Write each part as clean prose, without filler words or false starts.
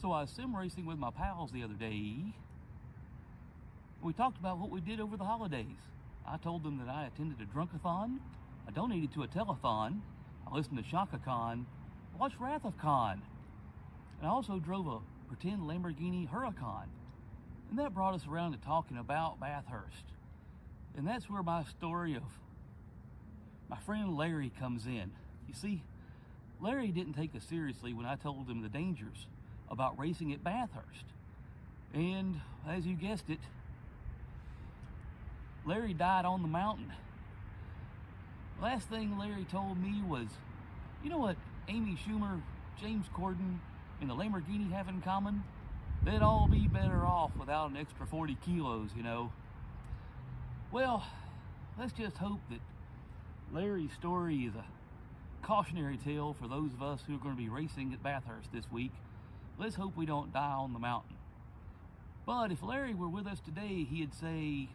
So I was sim racing with my pals the other day. We talked about what we did over the holidays. I told them that I attended a drunkathon, I donated to a telethon, I listened to Shaka-Con, watched Wrath of Khan, and I also drove a pretend Lamborghini Huracan. And that brought us around to talking about Bathurst. And that's where my story of my friend Larry comes in. You see, Larry didn't take us seriously when I told him the dangers about racing at Bathurst. And as you guessed it, Larry died on the mountain. Last thing Larry told me was, you know what Amy Schumer, James Corden, and the Lamborghini have in common? They'd all be better off without an extra 40 kilos, you know. Well, let's just hope that Larry's story is a cautionary tale for those of us who are going to be racing at Bathurst this week. Let's hope we don't die on the mountain. But if Larry were with us today, he'd say,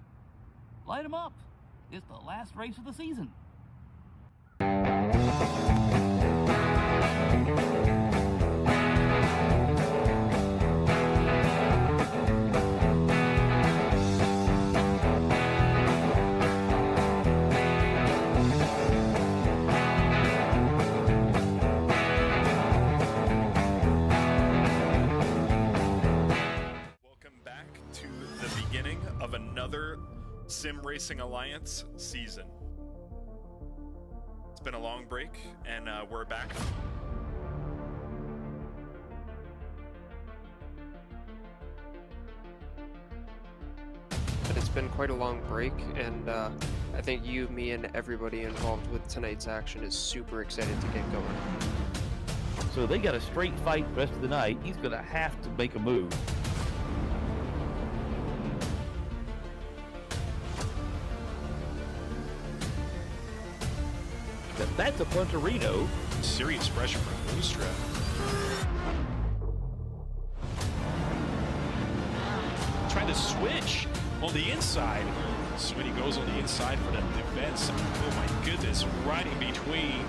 light him up. It's the last race of the season. Of another Sim Racing Alliance season. It's been a long break, and we're back. It's been quite a long break, and I think you, me, and everybody involved with tonight's action is super excited to get going. So they got a straight fight the rest of the night. He's going to have to make a move. That's a Punterino. Serious pressure from Lustra. Trying to switch on the inside. Sweeney goes on the inside for the defense. Oh my goodness, right in between.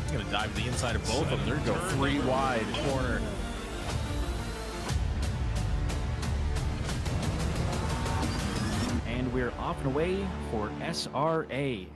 He's going to dive to the inside of both of them. They're going to go three wide corner. And we're off and away for SRA.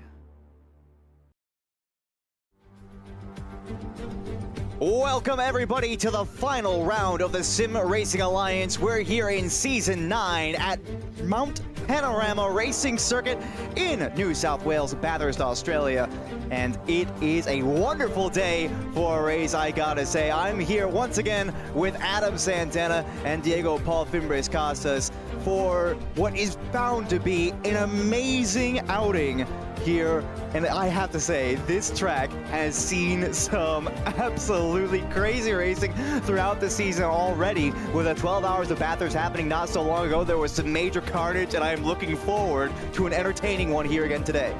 Welcome everybody to the final round of the Sim Racing Alliance. We're here in Season 9 at Mount Panorama Racing Circuit in New South Wales, Bathurst, Australia. And it is a wonderful day for a race, I gotta say. I'm here once again with Adam Santana and Diego Paul Fimbres Casas for what is bound to be an amazing outing here. And I have to say, this track has seen some absolutely crazy racing throughout the season already. With the 12 hours of Bathurst happening not so long ago, there was some major carnage, and I am looking forward to an entertaining one here again today.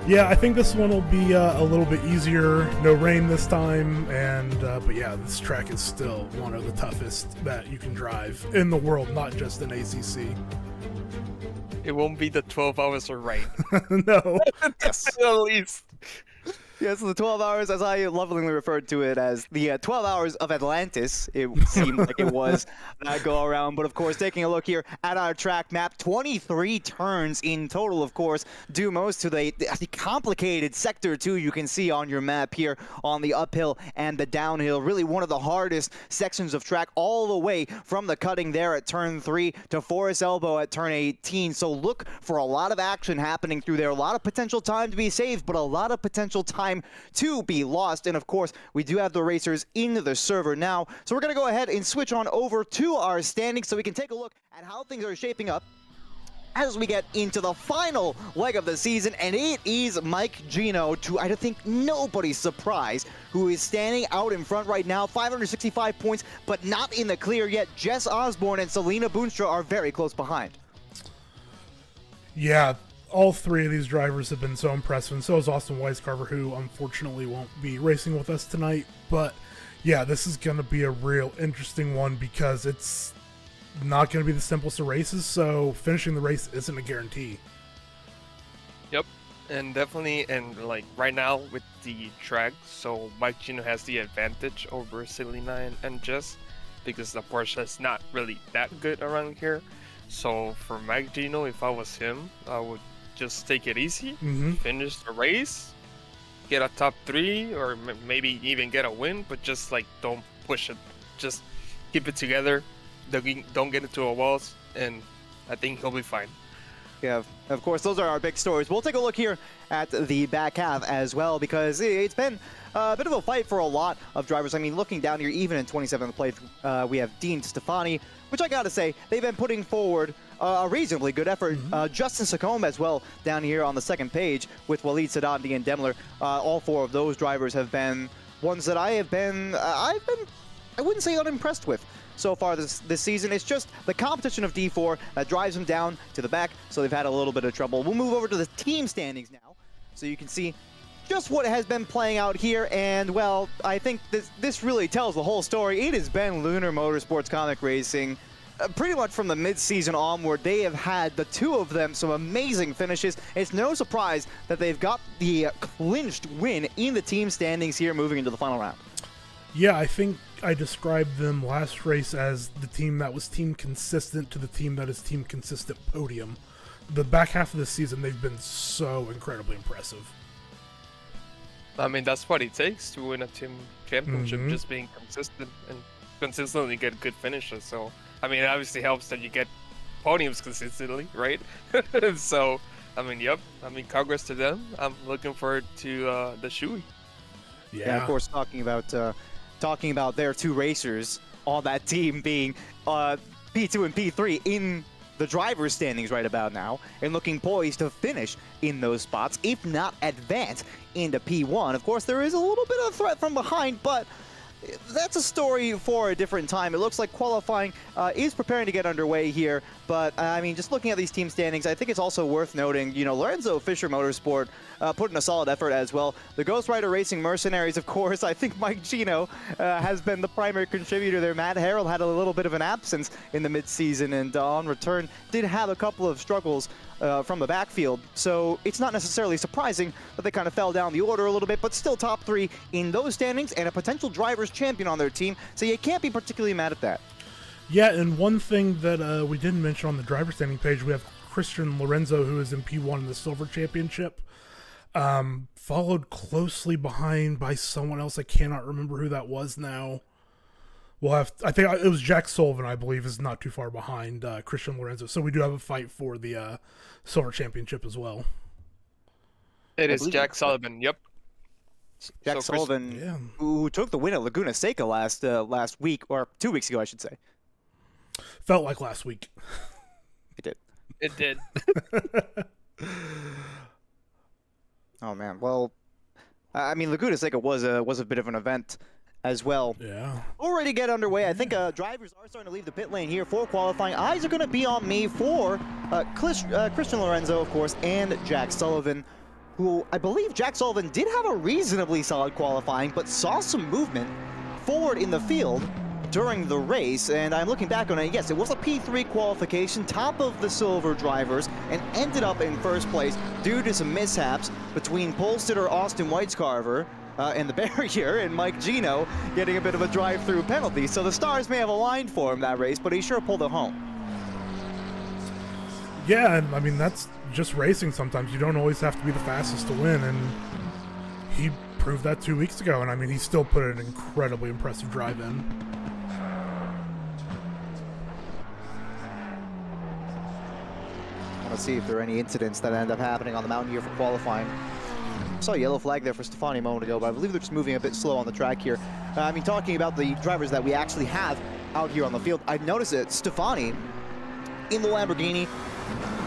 Yeah, I think this one will be a little bit easier. No rain this time, and but yeah, this track is still one of the toughest that you can drive in the world, not just in ACC. It won't be the 12 hours of rain. No. At least. Yeah, so the 12 hours, as I lovingly referred to it as the 12 hours of Atlantis, it seemed like it was that go around. But of course, taking a look here at our track map, 23 turns in total, of course, due most to the complicated sector 2 you can see on your map here on the uphill and the downhill. Really one of the hardest sections of track, all the way from the cutting there at turn 3 to Forest Elbow at turn 18. So look for a lot of action happening through there. A lot of potential time to be saved, but a lot of potential time to be lost. And of course, we do have the racers in the server now. So we're going to go ahead and switch on over to our standings so we can take a look at how things are shaping up as we get into the final leg of the season. And it is Mike Gino, to I think nobody's surprise, who is standing out in front right now. 565 points, but not in the clear yet. Jess Osborne and Selena Boonstra are very close behind. Yeah, all three of these drivers have been so impressive, and so is Austin Weiscarver, who unfortunately won't be racing with us tonight. But yeah, this is going to be a real interesting one because it's not going to be the simplest of races, so finishing the race isn't a guarantee. Yep, and definitely, and like right now with the track, so Mike Gino has the advantage over Selena and Jess because the Porsche is not really that good around here. So for Mike Gino, if I was him, I would just take it easy, finish the race, get a top 3, or maybe even get a win, but just like don't push it. Just keep it together, don't get into a walls, and I think he'll be fine. Yeah, of course, those are our big stories. We'll take a look here at the back half as well, because it's been a bit of a fight for a lot of drivers. I mean, looking down here, even in 27th place, we have Dean Stefani, which I gotta say, they've been putting forward a reasonably good effort. Justin Sacombe as well down here on the second page with Walid Sadat and Ian Demler. All 4 of those drivers have been ones that I've been, I wouldn't say unimpressed with so far this season. It's just the competition of D4 that drives them down to the back, so they've had a little bit of trouble. We'll move over to the team standings now, so you can see just what has been playing out here. And well, I think this really tells the whole story. It has been Lunar Motorsports Comic Racing pretty much from the mid-season onward. They have had, the 2 of them, some amazing finishes. It's no surprise that they've got the clinched win in the team standings here moving into the final round. Yeah, I think I described them last race as the team that was team consistent to the team that is team consistent podium. The back half of the season, they've been so incredibly impressive. I mean, that's what it takes to win a team championship, just being consistent and consistently get good finishes. So, I mean, it obviously helps that you get podiums consistently, right? So, I mean, yep. I mean, congrats to them. I'm looking forward to the Shui. Yeah, of course, talking about their 2 racers on that team being P2 and P3 in the driver's standings right about now, and looking poised to finish in those spots, if not advance into P1. Of course, there is a little bit of threat from behind, but that's a story for a different time. It looks like qualifying is preparing to get underway here, but I mean, just looking at these team standings, I think it's also worth noting, you know, Lorenzo Fisher Motorsport put in a solid effort as well. The Ghost Rider Racing Mercenaries, of course, I think Mike Gino has been the primary contributor there. Matt Harrell had a little bit of an absence in the midseason, and on return did have a couple of struggles from the backfield. So it's not necessarily surprising that they kind of fell down the order a little bit, but still top 3 in those standings and a potential driver's champion on their team. So you can't be particularly mad at that. Yeah, and one thing that we didn't mention on the driver's standing page, we have Christian Lorenzo, who is in P1 in the Silver Championship, followed closely behind by someone else. I cannot remember who that was now. I think it was Jack Sullivan, I believe, is not too far behind Christian Lorenzo. So we do have a fight for the Silver Championship as well. It is Jack Sullivan, yep. Jack Sullivan, who took the win at Laguna Seca last week, or 2 weeks ago, I should say. Felt like last week. It did. It did. Oh man, well, I mean, Laguna Seca was a bit of an event as well. Yeah. Already get underway. I think drivers are starting to leave the pit lane here for qualifying. Eyes are going to be on me for Christian Lorenzo, of course, and Jack Sullivan, who I believe Jack Sullivan did have a reasonably solid qualifying, but saw some movement forward in the field during the race, and I'm looking back on it. Yes, it was a P3 qualification, top of the silver drivers, and ended up in first place due to some mishaps between pole sitter Austin Whitescarver and the barrier, and Mike Gino getting a bit of a drive-through penalty. So the stars may have aligned for him that race, but he sure pulled it home. Yeah, and I mean, that's just racing sometimes. You don't always have to be the fastest to win, and he proved that 2 weeks ago, and I mean, he still put an incredibly impressive drive in. I want to see if there are any incidents that end up happening on the mountain here for qualifying. I saw a yellow flag there for Stefani a moment ago, but I believe they're just moving a bit slow on the track here. I mean, talking about the drivers that we actually have out here on the field, I noticed that Stefani in the Lamborghini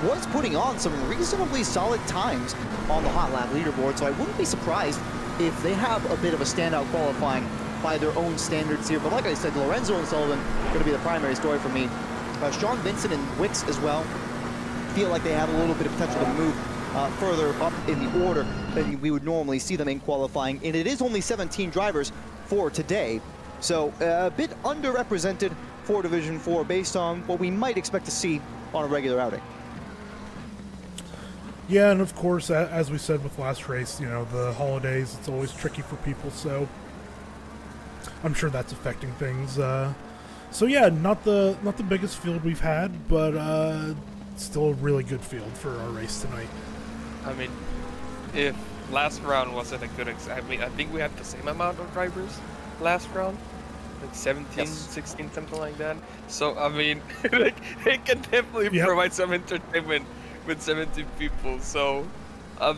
was putting on some reasonably solid times on the hot lap leaderboard, so I wouldn't be surprised if they have a bit of a standout qualifying by their own standards here. But like I said, Lorenzo and Sullivan going to be the primary story for me. Sean Vincent and Wicks as well feel like they have a little bit of potential to move further up in the order than we would normally see them in qualifying. And it is only 17 drivers for today, so a bit underrepresented for Division 4 based on what we might expect to see on a regular outing. Yeah, and of course, as we said with last race, you know, the holidays, it's always tricky for people, so I'm sure that's affecting things. So yeah, not the biggest field we've had, but still a really good field for our race tonight. I mean, if last round wasn't a good I mean, I think we had the same amount of drivers last round, like 17, yes. 16, something like that. So I mean, like, it can definitely provide some entertainment with 17 people. So I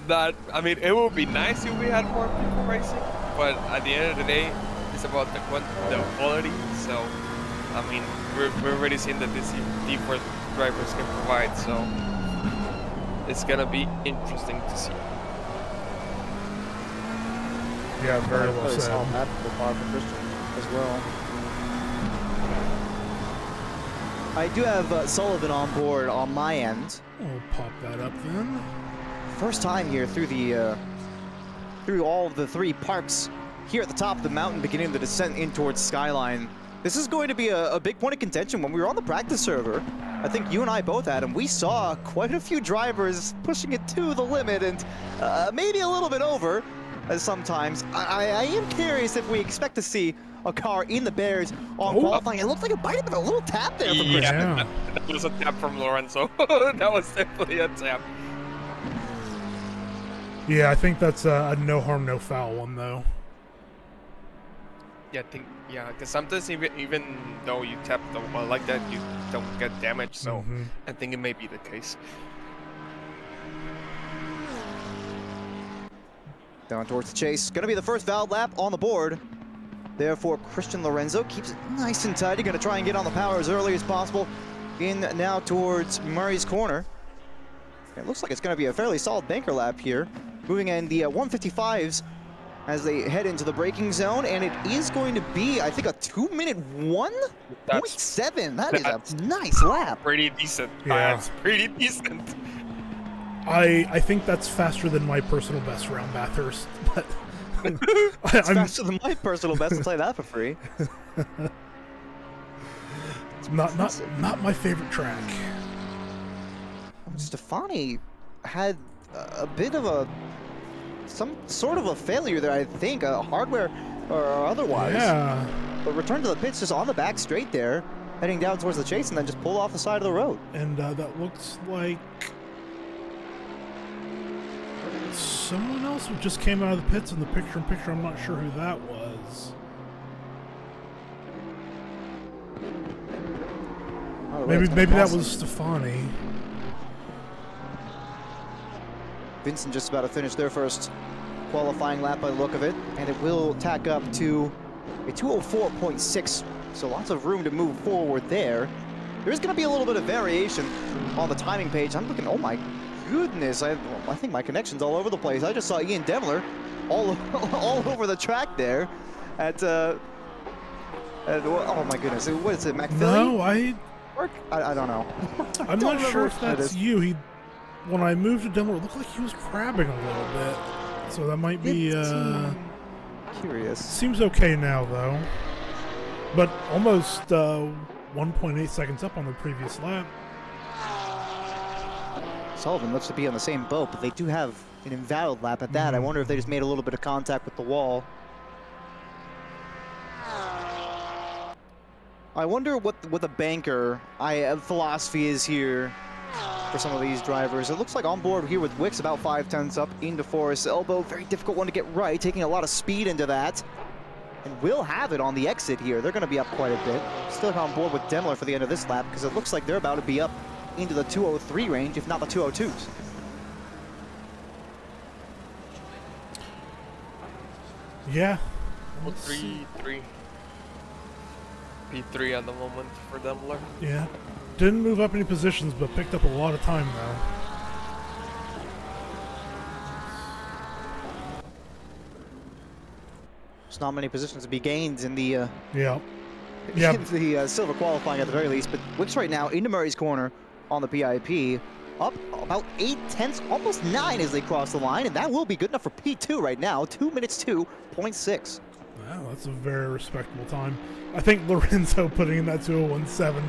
mean, it would be nice if we had more people racing, but at the end of the day, it's about the quality. So I mean, we're already seeing that these D4 drivers can provide, so it's gonna be interesting to see. Yeah, very well said. As well. I do have Sullivan on board on my end. I'll pop that up then. First time here through the through all of the three parks here at the top of the mountain, beginning the descent in towards Skyline. This is going to be a big point of contention. When we were on the practice server, I think you and I both had, and we saw quite a few drivers pushing it to the limit and maybe a little bit over sometimes. I am curious if we expect to see a car in the Bears on qualifying. It looked like a little tap there from Christian. Yeah, that was a tap from Lorenzo. That was definitely a tap. Yeah, I think that's a no harm, no foul one, though. Yeah, I think, because sometimes even though you tap the wall like that, you don't get damage, so I think it may be the case. Down towards the chase. Going to be the first valve lap on the board. Therefore, Christian Lorenzo keeps it nice and tight. He's going to try and get on the power as early as possible. In now towards Murray's corner. It looks like it's going to be a fairly solid banker lap here. Moving in the 155s as they head into the braking zone, and it is going to be, I think, a 2-minute 1.7. That is a nice lap. Pretty decent. Yeah. That's pretty decent. I think that's faster than my personal best around Bathurst, but it's faster than my personal best. To play that for free. not my favorite track. Stefani had a bit of some sort of a failure there, I think, hardware or otherwise. Yeah. But return to the pits just on the back straight there, heading down towards the chase, and then just pull off the side of the road. And that looks like someone else who just came out of the pits in the picture-in-picture. I'm not sure who that was. Oh, maybe that was Stefani. Vincent just about to finish their first qualifying lap by the look of it, and it will tack up to a 2:04.6, so lots of room to move forward there. There is going to be a little bit of variation on the timing page. I'm looking, oh my goodness, I think my connection's all over the place. I just saw Ian Demler all over the track there at oh my goodness, what is it, McPhilly? No, I don't know. I'm not sure if that's you. When I moved to Demler, it looked like he was crabbing a little bit. So that might be, curious. Seems okay now, though. but almost 1.8 seconds up on the previous lap. Sullivan looks to be on the same boat, but they do have an invalid lap at that. I wonder if they just made a little bit of contact with the wall. I wonder what the banker philosophy is here for some of these drivers. It looks like on board here with Wicks about 5/10 up into Forrest's elbow. Very difficult one to get right, taking a lot of speed into that. And will have it on the exit here. They're going to be up quite a bit. Still on board with Demler for the end of this lap because it looks like they're about to be up into the 203 range, if not the 202s. Yeah. P3 at the moment for Demler. Yeah. Didn't move up any positions, but picked up a lot of time though. There's not many positions to be gained in the Yeah. the silver qualifying at the very least. But Wicks right now into Murray's corner on the PIP, up about 8/10, almost 9 as they cross the line, and that will be good enough for P2 right now. 2 minutes 2.6. Wow, that's a very respectable time. I think Lorenzo putting in that 2:01.7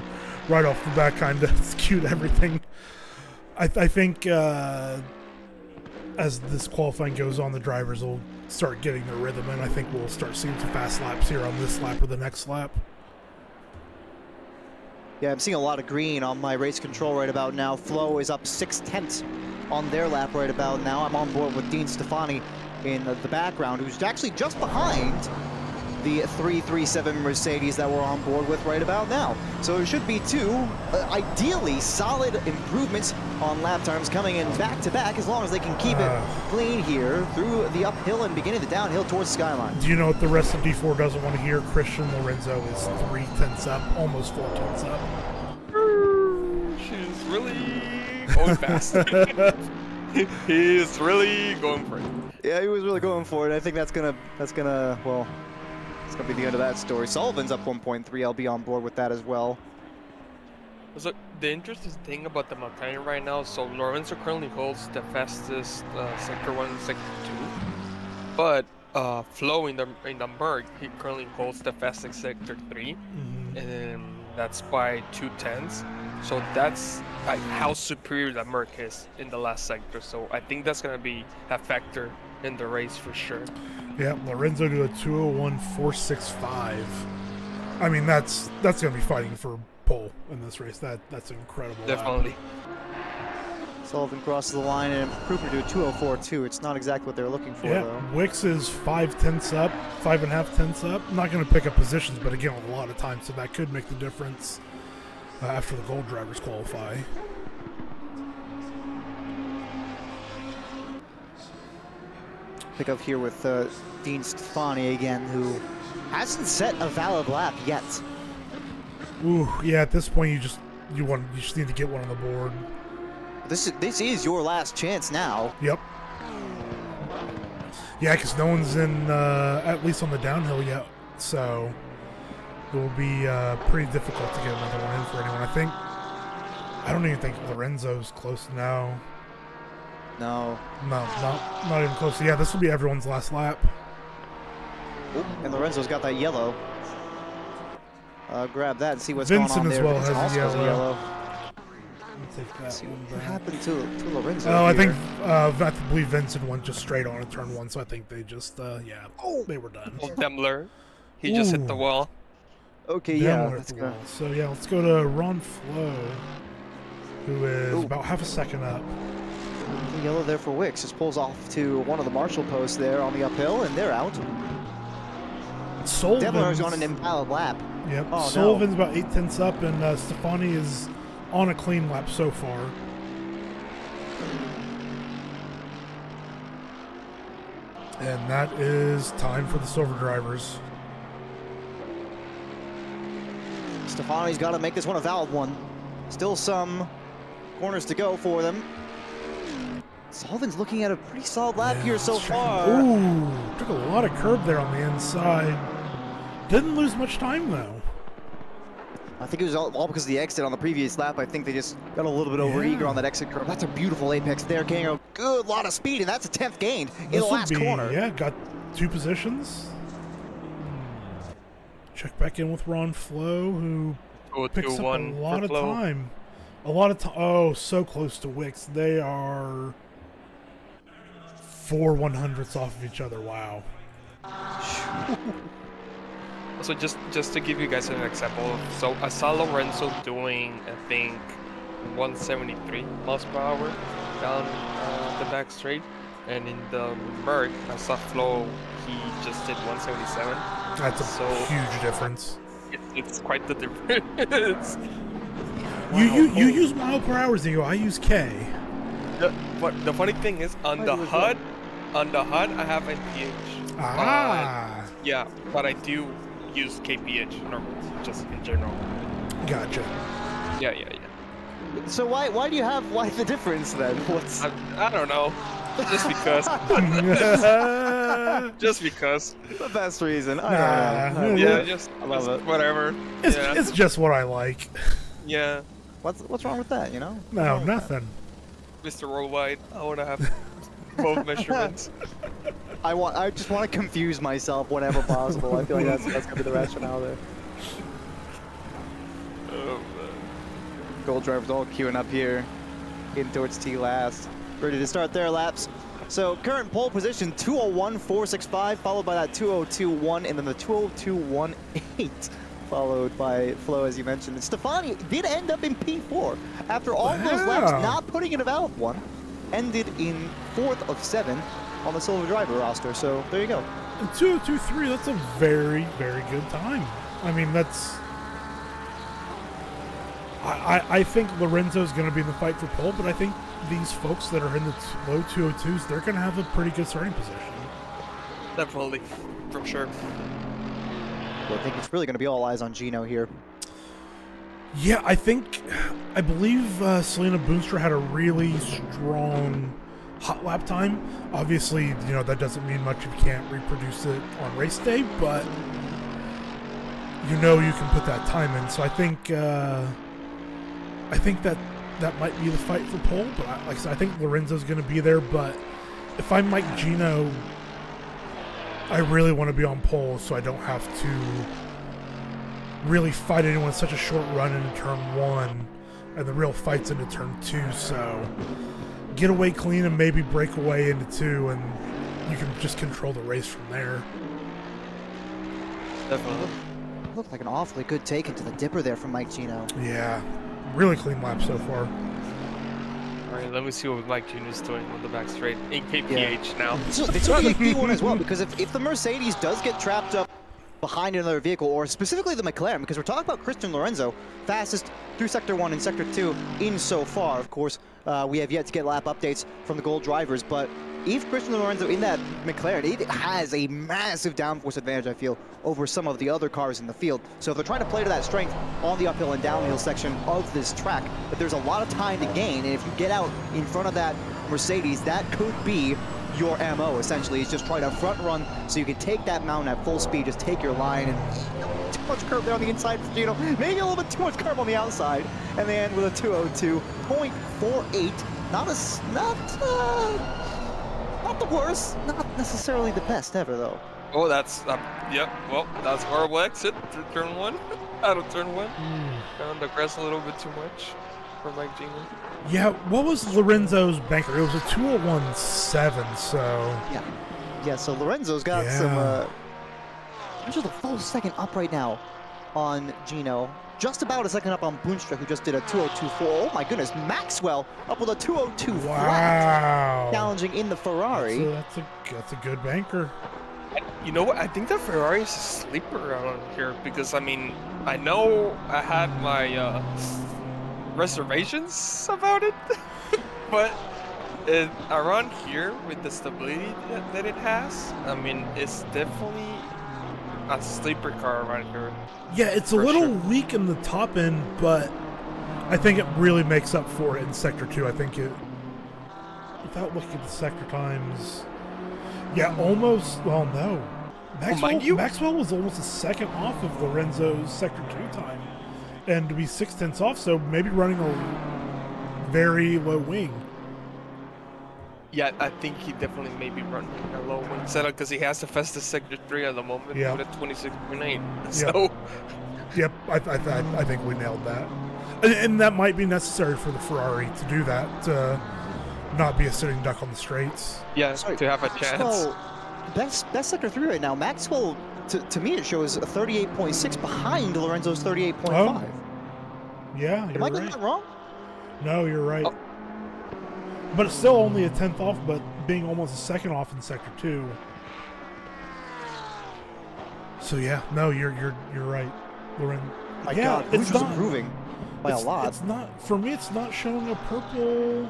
right off the bat kind of skewed everything. I think as this qualifying goes on, the drivers will start getting their rhythm, and I think we'll start seeing some fast laps here on this lap or the next lap. Yeah, I'm seeing a lot of green on my race control right about now. Flo is up 6/10 on their lap right about now. I'm on board with Dean Stefani in the background, who's actually just behind the 337 Mercedes that we're on board with right about now. So it should be two ideally solid improvements on lap times coming in back to back, as long as they can keep it clean here through the uphill and beginning the downhill towards the skyline. Do you know what the rest of D4 doesn't want to hear? Christian Lorenzo is 3/10 up, almost 4/10 up. She's really going fast. He's really going for it. Yeah, he was really going for it. I think that's gonna well, it's gonna be the end of that story. Sullivan's up 1.3. I'll be on board with that as well. So the interesting thing about the McLaren right now, so Lorenzo currently holds the fastest sector 1 and sector 2, but Flo in the Merc, he currently holds the fastest sector 3, and that's by 2/10. So that's how superior the Merc is in the last sector. So I think that's gonna be a factor in the race for sure. Yeah, Lorenzo to a 2:01.465. I mean, that's gonna be fighting for pole in this race. That's incredible. Definitely. Sullivan crosses the line and improvement to a 2:04.2. It's not exactly what they're looking for, though. Wicks is 5/10 up, 5.5 up. Not going to pick up positions, but again, with a lot of time, so that could make the difference after the gold drivers qualify. Pick up here with Dean Stefani again, who hasn't set a valid lap yet. Ooh, yeah. At this point, you just need to get one on the board. This is your last chance now. Yep. Yeah, because no one's in at least on the downhill yet, so it will be pretty difficult to get another one in for anyone. I don't even think Lorenzo's close now. No, not even close. Yeah, this will be everyone's last lap. Oop, and Lorenzo's got that yellow. Grab that and see what's Vincent going on there. As well Vincent has also a yellow. Take that what happened to Lorenzo? Oh, I here? think I believe Vincent went just straight on in turn 1, so I think they just they were done. Demler, he just hit the wall. Okay, yeah. That's good. So yeah, let's go to Ron Flo, who is about half a second up. The yellow there for Wicks just pulls off to one of the Marshall posts there on the uphill, and they're out. Demler's on an invalid lap. Yep. Oh, Sullivan's about 8/10 up, and Stefani is on a clean lap so far. And that is time for the silver drivers. Stefani's got to make this one a valid one. Still some corners to go for them. Sullivan's looking at a pretty solid lap here so far. Ooh, took a lot of curb there on the inside. Didn't lose much time though. I think it was all because of the exit on the previous lap. I think they just got a little bit over eager on that exit curve. That's a beautiful apex there, getting a good lot of speed, and that's a 10th gain in the last corner. Yeah, got 2 positions. Check back in with Ron Flo, who picks up a lot of time. A lot of time. Oh, so close to Wicks. They are 4 100ths off of each other. Wow. So just to give you guys an example, so I saw Lorenzo doing, I think, 173 miles per hour down the back straight, and in the Merc, I saw Flo, he just did 177. That's a huge difference. It's quite the difference. You use mile per hour, Zigo. I use K. But the funny thing is, on the HUD, I have NPH. Ah. Yeah, but I do use KPH normally, just in general. Gotcha. Yeah. So why do you have the difference then? I don't know. Just because. Just because. The best reason. I don't know. Yeah, I love it. Whatever. It's just what I like. Yeah. What's wrong with that? You know? No, nothing. Mr. Worldwide, I want to have both measurements. I just want to confuse myself whenever possible. I feel like that's gonna be the rationale there. Oh, Gold drivers all queuing up here, getting towards T last, ready to start their laps. So current pole position 201.465, followed by that 202.1, and then the 202.18, followed by Flo, as you mentioned. And Stefani did end up in P4 after all those laps, not putting in a valid one. Ended in 4th of 7 on the silver driver roster. So there you go. 202.3. That's a very, very good time. I mean, that's. I think Lorenzo's going to be in the fight for pole, but I think these folks that are in the low 202s, they're going to have a pretty good starting position. Definitely, for sure. Well, I think it's really going to be all eyes on Gino here. Yeah, I believe Selena Boonstra had a really strong hot lap time. Obviously, you know, that doesn't mean much if you can't reproduce it on race day, but you know you can put that time in. So I think that might be the fight for pole, but like I said, I think Lorenzo's going to be there. But if I'm Mike Gino, I really want to be on pole so I don't have to really fight anyone such a short run into turn 1 and the real fight's into turn 2. So get away clean and maybe break away into 2, and you can just control the race from there. Definitely. Looked like an awfully good take into the dipper there from Mike Gino. Yeah, really clean lap so far. All right, let me see what Mike Jr. is doing on the back straight in KPH now. So it's really a key one as well, because if the Mercedes does get trapped up behind another vehicle, or specifically the McLaren, because we're talking about Christian Lorenzo, fastest through Sector 1 and Sector 2 in so far. Of course, we have yet to get lap updates from the gold drivers, but if Christian Lorenzo in that McLaren, it has a massive downforce advantage, I feel, over some of the other cars in the field. So if they're trying to play to that strength on the uphill and downhill section of this track, but there's a lot of time to gain, and if you get out in front of that Mercedes, that could be your MO, essentially. Is just try to front run so you can take that mountain at full speed, just take your line, and too much curve there on the inside for Gino, maybe a little bit too much curve on the outside, and they end with a 202.48. Not the worst, not necessarily the best ever though. Oh, that's yep. Well, that's horrible exit through turn 1. Out of turn 1. Found the grass a little bit too much for Mike Gino. Yeah, what was Lorenzo's banker? It was a 201.7, so... Yeah, so Lorenzo's got some... just a full second up right now on Gino. Just about a second up on Boonstra, who just did a 202.4. Oh my goodness, Maxwell up with a 202 flat. Challenging in the Ferrari. That's a good banker. You know what? I think the Ferrari is a sleeper around here because, I mean, I know I had my reservations about it, but around here with the stability that it has, I mean, it's definitely a sleeper car around here. Yeah, it's a little weak in the top end, but I think it really makes up for it in Sector 2. I think it, without looking at the sector times, yeah, almost, well, no. Maxwell was almost a second off of Lorenzo's Sector 2 time, and to be 0.6 off, so maybe running a very low wing. Yeah, I think he definitely may be running a low wing setup because he has the fastest sector 3 at the moment with a 26.8. So, yep, I think we nailed that. And that might be necessary for the Ferrari to do that, to not be a sitting duck on the straights. yeah, to have a chance. So, that's sector 3 right now. Maxwell, to me, it shows a 38.6 behind Lorenzo's 38.5. Oh. Yeah, you're Am I right. getting that wrong? No, you're right. Oh. But it's still only a 10th off, but being almost a second off in sector 2. So yeah, no, you're right, Loren. My yeah, God, it's Bush's not improving by a lot. It's not for me. It's not showing a purple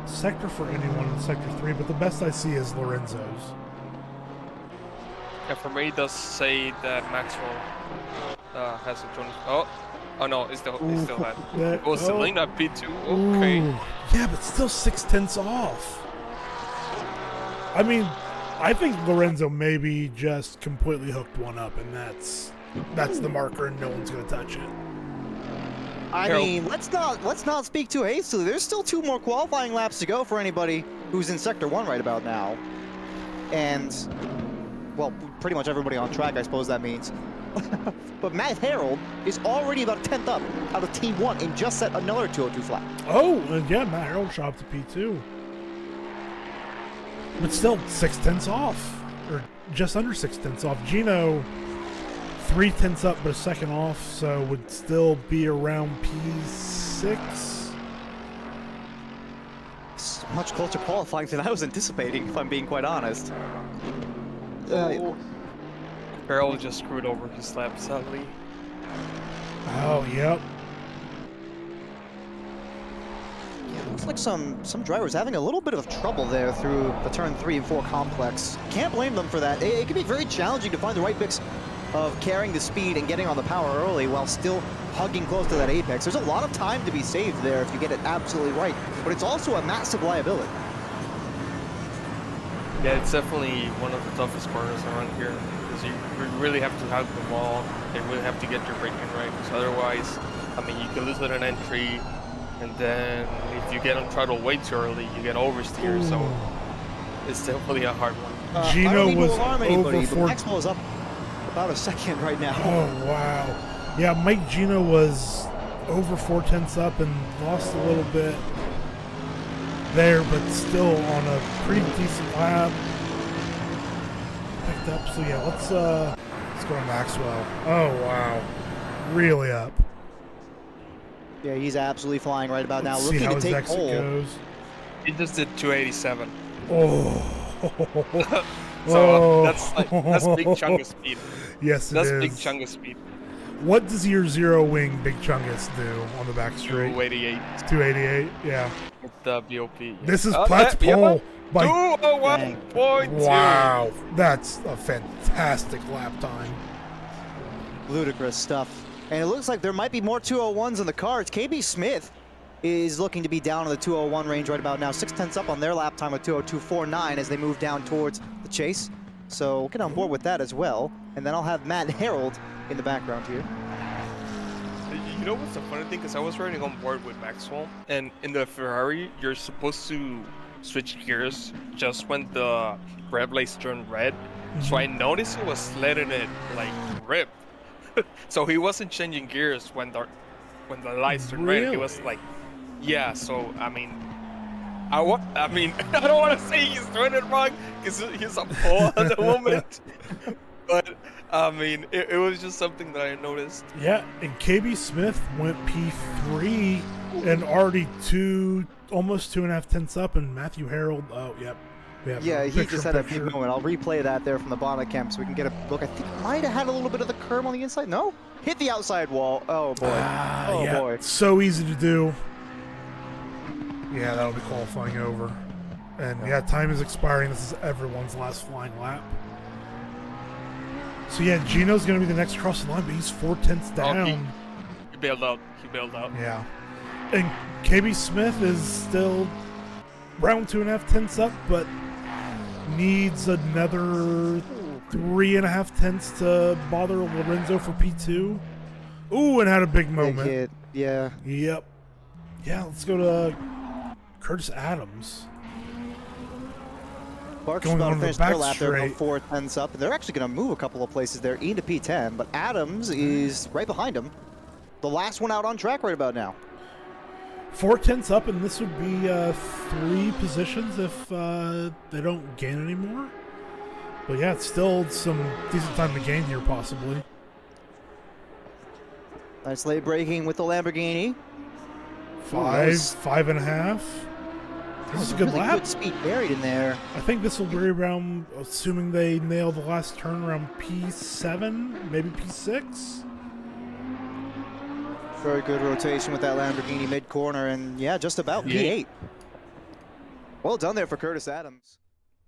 sector for anyone in sector 3, but the best I see is Lorenzo's. Yeah, for me, it does say that Maxwell has a 20. Oh no, it's still that. Oh, Selena P2. Okay. Ooh. Yeah, but still 0.6 off. I mean, I think Lorenzo maybe just completely hooked one up, and that's the marker, and no one's gonna touch it. I mean, let's not speak too hastily. There's still 2 more qualifying laps to go for anybody who's in sector 1 right about now, and well, pretty much everybody on track, I suppose that means. But Matt Harold is already about 10th up out of Team 1 and just set another 202 flat. Oh, and yeah, Matt Harold shot up to P2. But still 0.6 off, or just under 0.6 off. Gino, 0.3 up, but a second off, so would still be around P6. It's much closer qualifying than I was anticipating, if I'm being quite honest. Harold just screwed over his lap, sadly. Oh, yep. Yeah, looks like some drivers having a little bit of trouble there through the turn 3 and 4 complex. Can't blame them for that. It can be very challenging to find the right mix of carrying the speed and getting on the power early while still hugging close to that apex. There's a lot of time to be saved there if you get it absolutely right, but it's also a massive liability. Yeah, it's definitely one of the toughest corners around here because you really have to hug the wall and really have to get your braking right. Because otherwise, I mean, you can lose at an entry, and then if you get on throttle way too early, you get oversteer. So it's definitely a hard one. Gino I don't mean was to alarm anybody, over but Maxwell is up about a second right now. Oh, wow. Yeah, Mike Gino was over 0.4 up and lost a little bit there, but still on a pretty decent lap. Picked up, so yeah, let's go to Maxwell. Oh, wow. Really up. Yeah, he's absolutely flying right about now. Let's Looking see how to his take exit pole. goes. He just did 287. Oh. So that's big chunk of speed. Yes, That's it is. big chunk of speed. What does your zero wing Big Chungus do on the back straight? 288. 288, yeah. With the BOP. Yeah. This is Platt's pole by 201.2. Wow, that's a fantastic lap time. Ludicrous stuff. And it looks like there might be more 201s in the cards. KB Smith is looking to be down in the 201 range right about now. 0.6 up on their lap time with 202.49 as they move down towards the chase. So we'll get on board with that as well. And then I'll have Matt Harold in the background here. You know what's the funny thing? Because I was riding on board with Maxwell, and in the Ferrari, you're supposed to switch gears just when the red lights turn red. So I noticed he was letting it like rip. So he wasn't changing gears when the lights turned red. He was like, yeah. So I mean, I don't want to say he's doing it wrong because he's a pole at the moment. But I mean, it was just something that I noticed. Yeah, and KB Smith went P3 and already almost 2.5 up, and Matthew Harold. Oh, yep. Yeah, he just had a big moment. I'll replay that there from the bottom cam so we can get a look. I think it might have had a little bit of the curb on the inside. No? Hit the outside wall. Oh, boy. Yeah, boy. So easy to do. Yeah, that'll be qualifying over. And yeah, time is expiring. This is everyone's last flying lap. So yeah, Gino's going to be the next across the line, but he's 0.4 down. He bailed out. Yeah. And KB Smith is still around 2.5 up, but needs another 3.5 to bother Lorenzo for P2. Ooh, and had a big moment. Big hit. Yeah. Yep. Yeah, let's go to Curtis Adams. Barks Going about on to the finish back their lap there, straight. 4/10 up, and they're actually going to move a couple of places there into P10, but Adams is right behind him. The last one out on track right about now. 4/10 up, and this would be 3 positions if they don't gain any more. But yeah, it's still some decent time to gain here, possibly. Nice late braking with the Lamborghini. 5.5. This is a good really lap. Good speed buried in there. I think this will be around, assuming they nail the last turn, around P7, maybe P6. Very good rotation with that Lamborghini mid-corner, and yeah, just about P8. Well done there for Curtis Adams.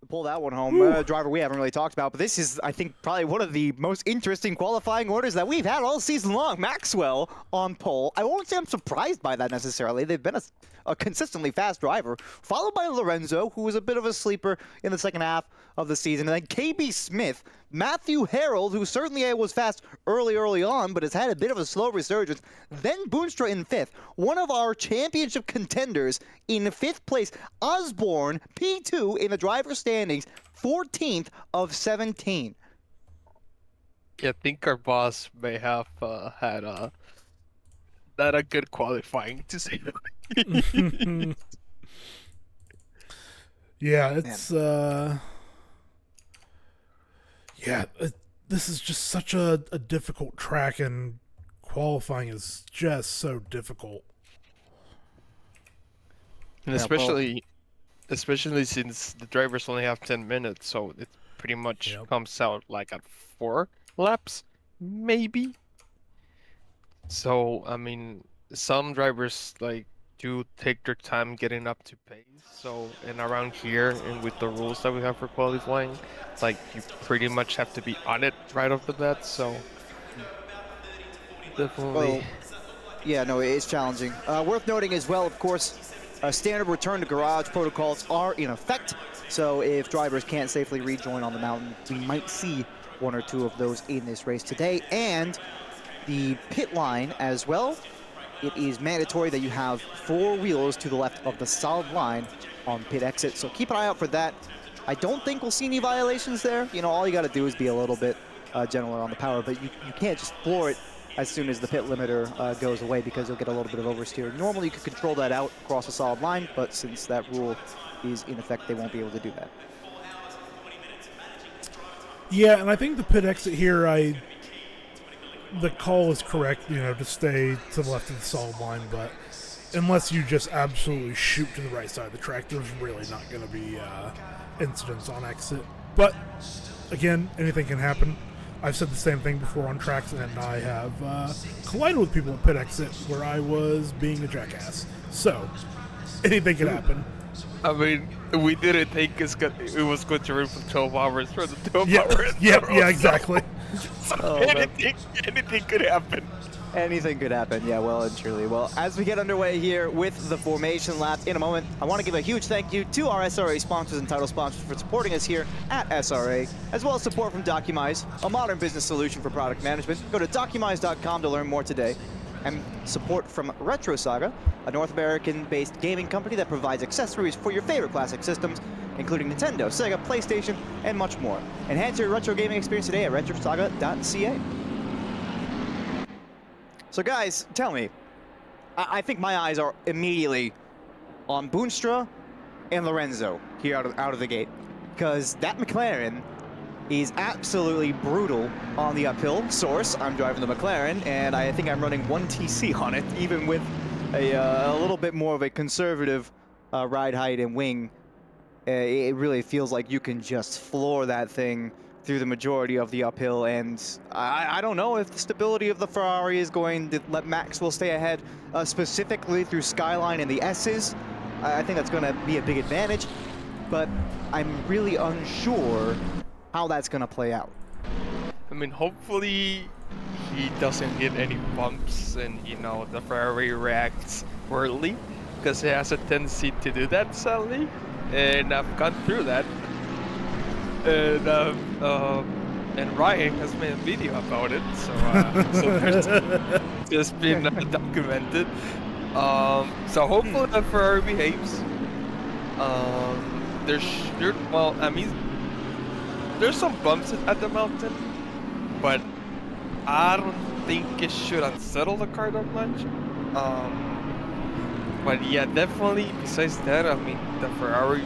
Pull that one home. Driver we haven't really talked about, but this is, I think, probably one of the most interesting qualifying orders that we've had all season long. Maxwell on pole. I won't say I'm surprised by that necessarily. They've been a consistently fast driver, followed by Lorenzo, who was a bit of a sleeper in the second half of the season, and then KB Smith, Matthew Harold, who certainly was fast early on, but has had a bit of a slow resurgence. Then Boonstra in 5th, one of our championship contenders in 5th place. Osborne, P2 in the driver standings, 14th of 17. Yeah, I think our boss may have had not a good qualifying, to say the least. Yeah, it's this is just such a difficult track, and qualifying is just so difficult. And especially since the drivers only have 10 minutes, so it pretty much comes out like at 4 laps, maybe. So, I mean, some drivers like do take their time getting up to pace. So, and around here, and with the rules that we have for qualifying, like you pretty much have to be on it right off the bat. So, definitely. Well, yeah, no, it is challenging. Worth noting as well, of course, standard return to garage protocols are in effect. So if drivers can't safely rejoin on the mountain, we might see 1 or 2 of those in this race today. And the pit line as well, it is mandatory that you have 4 wheels to the left of the solid line on pit exit. So keep an eye out for that. I don't think we'll see any violations there. You know, all you got to do is be a little bit gentler on the power, but you can't just floor it as soon as the pit limiter goes away, because you'll get a little bit of oversteer. Normally you could control that out across a solid line, but since that rule is in effect, they won't be able to do that. Yeah, and I think the pit exit here, the call is correct, you know, to stay to the left of the solid line, but unless you just absolutely shoot to the right side of the track, there's really not going to be incidents on exit. But, again, anything can happen. I've said the same thing before on tracks, and I have collided with people at pit exit where I was being a jackass. So, anything can happen. I mean, we didn't think it was going to run for 12 hours for the 12 hours. Yeah, exactly. So anything could happen. Anything could happen, yeah, well and truly. Well, as we get underway here with the formation lap in a moment, I want to give a huge thank you to our SRA sponsors and title sponsors for supporting us here at SRA, as well as support from Documise, a modern business solution for product management. Go to documise.com to learn more today. And support from Retro Saga, a North American-based gaming company that provides accessories for your favorite classic systems, including Nintendo, Sega, PlayStation, and much more. Enhance your retro gaming experience today at retrosaga.ca. So guys, tell me, I think my eyes are immediately on Boonstra and Lorenzo here out of the gate, because that McLaren is absolutely brutal on the uphill. Source, I'm driving the McLaren, and I think I'm running 1 TC on it, even with a little bit more of a conservative ride height and wing. It really feels like you can just floor that thing through the majority of the uphill, and I don't know if the stability of the Ferrari is going to let Maxwell stay ahead, specifically through Skyline and the S's. I think that's going to be a big advantage, but I'm really unsure how that's going to play out. I mean, hopefully he doesn't hit any bumps and, you know, the Ferrari reacts early, because it has a tendency to do that, sadly, and I've gone through that. And Ryan has made a video about it, so there's just been documented. So hopefully the Ferrari behaves, Well, I mean, there's some bumps at the mountain, but I don't think it should unsettle the car that much. But yeah, definitely. Besides that, I mean, the Ferrari,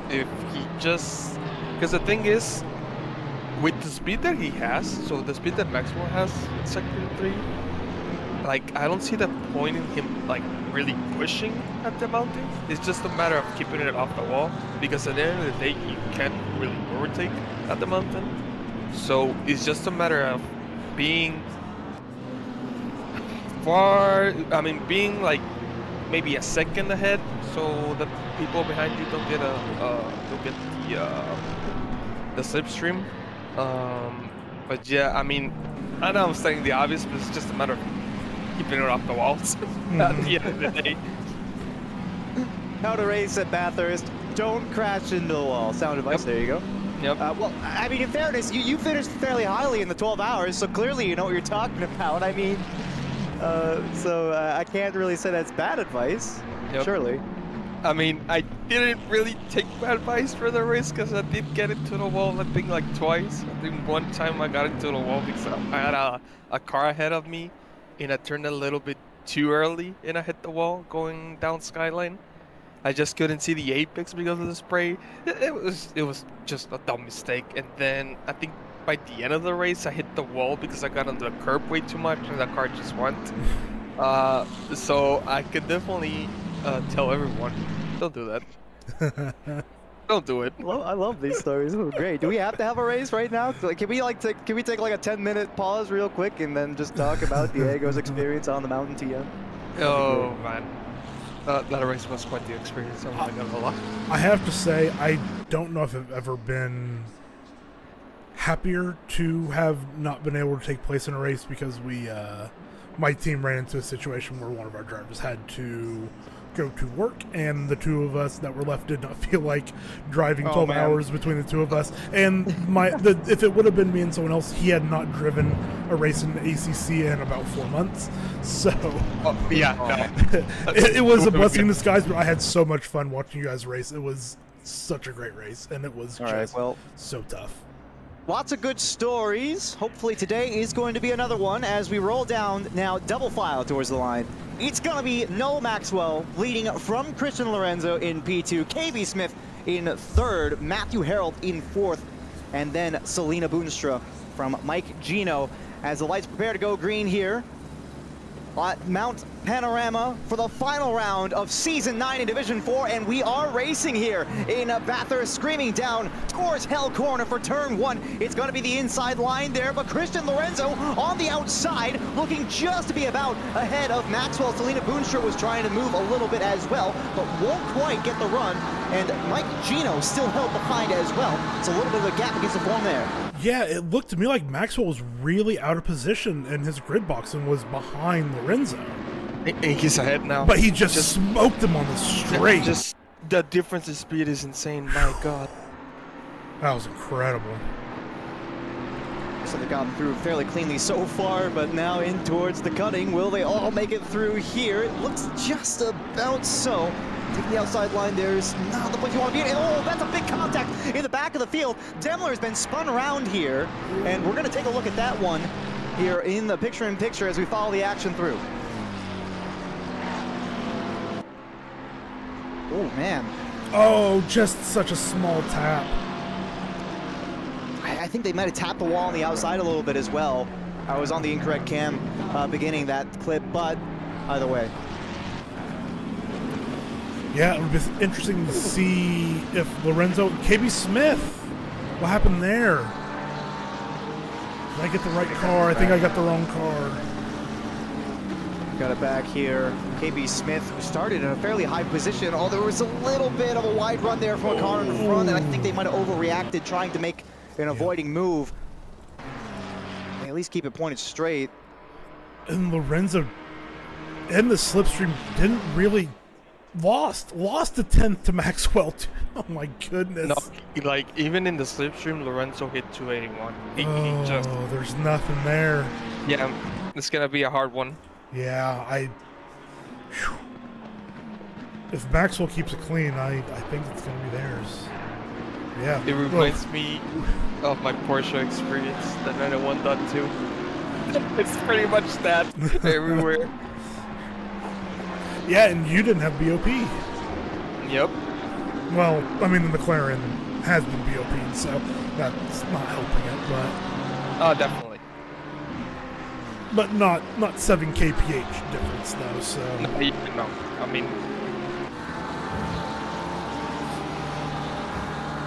if he just, because the thing is, with the speed that he has, so the speed that Maxwell has in Sector 3, like, I don't see the point in him, like, really pushing at the mountain. It's just a matter of keeping it off the wall, because at the end of the day, you can't really overtake at the mountain. So it's just a matter of being being like maybe a second ahead, so the people behind you don't get the slipstream. But yeah, I mean, I know I'm saying the obvious, but it's just a matter of keeping it off the walls at the end of the day. How to race at Bathurst. Don't crash into the wall. Sound advice. Yep. There you go. Yep. Well, I mean, in fairness, you finished fairly highly in the 12 hours, so clearly you know what you're talking about. I mean, I can't really say that's bad advice. Yep. Surely. I mean, I didn't really take bad advice for the race because I did get into the wall, I think, like twice. I think one time I got into the wall because I had a car ahead of me, and I turned a little bit too early, and I hit the wall going down Skyline. I just couldn't see the apex because of the spray. It was just a dumb mistake. And then I think by the end of the race, I hit the wall because I got under the curb way too much, and the car just went. So I could definitely tell everyone, don't do that. Don't do it. Well, I love these stories. This is great. Do we have to have a race right now? Can we take like a 10-minute pause real quick and then just talk about Diego's experience on the mountain TM? Oh man. That race was quite the experience. I'm not gonna lie. I have to say, I don't know if I've ever been happier to have not been able to take place in a race because my team ran into a situation where one of our drivers had to go to work, and the two of us that were left did not feel like driving 12 hours between the two of us. And if it would have been me and someone else, he had not driven a race in the ACC in about 4 months. So it was a blessing in disguise, but I had so much fun watching you guys race. It was such a great race, and it was so tough. Lots of good stories. Hopefully today is going to be another one as we roll down now double file towards the line. It's going to be Noel Maxwell leading from Christian Lorenzo in P2, KB Smith in third, Matthew Harold in fourth, and then Selena Boonstra from Mike Gino as the lights prepare to go green here at Mount Panorama for the final round of Season 9 in Division 4, and we are racing here in Bathurst, screaming down towards Hell Corner for turn 1. It's going to be the inside line there, but Christian Lorenzo on the outside, looking just to be about ahead of Maxwell. Selena Boonstra was trying to move a little bit as well, but won't quite get the run, and Mike Gino still held behind as well. It's a little bit of a gap against the form there. Yeah, it looked to me like Maxwell was really out of position in his grid box and was behind Lorenzo. He's ahead now. But he just smoked him on the straight. Just the difference in speed is insane. My God. That was incredible. So they've gotten through fairly cleanly so far, but now in towards the cutting. Will they all make it through here? It looks just about so. Taking the outside line, there's not the place you want to be in. Oh, that's a big contact in the back of the field. Demler's been spun around here, and we're going to take a look at that one here in the picture-in-picture as we follow the action through. Oh, man. Oh, just such a small tap. I think they might have tapped the wall on the outside a little bit as well. I was on the incorrect cam beginning that clip, but either way. Yeah, it would be interesting to see if Lorenzo... KB Smith, what happened there? Did I get the right car? I think I got the wrong car. Got it back here. KB Smith, who started in a fairly high position, although there was a little bit of a wide run there from a car in the front, and I think they might have overreacted trying to make an avoiding move. They at least keep it pointed straight. And Lorenzo, in the slipstream, didn't really... Lost a 10th to Maxwell too. Oh my goodness. No, like even in the slipstream, Lorenzo hit 281. He just... there's nothing there. Yeah, it's gonna be a hard one. Yeah, if Maxwell keeps it clean, I think it's going to be theirs. Yeah. It reminds me of my Porsche experience, the 901.2. It's pretty much that everywhere. Yeah, and you didn't have BOP. Yep. Well, I mean, the McLaren has been BOP'd, so that's not helping it, but... Oh, definitely. But not 7 kph difference, though, so... No, I mean...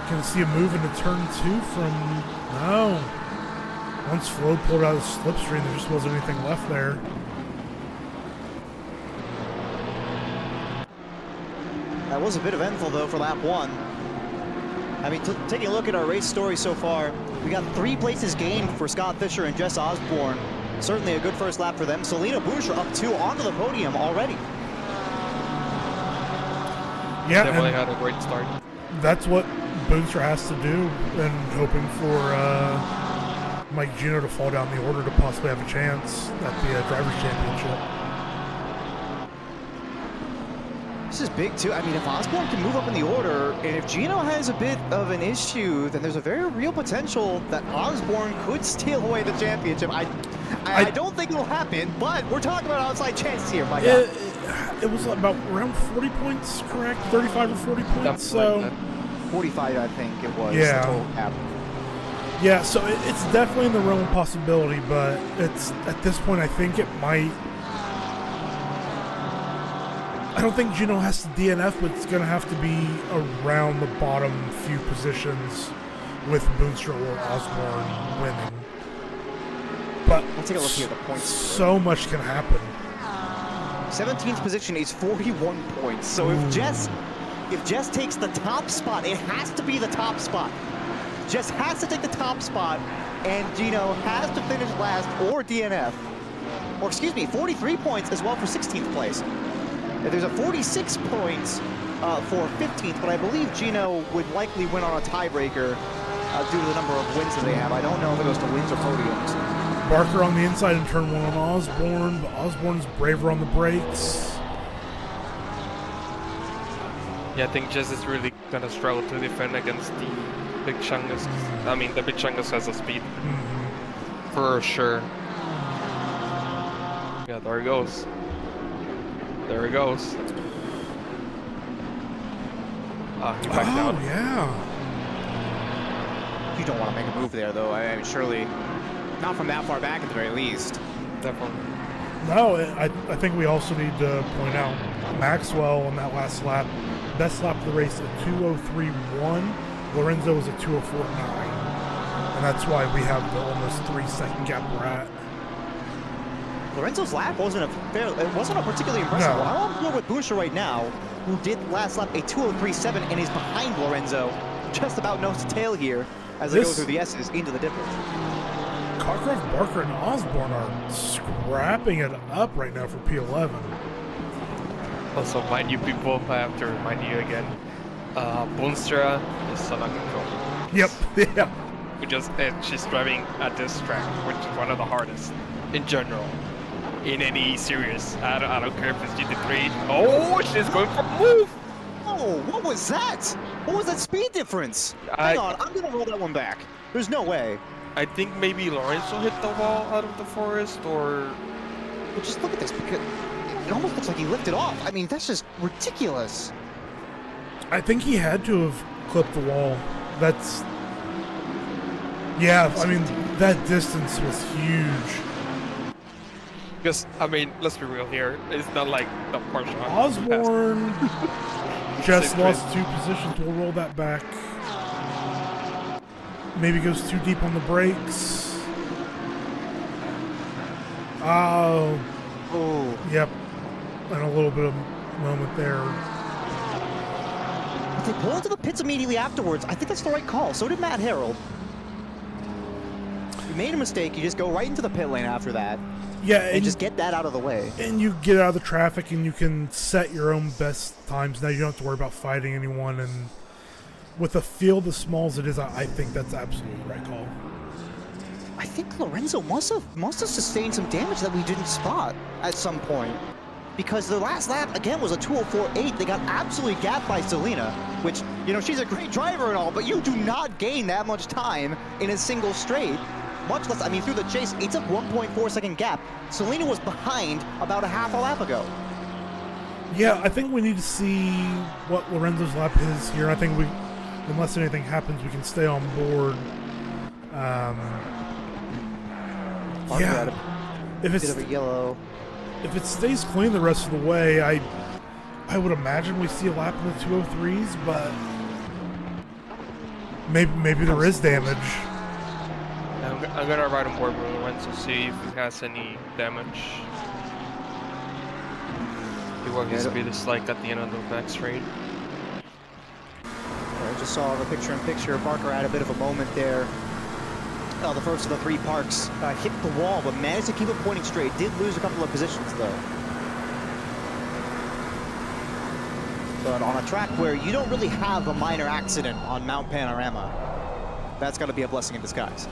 Gonna see a move into turn 2 from... No. Once Flo pulled out of the slipstream, there just wasn't anything left there. That was a bit eventful, though, for lap 1. I mean, taking a look at our race story so far, we got 3 places gained for Scott Fisher and Jess Osborne. Certainly a good first lap for them. Selena Boucher up 2 onto the podium already. Yeah, definitely had a great start. That's what Booster has to do, and hoping for Mike Gino to fall down the order to possibly have a chance at the Drivers' Championship. This is big, too. I mean, if Osborne can move up in the order, and if Gino has a bit of an issue, then there's a very real potential that Osborne could steal away the championship. I don't think it'll happen, but we're talking about outside chances here, my God. It was about around 40 points, correct? 35 or 40 points, so... Like 45, I think it was. Yeah. The total cap. Yeah, so it's definitely in the realm of possibility, but it's at this point I think it might. I don't think Gino has to DNF, but it's going to have to be around the bottom few positions with Boonstra or Osborne winning. But let's take a look here at the points. So much can happen. 17th position is 41 points. So if Jess takes the top spot, it has to be the top spot. Jess has to take the top spot, and Gino has to finish last or DNF. Or excuse me, 43 points as well for 16th place. There's a 46 points for 15th, but I believe Gino would likely win on a tiebreaker due to the number of wins that they have. I don't know if it goes to wins or podiums. Barker on the inside in turn 1 on Osborne, but Osborne's braver on the brakes. Yeah, I think Jess is really going to struggle to defend against the Big Chungus. I mean, the Big Chungus has a speed. For sure. Yeah, there he goes. There he goes. He backed out. Oh, yeah. You don't want to make a move there, though. I mean, surely not from that far back at the very least. Definitely. No, I think we also need to point out Maxwell on that last lap. Best lap of the race at 2:03.1. Lorenzo was at 2:04.9. And that's why we have the almost 3-second gap we're at. Lorenzo's lap wasn't a particularly impressive one. I'm going with Boucher right now, who did last lap a 2:03.7 and is behind Lorenzo, just about nose to tail here as they go through the S's into the dipper. Cockcroft, Barker, and Osborne are scrapping it up right now for P11. Also, mind you people, I have to remind you again, Boonstra is under control. Yep, yeah. And she's driving at this track, which is one of the hardest in general. In any series. I don't care if it's GT3. Oh, she's going for a move! Oh, what was that? What was that speed difference? Hang on, I'm gonna roll that one back. There's no way. I think maybe Lorenzo hit the wall out of the forest, or... But just look at this, because it almost looks like he lifted off. I mean, that's just ridiculous. I think he had to have clipped the wall. That's... Yeah, I mean, that distance was huge. Because, I mean, let's be real here. It's not like the Porsche. Osborne just lost 2 positions. We'll roll that back. Maybe goes too deep on the brakes. Oh. Yep. And a little bit of moment there. But they pull into the pits immediately afterwards. I think that's the right call. So did Matt Harreld. You made a mistake. You just go right into the pit lane after that. Yeah, and just get that out of the way. And you get out of the traffic and you can set your own best times. Now you don't have to worry about fighting anyone. And with a field as small as it is, I think that's absolutely the right call. I think Lorenzo must have sustained some damage that we didn't spot at some point. because their last lap, again, was a 2:04.8. They got absolutely gapped by Selena, which, you know, she's a great driver and all, but you do not gain that much time in a single straight. Much less, I mean, through the chase, it's a 1.4 second gap. Selena was behind about a half a lap ago. Yeah, I think we need to see what Lorenzo's lap is here. I think we, unless anything happens, we can stay on board. Yeah, if it's bit of a yellow. If it stays clean the rest of the way, I would imagine we see a lap in the 203s, but maybe there is damage. I'm gonna ride on board with Lorenzo, see if he has any damage. See what his speed is like at the end of the back straight. I just saw the picture-in-picture. Barker had a bit of a moment there. The first of the three parks hit the wall, but managed to keep it pointing straight. Did lose a couple of positions, though. But on a track where you don't really have a minor accident on Mount Panorama, that's got to be a blessing in disguise.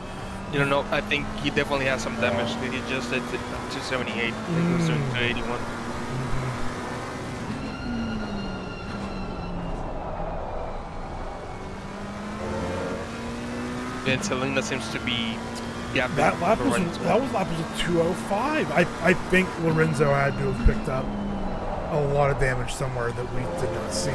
You don't know, I think he definitely has some damage. He just hit 278. I think he was doing 281. And Selena seems to be that lap was a 205. I think Lorenzo had to have picked up a lot of damage somewhere that we did not see.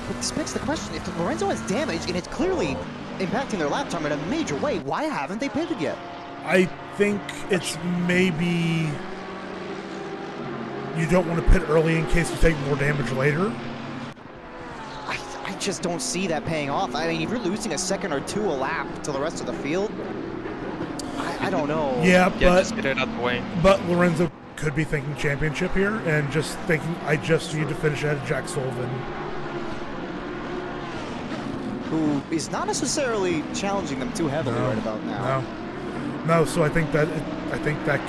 But this begs the question, if Lorenzo has damage and it's clearly impacting their lap time in a major way, why haven't they pitted yet? I think it's maybe you don't want to pit early in case you take more damage later. I just don't see that paying off. I mean, if you're losing a second or two a lap to the rest of the field, I don't know. Yeah, but just get it out the way. But Lorenzo could be thinking championship here and just thinking, I just need to finish ahead of Jack Sullivan, who is not necessarily challenging them too heavily right about now. No. So I think that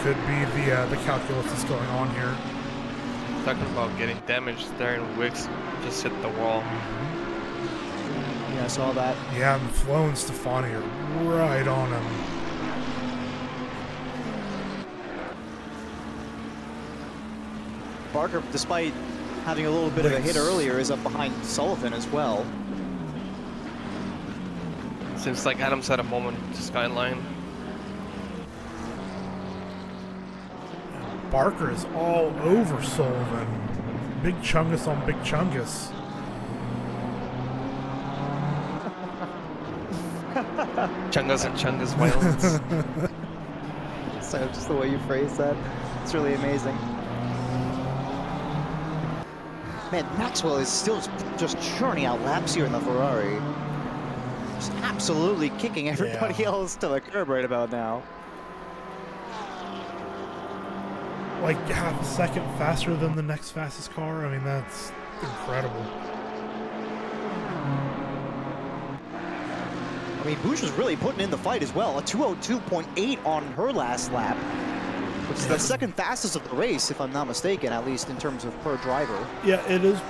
could be the calculus that's going on here. Talking about getting damaged there, and Wicks just hit the wall. Yeah, I saw that. Yeah, and Flo and Stefani are right on him. Barker, despite having a little bit of a hit earlier, is up behind Sullivan as well. Seems like Adams had a moment to Skyline. Barker is all over Sullivan. Big Chungus on Big Chungus. Chungus and Chungus violence. So just the way you phrase that, it's really amazing. Man, Maxwell is still just churning out laps here in the Ferrari. Just absolutely kicking everybody else to the curb right about now. Like half a second faster than the next fastest car. I mean, that's incredible. I mean, Bush was really putting in the fight as well. A 202.8 on her last lap, which is the second fastest of the race, if I'm not mistaken, at least in terms of per driver. Yeah, it is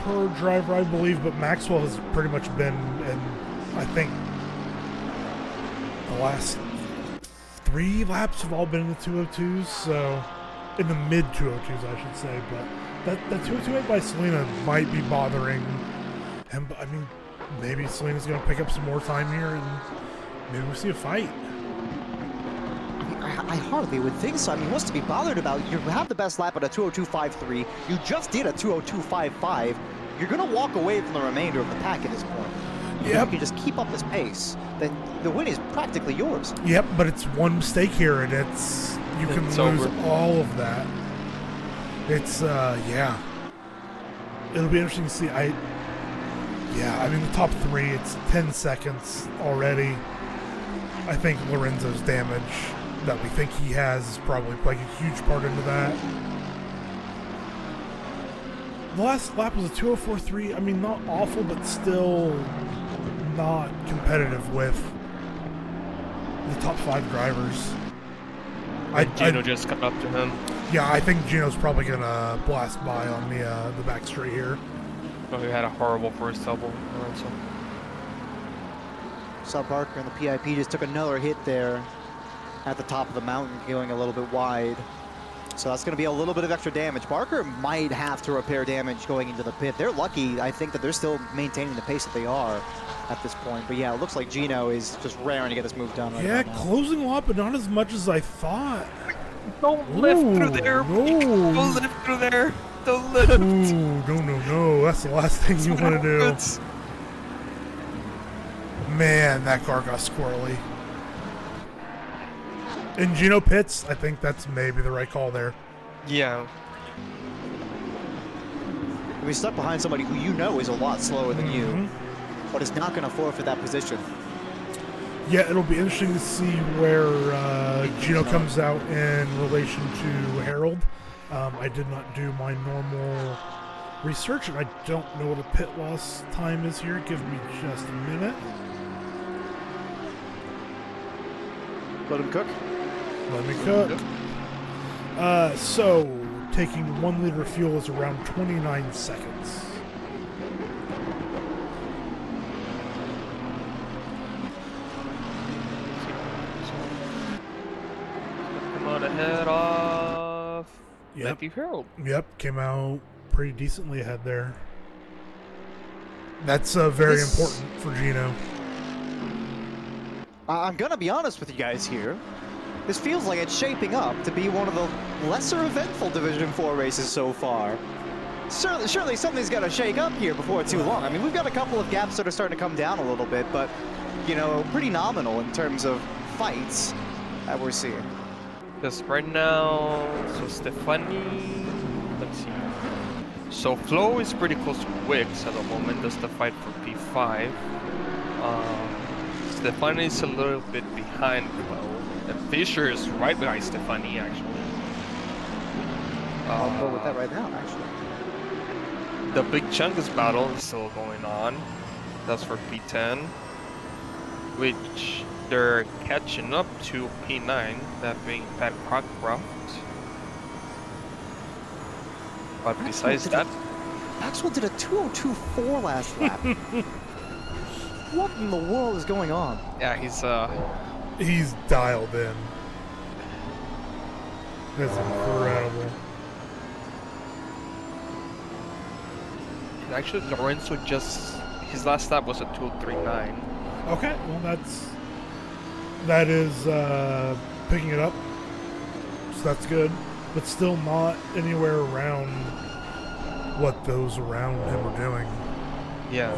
per driver, I believe, but Maxwell has pretty much been in, I think, the last 3 laps have all been in the 202s, so in the mid 202s, I should say. But that 202.8 by Selena might be bothering him. But I mean, maybe Selena's going to pick up some more time here, and maybe we'll see a fight. I hardly would think so. I mean, what's to be bothered about? You have the best lap at a 202.53. You just did a 202.55. You're going to walk away from the remainder of the pack at this point. If you can just keep up this pace, then the win is practically yours. Yep, but it's one mistake here, and you can lose all of that. It's yeah. It'll be interesting to see. I mean, the top 3, it's 10 seconds already. I think Lorenzo's damage that we think he has is probably playing a huge part into that. The last lap was a 2:04.3. I mean, not awful, but still not competitive with the top 5 drivers. Gino just got up to him. Yeah, I think Gino's probably gonna blast by on the back straight here. Oh, he had a horrible first double. Saw Barker and the PIP just took another hit there at the top of the mountain, going a little bit wide. So that's going to be a little bit of extra damage. Barker might have to repair damage going into the pit. They're lucky, I think, that they're still maintaining the pace that they are at this point. But yeah, it looks like Gino is just raring to get this move done right Yeah, about now. closing a lot, but not as much as I thought. Don't lift through there. No. Don't lift through there. Don't lift. Ooh, no. That's the last thing you want to do. Man, that car got squirrely. In Gino pits, I think that's maybe the right call there. Yeah. You'll be stuck behind somebody who you know is a lot slower than you, but is not going to forfeit that position. Yeah, it'll be interesting to see where Gino comes out in relation to Harold. I did not do my normal research, and I don't know what a pit loss time is here. Give me just a minute. Let him cook. Let me cook. So, taking 1 liter of fuel is around 29 seconds. Come on ahead off. Matthew Harold. Yep, came out pretty decently ahead there. That's very important for Gino. I'm going to be honest with you guys here. This feels like it's shaping up to be one of the lesser eventful Division 4 races so far. Surely something's got to shake up here before too long. I mean, we've got a couple of gaps that are starting to come down a little bit, but, you know, pretty nominal in terms of fights that we're seeing. Because right now, so Stephanie, let's see. So Flo is pretty close to Wicks at the moment. That's the fight for P5. Stephanie is a little bit behind Flo. And Fisher is right behind Stephanie, actually. I'll go with that right now, actually. The Big Chungus battle is still going on. That's for P10. Which they're catching up to P9, that being Pat Crockcroft. But besides that... Maxwell did a 2:02.4 last lap. What in the world is going on? Yeah, he's dialed in. That's incredible. Actually, Lorenzo his last lap was a 2:39. Okay, well that is picking it up, so that's good, but still not anywhere around what those around him are doing. Yeah.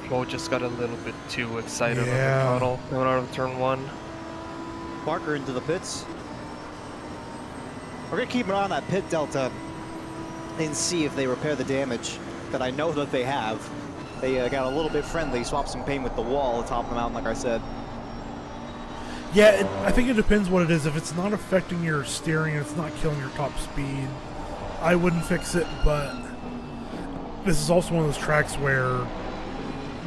Flo just got a little bit too excited on the tunnel coming out of turn 1. Barker into the pits. We're gonna keep an eye on that pit delta and see if they repair the damage that I know that they have. They got a little bit friendly, swapped some paint with the wall atop the mountain, like I said. Yeah, I think it depends what it is. If it's not affecting your steering and it's not killing your top speed, I wouldn't fix it, but this is also one of those tracks where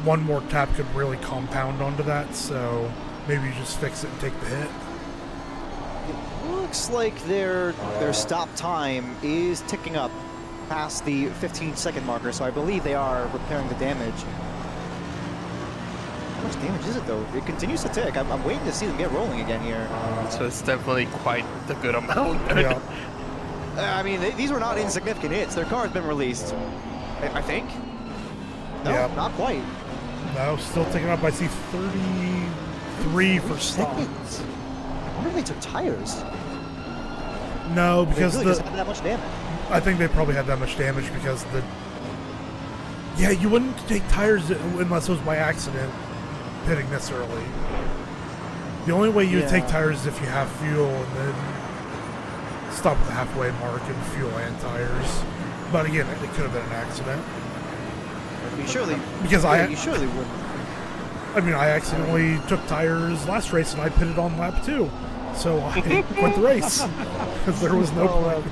one more tap could really compound onto that, so maybe you just fix it and take the hit. It looks like their stop time is ticking up past the 15-second marker, so I believe they are repairing the damage. How much damage is it, though? It continues to tick. I'm waiting to see them get rolling again here. So it's definitely quite a good amount. Yeah. I mean, these were not insignificant hits. Their car has been released, I think. No, not quite. No, still ticking up. I see 33 for stops. I wonder if they took tires. No, because they really just had that much damage. I think they probably had that much damage because the... Yeah, you wouldn't take tires unless it was by accident pitting this early. The only way you would take tires is if you have fuel and then stop at the halfway mark and fuel and tires. But again, it could have been an accident. You surely... Because you surely wouldn't. I mean, I accidentally took tires last race and I pitted on lap 2. So I quit the race because there was no point.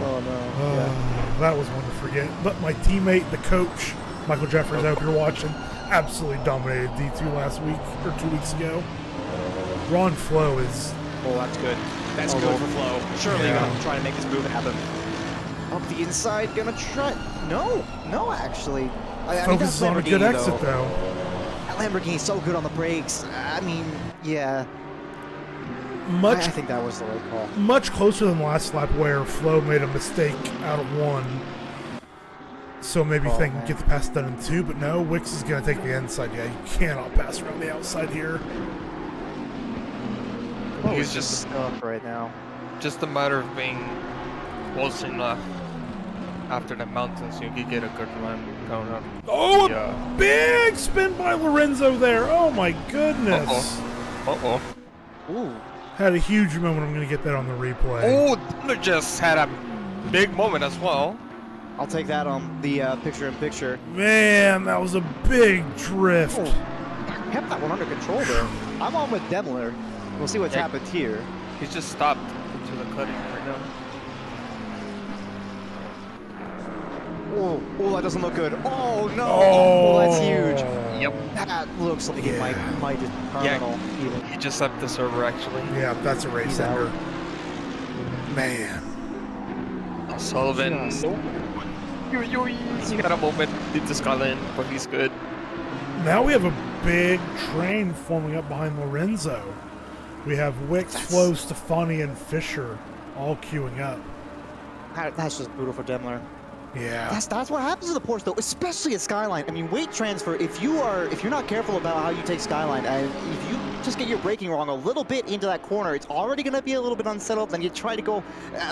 Oh no. That was one to forget. But my teammate, the coach, Michael Jeffries, I hope you're watching, absolutely dominated D2 last week or 2 weeks ago. Ron Flo is... Oh, that's good. That's good for Flo. Surely gonna try to make this move happen. Up the inside, gonna try... No, actually. Focuses on a good exit, though. That Lamborghini's so good on the brakes. I mean, yeah. I think that was the right call. Much closer than last lap where Flo made a mistake out of 1. So maybe they can get the pass done in 2, but no, Wicks is going to take the inside. Yeah, you cannot pass around the outside here. He's just up right now. Just a matter of being close enough after the mountains, you could get a good run going up. Oh, a big spin by Lorenzo there. Oh my goodness. Uh-oh. Ooh. Had a huge moment. I'm going to get that on the replay. Oh, Thunder just had a big moment as well. I'll take that on the picture-in-picture. Man, that was a big drift. Oh, kept that one under control there. I'm on with Demler. We'll see what's happened here. He's just stopped into the cutting right now. Oh, that doesn't look good. Oh, no. Oh, that's huge. Yep. That looks like it might just terminal. Even. He just left the server, actually. Yeah, that's a race ender. Man. Sullivan. He got a moment. Did the Skyline, but he's good. Now we have a big train forming up behind Lorenzo. We have Wicks, Flo, Stefani, and Fisher all queuing up. That's just brutal for Demler. Yeah. That's what happens to the Porsche though, especially at Skyline. I mean, weight transfer. If you're not careful about how you take Skyline, and if you just get your braking wrong a little bit into that corner, it's already going to be a little bit unsettled. Then you try to go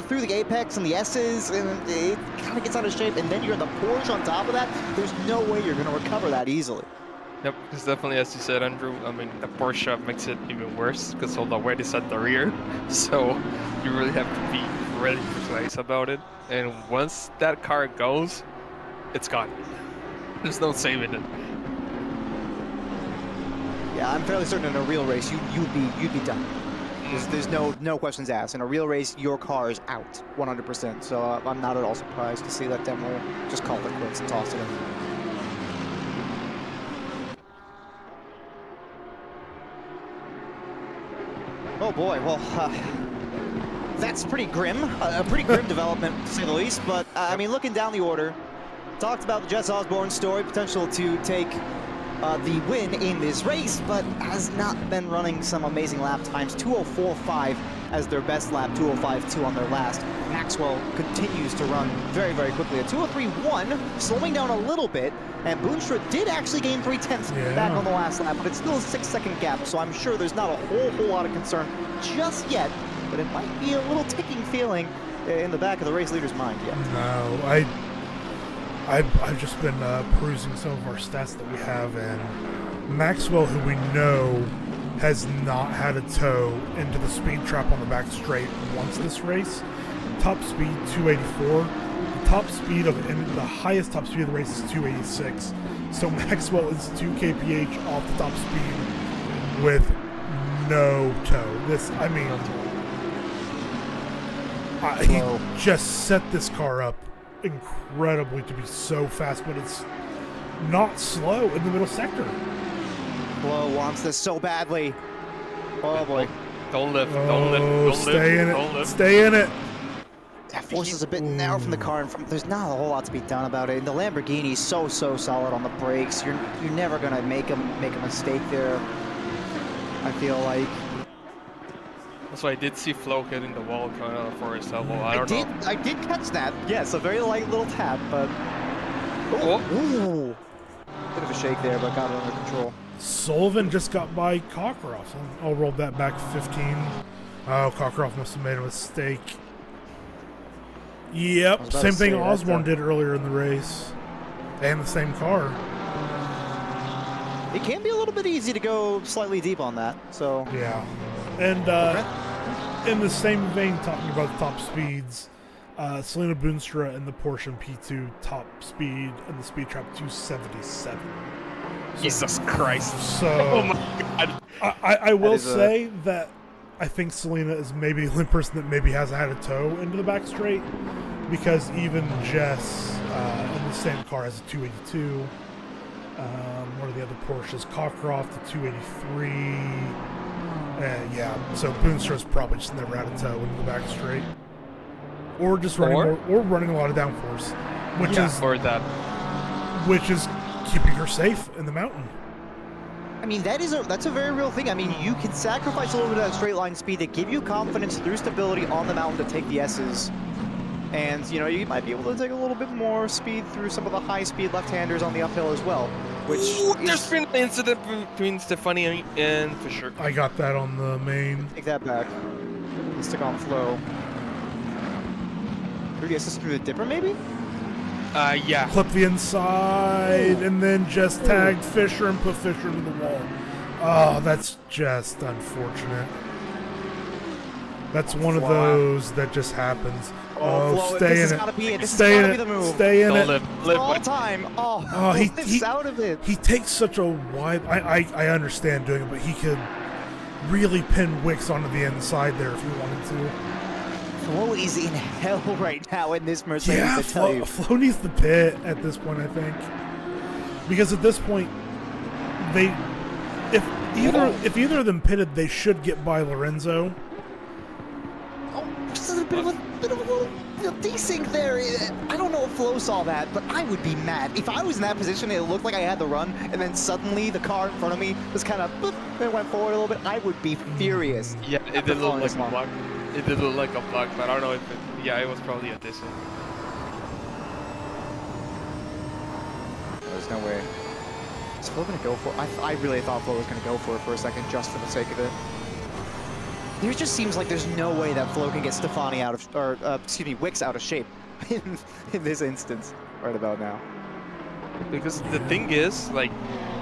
through the apex and the S's, and it kind of gets out of shape. And then you're in the Porsche on top of that. There's no way you're going to recover that easily. Yep, it's definitely, as you said, Andrew, I mean, the Porsche makes it even worse because all the weight is at the rear. So you really have to be really precise about it. And once that car goes, it's gone. There's no saving it. Yeah, I'm fairly certain in a real race, you'd be done. There's no questions asked. In a real race, your car is out 100%. So I'm not at all surprised to see that demo just call it quits and toss it in. Oh boy, well, that's pretty grim. A pretty grim development, to say the least. But, I mean, looking down the order, talked about the Jess Osborne story, potential to take the win in this race, but has not been running some amazing lap times. 2:04.5 as their best lap, 2:05.2 on their last. Maxwell continues to run very, very quickly. A 2:03.1, slowing down a little bit, and Boonstra did actually gain 0.3 back on the last lap, but it's still a 6-second gap, so I'm sure there's not a whole lot of concern just yet, but it might be a little ticking feeling in the back of the race leader's mind yet. No, I've just been perusing some of our stats that we have, and Maxwell, who we know has not had a toe into the speed trap on the back straight once this race. Top speed 284. The highest top speed of the race is 286. So Maxwell is 2 kph off the top speed with no toe. He just set this car up incredibly to be so fast, but it's not slow in the middle sector. Flo wants this so badly. Oh boy. Don't lift, don't lift, don't lift. Stay in it, stay in it. That force is a bit narrow from the car, and there's not a whole lot to be done about it. And the Lamborghini's so solid on the brakes. You're never gonna make a mistake there, I feel like. So I did see Flo hitting the wall kind of for his elbow. I did catch that. Yes, a very light little tap, but ooh. Bit of a shake there, but got it under control. Sullivan just got by Cockcroft. I'll roll that back 15. Oh, Cockcroft must have made a mistake. Yep, same thing Osborne did earlier in the race. And the same car. It can be a little bit easy to go slightly deep on that, so. Yeah. And in the same vein, talking about the top speeds, Selena Boonstra in the Porsche P2 top speed and the speed trap 277. Jesus Christ. So, oh my God. I will say that I think Selena is maybe the only person that maybe hasn't had a toe into the back straight, because even Jess in the same car has a 282. What are the other Porsches? Cockcroft, a 283. Yeah, so Boonstra's probably just never had a toe into the back straight, or just running running a lot of downforce, which is keeping her safe in the mountain. I mean, that's a very real thing. I mean, you can sacrifice a little bit of that straight line speed to give you confidence through stability on the mountain to take the S's. And, you know, you might be able to take a little bit more speed through some of the high-speed left-handers on the uphill as well. Which there's been an incident between Stefani and Fisher. I got that on the main. Take that back. Let's stick on flow. Through the assist through the dipper, maybe? Yeah. Clip the inside and then just tagged Fisher and put Fisher into the wall. Oh, that's just unfortunate. That's one of those that just happens. Oh, stay in it. Stay in it. Stay in it. All time. Oh, he lives out of it. He takes such a wide. I understand doing it, but he could really pin Wicks onto the inside there if he wanted to. Flo is in hell right now in this Mercedes. Yeah, Flo needs the pit at this point, I think, because at this point, if either of them pitted, they should get by Lorenzo. Just a bit of a little desync there. I don't know if Flo saw that, but I would be mad. If I was in that position, it looked like I had the run, and then suddenly the car in front of me was kind of, and went forward a little bit, I would be furious. Yeah, it did look like a block. It did look like a block, but I don't know if it was probably a desync. There's no way. Is Flo going to go for it? I really thought Flo was going to go for it for a second, just for the sake of it. There just seems like there's no way that Flo can get Stefani out of, or Wicks out of shape in this instance right about now. Because the thing is, like,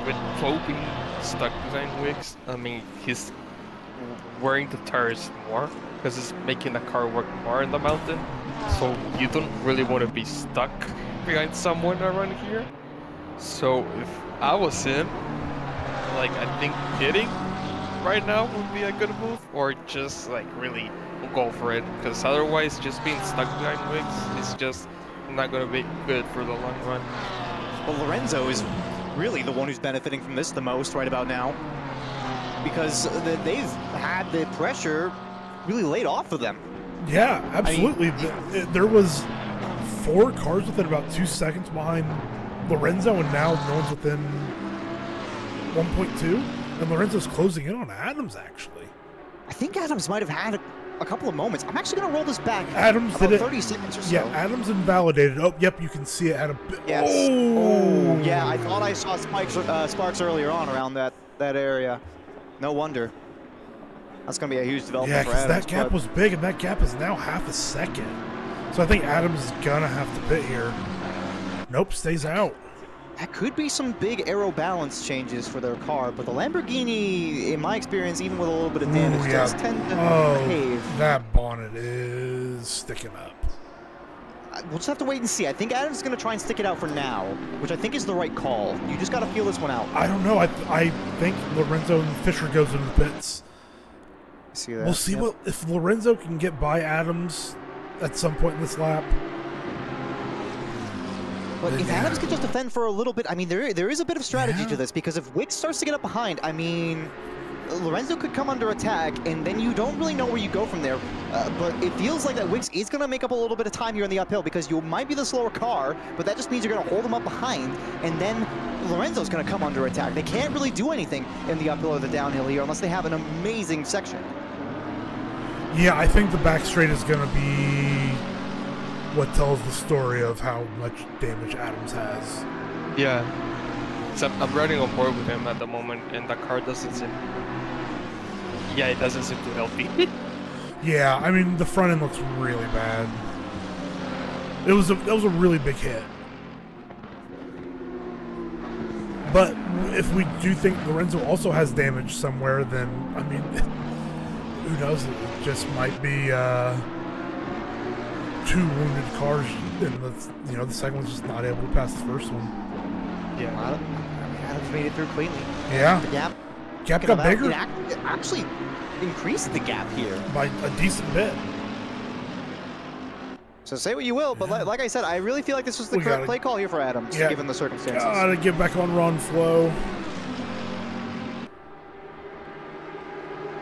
with Flo being stuck behind Wicks, I mean, he's wearing the tires more because it's making the car work more in the mountain. So you don't really want to be stuck behind someone around here. So if I was him, like, I think hitting right now would be a good move, or just like really go for it, because otherwise just being stuck behind Wicks is just not going to be good for the long run. Well, Lorenzo is really the one who's benefiting from this the most right about now, because they've had the pressure really laid off of them. Yeah, absolutely. I mean, there was 4 cars within about 2 seconds behind Lorenzo, and now no one's within 1.2. And Lorenzo's closing in on Adams, actually. I think Adams might have had a couple of moments. I'm actually going to roll this back. Adams about did it. 30 seconds or so. Yeah, Adams invalidated. Oh, yep, you can see it had a bit. Yes. Oh, yeah, I thought I saw sparks earlier on around that area. No wonder. That's going to be a huge development for Adams. Yeah, because that gap was big, and that gap is now half a second. So I think Adams is going to have to pit here. Nope, stays out. That could be some big aero balance changes for their car, but the Lamborghini, in my experience, even with a little bit of damage, does tend to behave. That bonnet is sticking up. We'll just have to wait and see. I think Adams is going to try and stick it out for now, which I think is the right call. You just got to feel this one out. I don't know. I think Lorenzo and Fisher goes into the pits. See that? We'll see if Lorenzo can get by Adams at some point in this lap. But if Adams could just defend for a little bit, I mean, there is a bit of strategy to this, because if Wicks starts to get up behind, I mean, Lorenzo could come under attack, and then you don't really know where you go from there. But it feels like that Wicks is going to make up a little bit of time here in the uphill, because you might be the slower car, but that just means you're going to hold him up behind, and then Lorenzo's going to come under attack. They can't really do anything in the uphill or the downhill here unless they have an amazing section. Yeah, I think the back straight is going to be what tells the story of how much damage Adams has. Yeah. So I'm riding on board with him at the moment, and the car doesn't seem... Yeah, it doesn't seem too healthy. Yeah, I mean, the front end looks really bad. That was a really big hit. But if we do think Lorenzo also has damage somewhere, then, I mean, who knows? It just might be 2 wounded cars, and the second one's just not able to pass the first one. Yeah, Adams made it through cleanly. Yeah. The gap got bigger. It actually increased the gap here by a decent bit. So say what you will, but like I said, I really feel like this was the correct play call here for Adams, given the circumstances. Gotta get back on Ron Flo.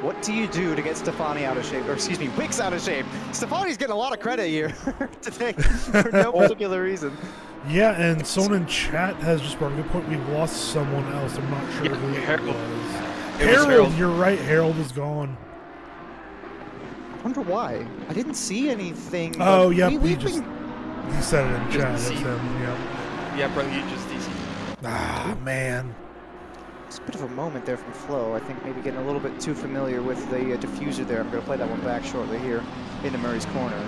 What do you do to get Stefani out of shape, or excuse me, Wicks out of shape? Stefani's getting a lot of credit here today for no particular reason. Yeah, and someone in chat has just brought a good point. We lost someone else. I'm not sure who it was. Harold, you're right. Harold is gone. I wonder why. I didn't see anything. Oh, yeah, he said it in chat. That's him, Yeah, bro, you just DC. Ah, man. It's a bit of a moment there from Flo. I think maybe getting a little bit too familiar with the diffuser there. I'm going to play that one back shortly here into Murray's corner.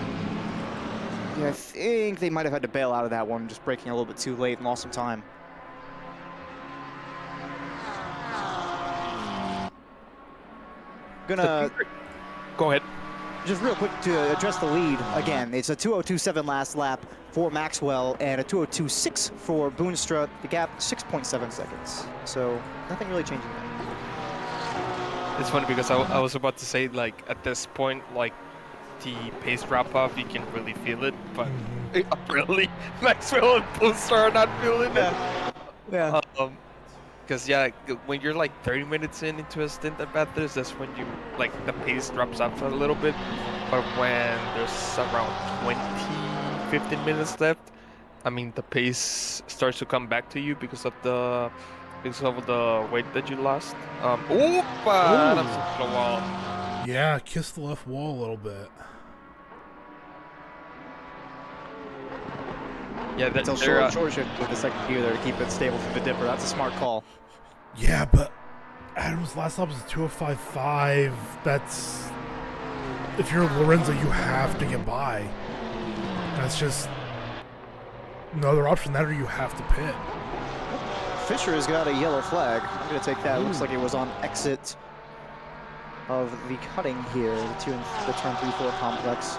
Yeah, I think they might have had to bail out of that one, just breaking a little bit too late and lost some time. Gonna... Go ahead. Just real quick to address the lead, again, it's a 2:02.7 last lap for Maxwell and a 2:02.6 for Boonstra. The gap, 6.7 seconds. So, nothing really changing there. It's funny because I was about to say, like, at this point, like, the pace drop-off, you can really feel it, but apparently Maxwell and Boonstra are not feeling it. Yeah. Because, yeah, when you're, like, 30 minutes into a stint at Bathurst, that's when you, like, the pace drops off a little bit. But when there's around 15 minutes left, I mean, the pace starts to come back to you because of the weight that you lost. That's the wall. Yeah, kiss the left wall a little bit. Yeah, that's a short shift with the second gear there to keep it stable from the dipper. That's a smart call. Yeah, but Adam's last lap was a 2:05.5. That's... If you're Lorenzo, you have to get by. That's just no other option. That or you have to pit. Fisher has got a yellow flag. I'm going to take that. It looks like it was on exit of the cutting here, the turn 3-4 complex.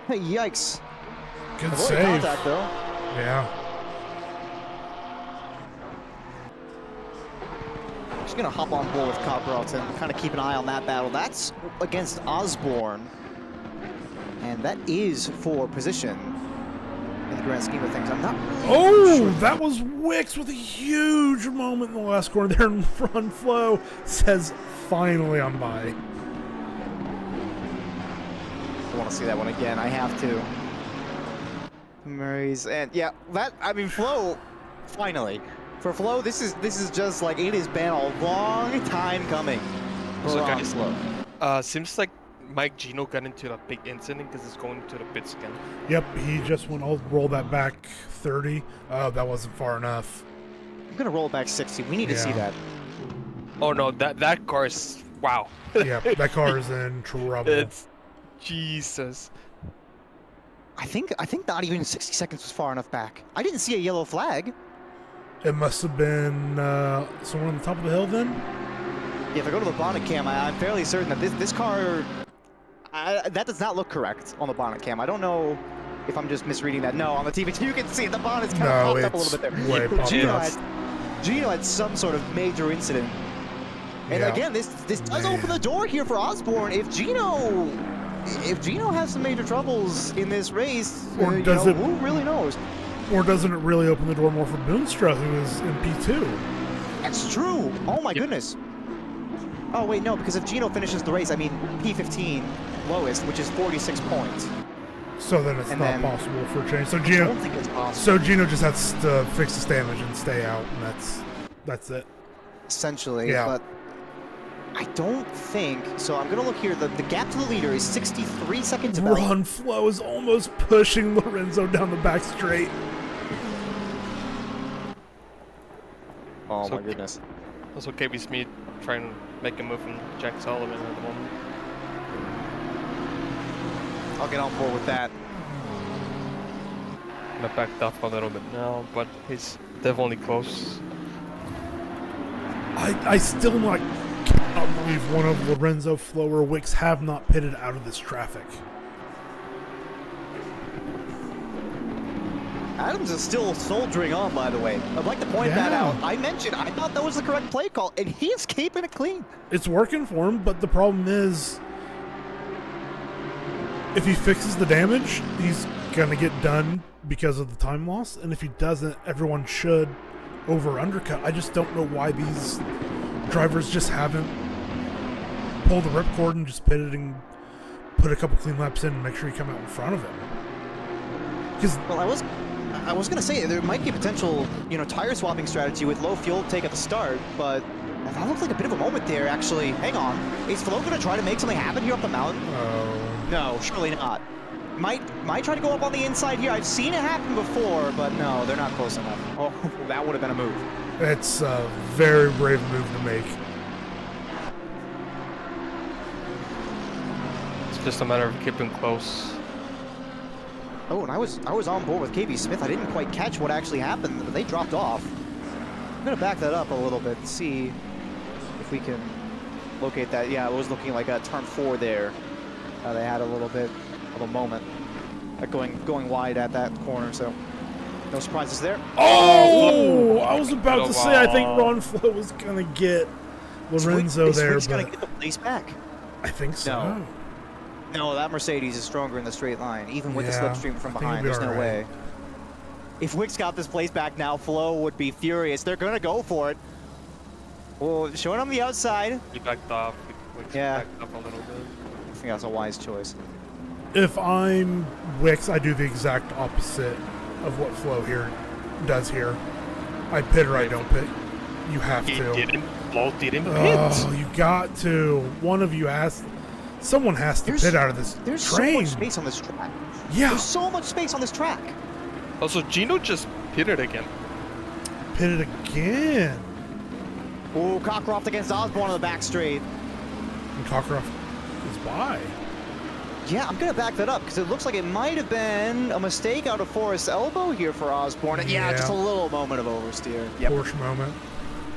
Yikes. Good Avoid save. contact, though. Yeah. Just going to hop on board with Cockroach and kind of keep an eye on that battle. That's against Osborne. And that is for position in the grand scheme of things. I'm not really sure. That was Wicks with a huge moment in the last corner there in front. Flow says, finally I'm by. I want to see that one again. I have to. Murray's and yeah, that I mean Flo, finally. For Flo, this is just like it has been a long time coming. So guys, Flo. Seems like Mike Gino got into a big incident because it's going to the pits again. Yep, he just went, I'll roll that back 30. Oh, that wasn't far enough. I'm gonna roll it back 60. We need to see that. Oh no, that car is wow. Yeah, that car is in trouble. It's Jesus. I think not even 60 seconds was far enough back. I didn't see a yellow flag. It must have been somewhere on the top of the hill then? Yeah, if I go to the bonnet cam, I'm fairly certain that this car, that does not look correct on the bonnet cam. I don't know if I'm just misreading that. No, on the TV, you can see the bonnet's kind of popped up a little bit there. Way popped up. Gino had some sort of major incident. And again, this does open the door here for Osborne. If Gino has some major troubles in this race, or does it, who really knows? Or doesn't it really open the door more for Boonstra, who is in P2? That's true. Oh my goodness. Oh wait, no, because if Gino finishes the race, I mean P15 lowest, which is 46 points. So then it's not possible for a change. So I Gino, don't think it's possible. So Gino just has to fix his damage and stay out, and that's it. Essentially, yeah. But I don't think so. I'm gonna look here. The gap to the leader is 63 seconds. Ron Flo is almost pushing Lorenzo down the back straight. Oh my goodness. Also, KB Smith trying to make a move from Jack Sullivan at the moment. I'll get on board with that. I backed off a little bit now, but he's definitely close. I still cannot believe one of Lorenzo, Flo, or Wicks have not pitted out of this traffic. Adams is still soldiering on, by the way. I'd like to point that out. I thought that was the correct play call, and he is keeping it clean. It's working for him, but the problem is, if he fixes the damage, he's going to get done because of the time loss, and if he doesn't, everyone should undercut. I just don't know why these drivers just haven't pulled the ripcord and just pitted put a couple clean laps in and make sure you come out in front of him. Well, I was gonna say there might be a potential, tire swapping strategy with low fuel take at the start, but that looked like a bit of a moment there, actually. Hang on. Is Flo gonna try to make something happen here up the mountain? Oh. No, surely not. Might try to go up on the inside here. I've seen it happen before, but no, they're not close enough. Oh, that would have been a move. It's a very brave move to make. It's just a matter of keeping close. Oh, and I was on board with KB Smith. I didn't quite catch what actually happened, but they dropped off. I'm gonna back that up a little bit, see if we can locate that. Yeah, it was looking like a turn 4 there. They had a little bit of a moment going wide at that corner, so no surprises there. Oh! I was about to say, I think Ron Flo was gonna get Lorenzo there, but but gonna get the place back. I think so. No, that Mercedes is stronger in the straight line, even with the slipstream from behind. There's no way. If Wicks got this place back now, Flo would be furious. They're gonna go for it. Well, showing on the outside. He backed off. Wicks backed up a little bit. I think that's a wise choice. If I'm Wicks, I do the exact opposite of what Flo here does here. I pit or I don't pit. You have to. Flo didn't pit. Oh, you got to. One of you has. Someone has to pit out of this There's train. so much space on this track. Yeah. There's so much space on this track. Also, Gino just pitted again. Pitted again. Oh, Cockcroft against Osborne on the back straight. And Cockcroft is by. Yeah, I'm going to back that up because it looks like it might have been a mistake out of Forrest's elbow here for Osborne. Yeah, just a little moment of oversteer. Yep. Porsche moment.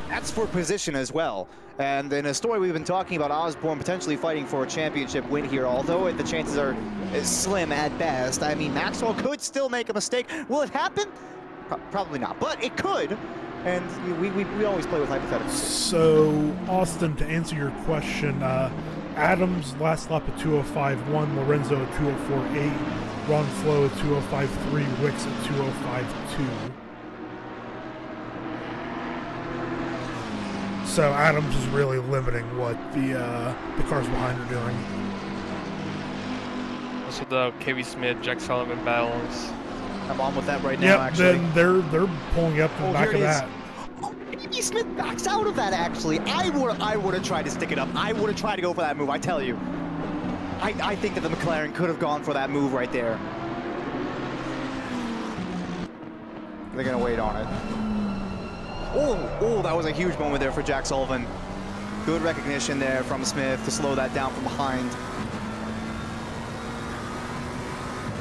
That's for position as well. And in a story we've been talking about, Osborne potentially fighting for a championship win here, although the chances are slim at best. I mean, Maxwell could still make a mistake. Will it happen? Probably not, but it could. And we always play with hypotheticals. So, Austin, to answer your question, Adams last lap at 2:05.1, Lorenzo at 2:04.8, Ron Flo at 2:05.3, Wicks at 2:05.2. So Adams is really limiting what the cars behind are doing. Also the KB Smith, Jack Sullivan battles. I'm on with that right now, actually. Then they're pulling up to the back of that. KB Smith backs out of that, actually. I would have tried to stick it up. I would have tried to go for that move, I tell you. I think that the McLaren could have gone for that move right there. They're going to wait on it. Oh, that was a huge moment there for Jack Sullivan. Good recognition there from Smith to slow that down from behind.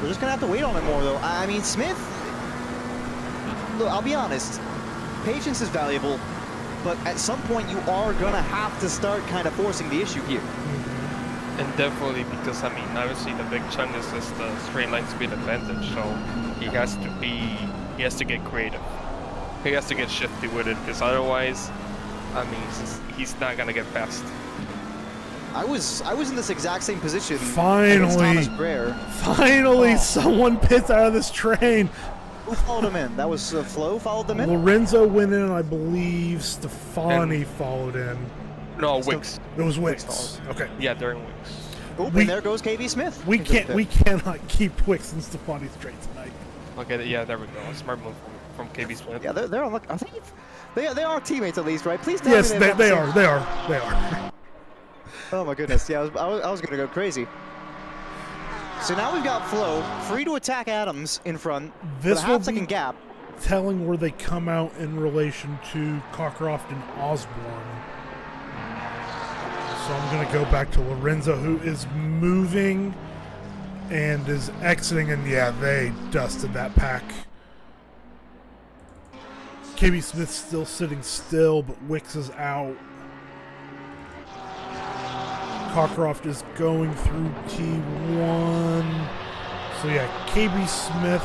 We're just going to have to wait on it more, though. I mean, Smith, look, I'll be honest, patience is valuable, but at some point you are going to have to start kind of forcing the issue here. And definitely because, I mean, obviously the big chunk is just the straight line speed advantage, so he has to get creative. He has to get shifty with it, because otherwise, I mean, he's not gonna get past. I was in this exact same position. Finally, someone pits out of this train. Who followed him in? That was Flo followed them in? Lorenzo went in, and I believe Stefani followed in. No, Wicks. It was Wicks. Okay. Yeah, during Wicks. Oh, and there goes KB Smith. We cannot keep Wicks and Stefani straight tonight. Okay, yeah, there we go. A smart move from KB Smith. Yeah, they're on. I think they are teammates at least, right? Please tell me they are. Oh my goodness! Yeah, I was gonna go crazy. So now we've got Flo free to attack Adams in front. This will half-second gap. Telling where they come out in relation to Cockcroft and Osborne. So I'm gonna go back to Lorenzo, who is moving and is exiting, and yeah, they dusted that pack. KB Smith's still sitting still, but Wicks is out. Cockcroft is going through T1. So yeah, KB Smith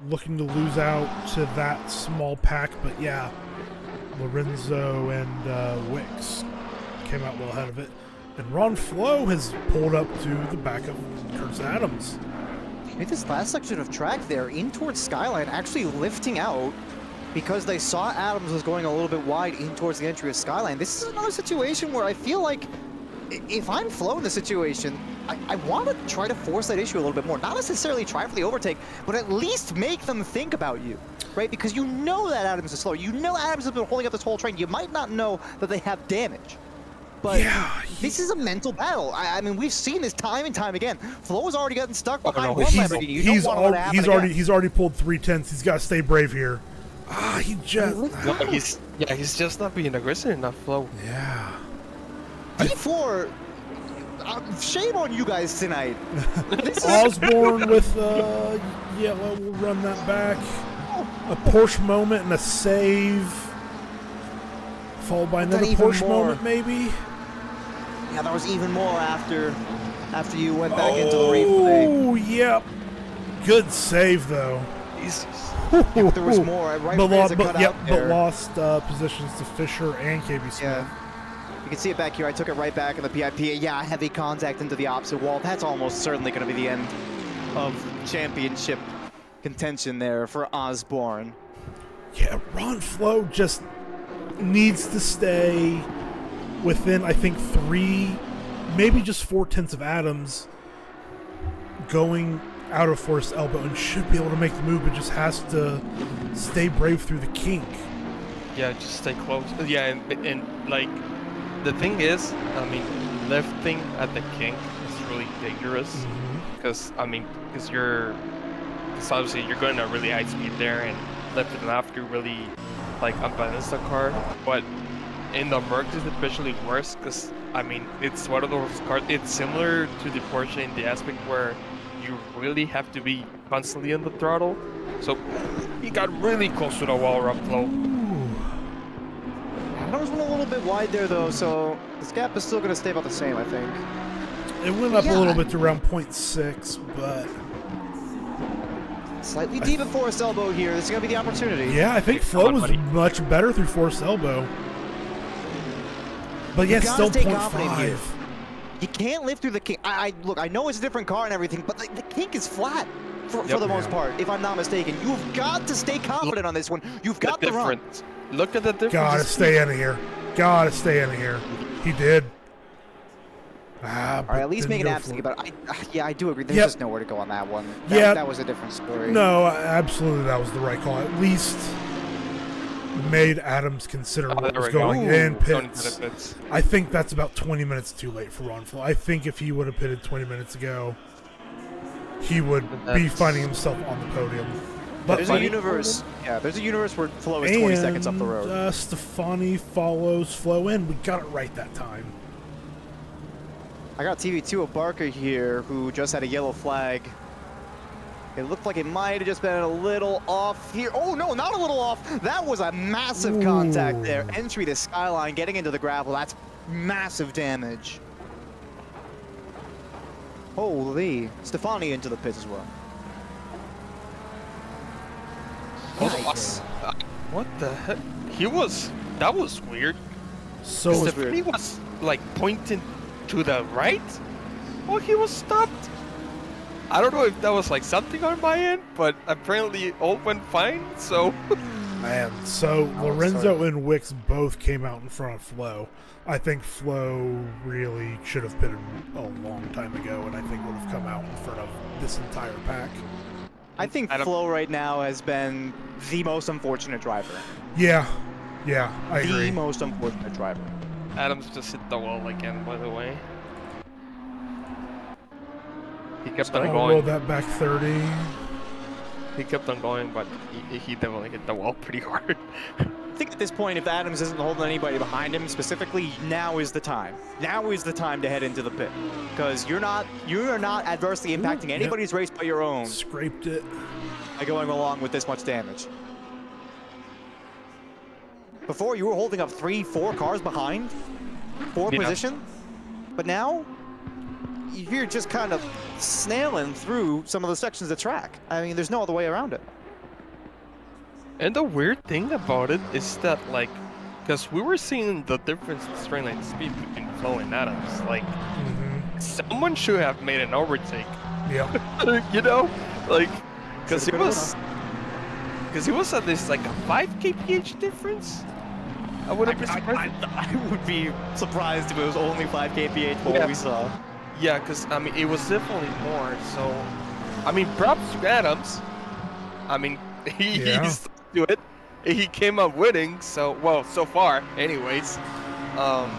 looking to lose out to that small pack, but yeah, Lorenzo and Wicks came out well ahead of it. And Ron Flo has pulled up to the back of Curtis Adams. Hit this last section of track there in towards Skyline, actually lifting out because they saw Adams was going a little bit wide in towards the entry of Skyline. This is another situation where I feel like if I'm Flo in the situation, I want to try to force that issue a little bit more. Not necessarily try for the overtake, but at least make them think about you, right? Because you know that Adams is slower. You know Adams has been holding up this whole train. You might not know that they have damage. But this is a mental battle. I mean, we've seen this time and time again. Flo has already gotten stuck behind one Lamborghini. You don't want it to happen again. He's already pulled 3 tenths. He's got to stay brave here. He just... No, he's just not being aggressive enough, Flo. Yeah. D4, shame on you guys tonight. Osborne with, yeah, well, we'll run that back. A Porsche moment and a save. Followed by another Porsche moment, maybe? Yeah, there was even more after you went back into the replay. Oh, yep. Good save, though. Jesus. Yeah, but there was more. Right but lost positions to Fisher and KB Smith. Yeah. You can see it back here. I took it right back in the PIP. Yeah, heavy contact into the opposite wall. That's almost certainly going to be the end of championship contention there for Osborne. Yeah, Ron Flo just needs to stay within, I think, 3, maybe just 4 tenths of Adams going out of forced elbow, and should be able to make the move, but just has to stay brave through the kink. Yeah, just stay close. Yeah, and like, the thing is, I mean, lifting at the kink is really dangerous. Because, because obviously you're going at really high speed there, and lifting after really, like, unbalance the car. But in the Mercs it's especially worse, because, I mean, it's one of those cars, it's similar to the Porsche in the aspect where you really have to be constantly on the throttle. So he got really close to the wall, rough Flo. Adams went a little bit wide there, though, so this gap is still going to stay about the same, I think. It went up a little bit to around 0.6, but... Slightly deep at forced elbow here. This is going to be the opportunity. Yeah, I think Flo was much better through forced elbow. But yeah, still 0.5. You can't lift through the kink. Look, I know it's a different car and everything, but the kink is flat for the most part, if I'm not mistaken. You've got to stay confident on this one. You've got the run. Look at the difference. Gotta stay in here. Gotta stay in here. He did. All right, at least make an abs think about it. Yeah, I do agree. There's just nowhere to go on that one. That was a different story. No, absolutely, that was the right call. At least made Adams consider what was going in pits. I think that's about 20 minutes too late for Ron Flo. I think if he would have pitted 20 minutes ago, he would be finding himself on the podium. But there's a universe. Yeah, there's a universe where Flo is 20 seconds up the road. Stefani follows Flo in. We got it right that time. I got TV2 of Barker here, who just had a yellow flag. It looked like it might have just been a little off here. Oh, no, not a little off. That was a massive contact there. Entry to Skyline, getting into the gravel. That's massive damage. Holy. Stefani into the pits as well. Nice. What the heck? That was weird. So Stefani was, like, pointing to the right? Oh, he was stopped. I don't know if that was like something on my end, but apparently all went fine, so... Man, so Lorenzo and Wicks both came out in front of Flo. I think Flo really should have pitted a long time ago, and I think would have come out in front of this entire pack. I think Flo right now has been the most unfortunate driver. Yeah, I agree. The most unfortunate driver. Adams just hit the wall again, by the way. He kept on going. Rolled that back 30. He kept on going, but he definitely hit the wall pretty hard. I think at this point, if Adams isn't holding anybody behind him specifically, now is the time. Now is the time to head into the pit, because you are not adversely impacting anybody's race but your own. Scraped it by going along with this much damage. Before you were holding up 3-4 cars behind, 4 position, but now you're just kind of snailing through some of the sections of the track. I mean, there's no other way around it. And the weird thing about it is that, like, because we were seeing the difference in straight line speed between Flo and Adams. Like, someone should have made an overtake. Yeah. You know, like, because he was at this like a 5 kph difference. I wouldn't be surprised. I would be surprised if it was only 5 kph what we saw. Yeah, because, I mean, it was definitely more, so... I mean, props to Adams. I mean, he's to it. He came up winning, so... Well, so far, anyways. But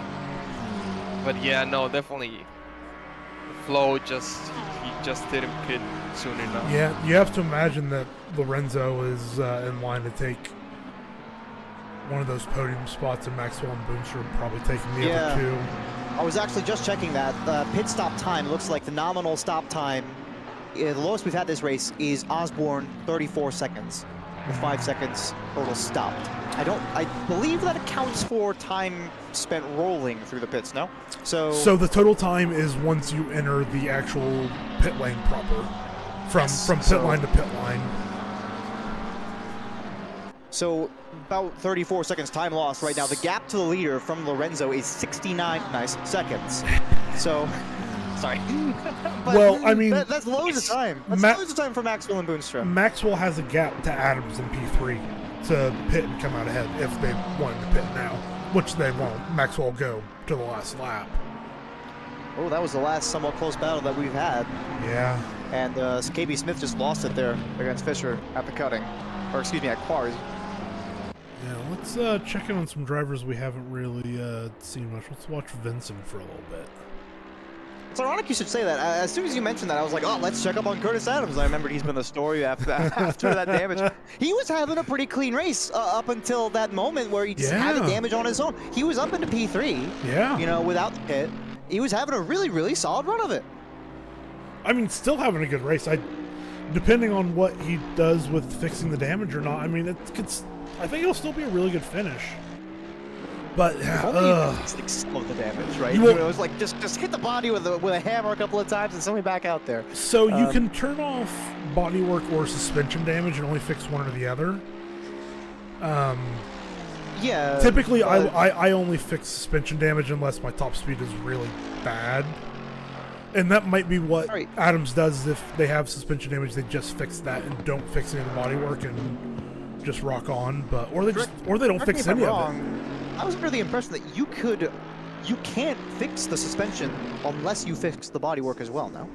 yeah, no, definitely... Flo just... He just didn't pit soon enough. Yeah, you have to imagine that Lorenzo is in line to take one of those podium spots, and Maxwell and Boomster are probably taking the other two. I was actually just checking that. Pit stop time looks like the nominal stop time, the lowest we've had this race is Osborne, 34 seconds, with 5 seconds total stopped. I believe that accounts for time spent rolling through the pits, no? So the total time is once you enter the actual pit lane proper, from pit line to pit line. So about 34 seconds time lost right now. The gap to the leader from Lorenzo is 69 seconds. So, sorry. Well, I mean, that's loads of time. That's loads of time for Maxwell and Boonstra. Maxwell has a gap to Adams in P3 to pit and come out ahead if they wanted to pit now, which they won't. Maxwell will go to the last lap. Oh, that was the last somewhat close battle that we've had. Yeah. And KB Smith just lost it there against Fisher at the cutting. Or excuse me, at Quarry. Yeah, let's check in on some drivers we haven't really seen much. Let's watch Vincent for a little bit. It's ironic you should say that. As soon as you mentioned that, I was like, oh, let's check up on Curtis Adams. I remembered he's been the story after that damage. He was having a pretty clean race up until that moment where he just had a damage on his own. He was up into P3, you know, without the pit. He was having a really, really solid run of it. I mean, still having a good race. Depending on what he does with fixing the damage or not, I mean, I think it'll still be a really good finish. But like some of the damage, right? You know, it was like just hit the body with a hammer a couple of times and send me back out there. So you can turn off bodywork or suspension damage and only fix one or the other. Yeah. Typically, I only fix suspension damage unless my top speed is really bad. And that might be what Adams does if they have suspension damage. They just fix that and don't fix any of the bodywork and just rock on. But or they don't fix any of it. I was under the impression that you can't fix the suspension unless you fix the bodywork as well. No.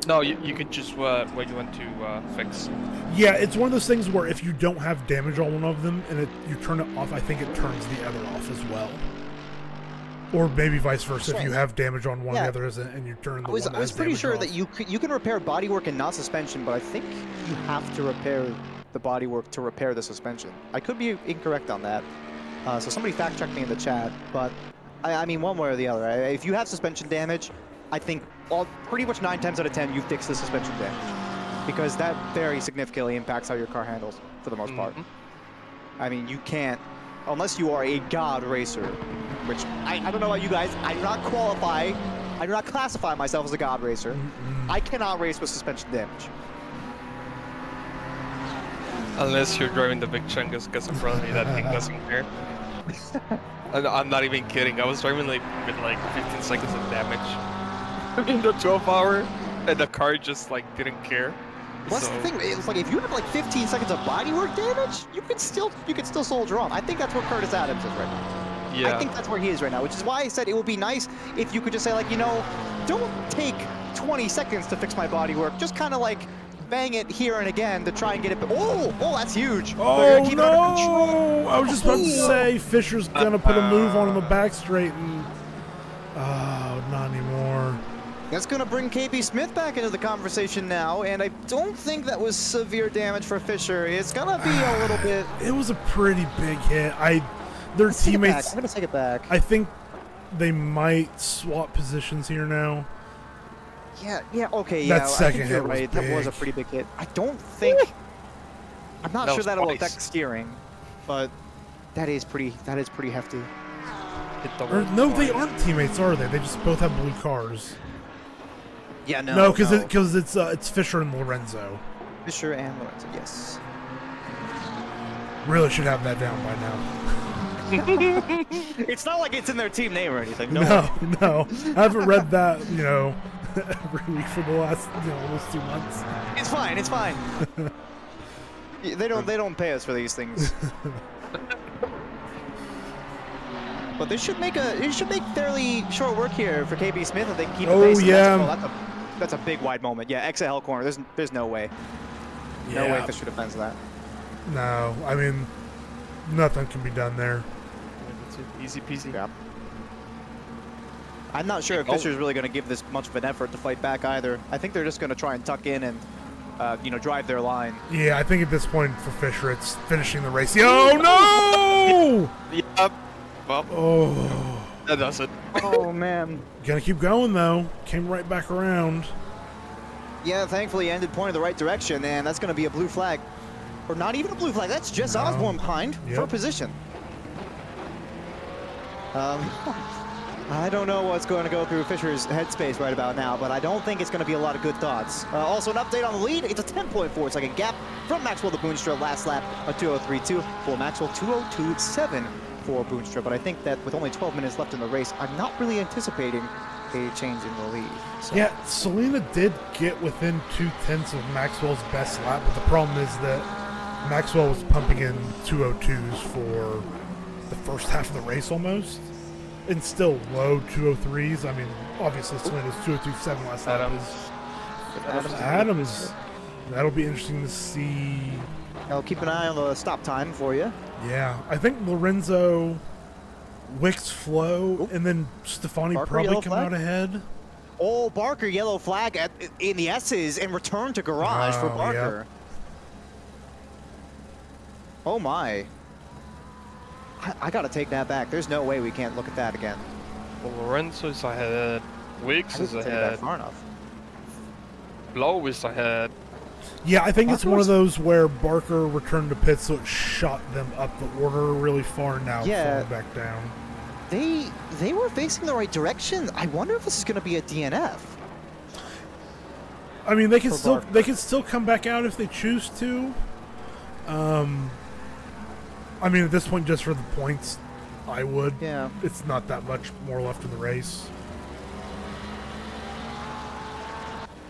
No, you could just what you want to fix. Yeah, it's one of those things where if you don't have damage on one of them and you turn it off, I think it turns the other off as well. Or maybe vice versa, if you have damage on one of the others and you turn the one that has damage I was pretty sure off. that you can repair bodywork and not suspension, but I think you have to repair the bodywork to repair the suspension. I could be incorrect on that. So somebody fact check me in the chat, but I mean one way or the other. If you have suspension damage, I think pretty much 9 times out of 10 you fix the suspension damage, because that very significantly impacts how your car handles for the most part. I mean, you can't, unless you are a god racer, which I don't know about you guys. I do not qualify. I do not classify myself as a god racer. I cannot race with suspension damage. Unless you're driving the big chungus, because in front of me that thing doesn't care. I'm not even kidding. I was driving with 15 seconds of damage in the 12 hour, and the car just didn't care. What's the thing? It's like if you have 15 seconds of bodywork damage, you can still soldier on. I think that's where Curtis Adams is right now. Yeah. I think that's where he is right now, which is why I said it would be nice if you could just say you know, don't take 20 seconds to fix my bodywork. Just kind of bang it here and again to try and get it. Oh, that's huge. Oh no! I was just about to say Fisher's gonna put a move on the back straight, and not anymore. That's gonna bring KB Smith back into the conversation now, and I don't think that was severe damage for Fisher. It's gonna be a little bit. It was a pretty big hit. Their teammates. I'm gonna take it back. I think they might swap positions here now. Yeah, okay, that second hit right. Was that was a pretty big hit. I don't think. I'm not sure that'll affect steering, but that is pretty hefty. No, they aren't teammates, are they? They just both have blue cars. Yeah, no. No, because it's Fisher and Lorenzo. Fisher and Lorenzo, yes. Really should have that down by now. It's not like it's in their team name or anything. No. I haven't read that, every week for the last almost 2 months. It's fine. They don't pay us for these things. But this should make fairly short work here for KB Smith if they can keep the Oh, pace. yeah. That's a big wide moment. Yeah, exit hell corner. There's no way. No way Fisher defends that. No, I mean, nothing can be done there. Easy peasy. Yeah. I'm not sure if Fisher's really going to give this much of an effort to fight back either. I think they're just going to try and tuck in and, drive their line. Yeah, I think at this point for Fisher, it's finishing the race. Oh, no! Yep. Well, Oh. that does it. Oh, man. Gonna keep going, though. Came right back around. Yeah, thankfully ended pointing the right direction, and that's going to be a blue flag. Or not even a blue flag. That's just Osborne behind for position. I don't know what's going to go through Fisher's headspace right about now, but I don't think it's going to be a lot of good thoughts. Also, an update on the lead. It's a 10.4-second gap from Maxwell to Boonstra. Last lap, a 2:03.2 for Maxwell, 2:02.7 for Boonstra. But I think that with only 12 minutes left in the race, I'm not really anticipating a change in the lead. So. Yeah, Selena did get within 0.2 of Maxwell's best lap, but the problem is that Maxwell was pumping in 2:02s for the first half of the race almost. And still low 2:03s. I mean, obviously Selena's 2:02.7 last lap is Adams. That'll be interesting to see. I'll keep an eye on the stop time for you. Yeah, I think Lorenzo, Wicks, Flo, and then Stefani Barker, probably yellow come flag? out ahead. Oh, Barker, yellow flag in the S's and return to garage for Oh, Barker. Oh my. I gotta take that back. There's no way we can't look at that again. Well, Lorenzo is ahead. Wicks is ahead. Far enough. Blow is ahead. Yeah, I think it's one of those where Barker returned to pit, so it shot them up the order really far, now falling back down. They were facing the right direction. I wonder if this is going to be a DNF. I mean, they can still come back out if they choose to. I mean, at this point, just for the points, I would. Yeah. It's not that much more left in the race.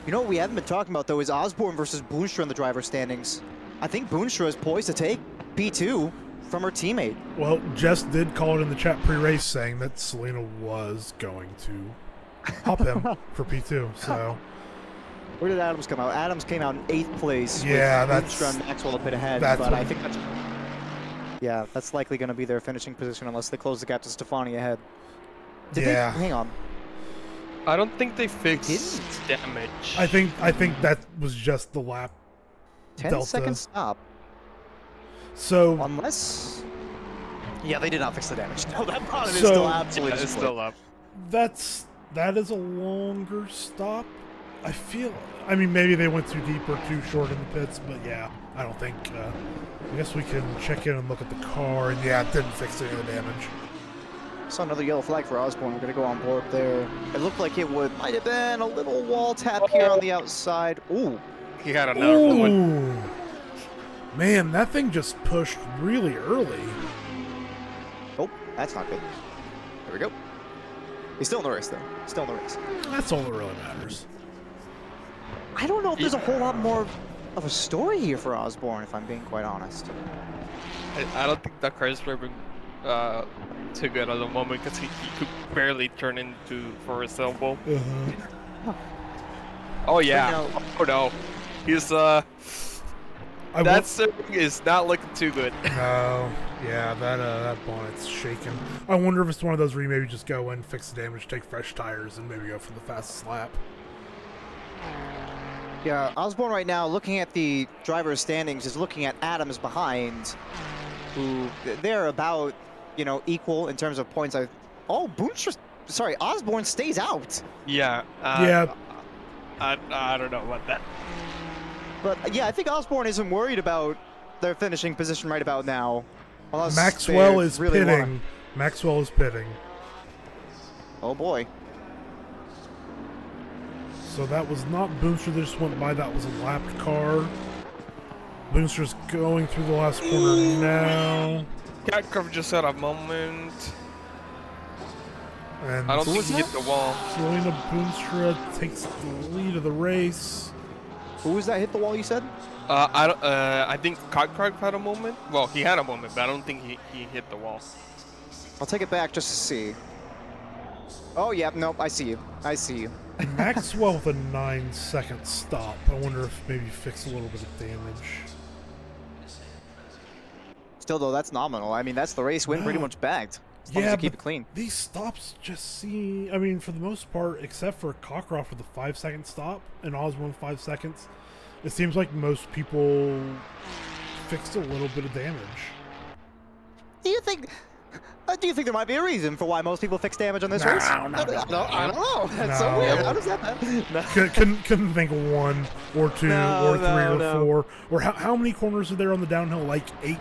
You know what we haven't been talking about, though, is Osborne versus Boonstra in the driver's standings. I think Boonstra is poised to take P2 from her teammate. Well, Jess did call it in the chat pre-race saying that Selena was going to hop him for P2, so... Where did Adams come out? Adams came out in 8th place. Yeah, with Boonstra and Maxwell a bit ahead, but I think that's... Yeah, that's likely going to be their finishing position unless they close the gap to Stefani ahead. Hang on. I don't think they fixed damage. I think that was just the lap 10-second stop. So unless, yeah, they did not fix the damage. No, that product is So- still absolutely It's still up. that is a longer stop. I mean, maybe they went too deep or too short in the pits, but yeah, I don't think. I guess we can check in and look at the car, and yeah, it didn't fix any of the damage. Saw another yellow flag for Osborne. We're gonna go on board there. It looked like might have been a little wall tap here on the outside. Ooh. He had another one. Ooh. Man, that thing just pushed really early. Oh, that's not good. There we go. He's still in the race, though. Still in the race. That's all that really matters. I don't know if there's a whole lot more of a story here for Osborne, if I'm being quite honest. I don't think that car is very too good at the moment because he could barely turn into Forrest elbow. Oh yeah. Oh no. He's that serving is not looking too good. No. Yeah, that bonnet's shaking. I wonder if it's one of those where you maybe just go in, fix the damage, take fresh tires, and maybe go for the fastest lap. Yeah, Osborne right now, looking at the driver's standings, is looking at Adams behind, who they're about, equal in terms of points. Osborne stays out. Yeah. Yeah. I don't know about that. But yeah, I think Osborne isn't worried about their finishing position right about now. Maxwell is pitting. Maxwell is pitting. Oh boy. So that was not Boonstra that just went by, that was a lapped car. Boonstra's going through the last corner now. Cat cover just had a moment. And I don't think he hit the wall. Selena Boonstra takes the lead of the race. Who was that hit the wall, you said? I think Cockcrock had a moment. Well, he had a moment, but I don't think he hit the wall. I'll take it back just to see. Oh, yeah, nope, I see you. I see you. Maxwell with a 9-second stop. I wonder if maybe fix a little bit of damage. Still, though, that's nominal. I mean, that's the race win pretty much bagged. As long as you keep it clean. These stops just seem, I mean, for the most part, except for Cockcroft with a 5-second stop and Osborne with 5 seconds, it seems like most people fixed a little bit of damage. Do you think there might be a reason for why most people fix damage on this race? I don't know. That's so weird. How does that happen? No. Couldn't think of 1 or 2 or 3 or 4. Or how many corners are there on the downhill? Like 8.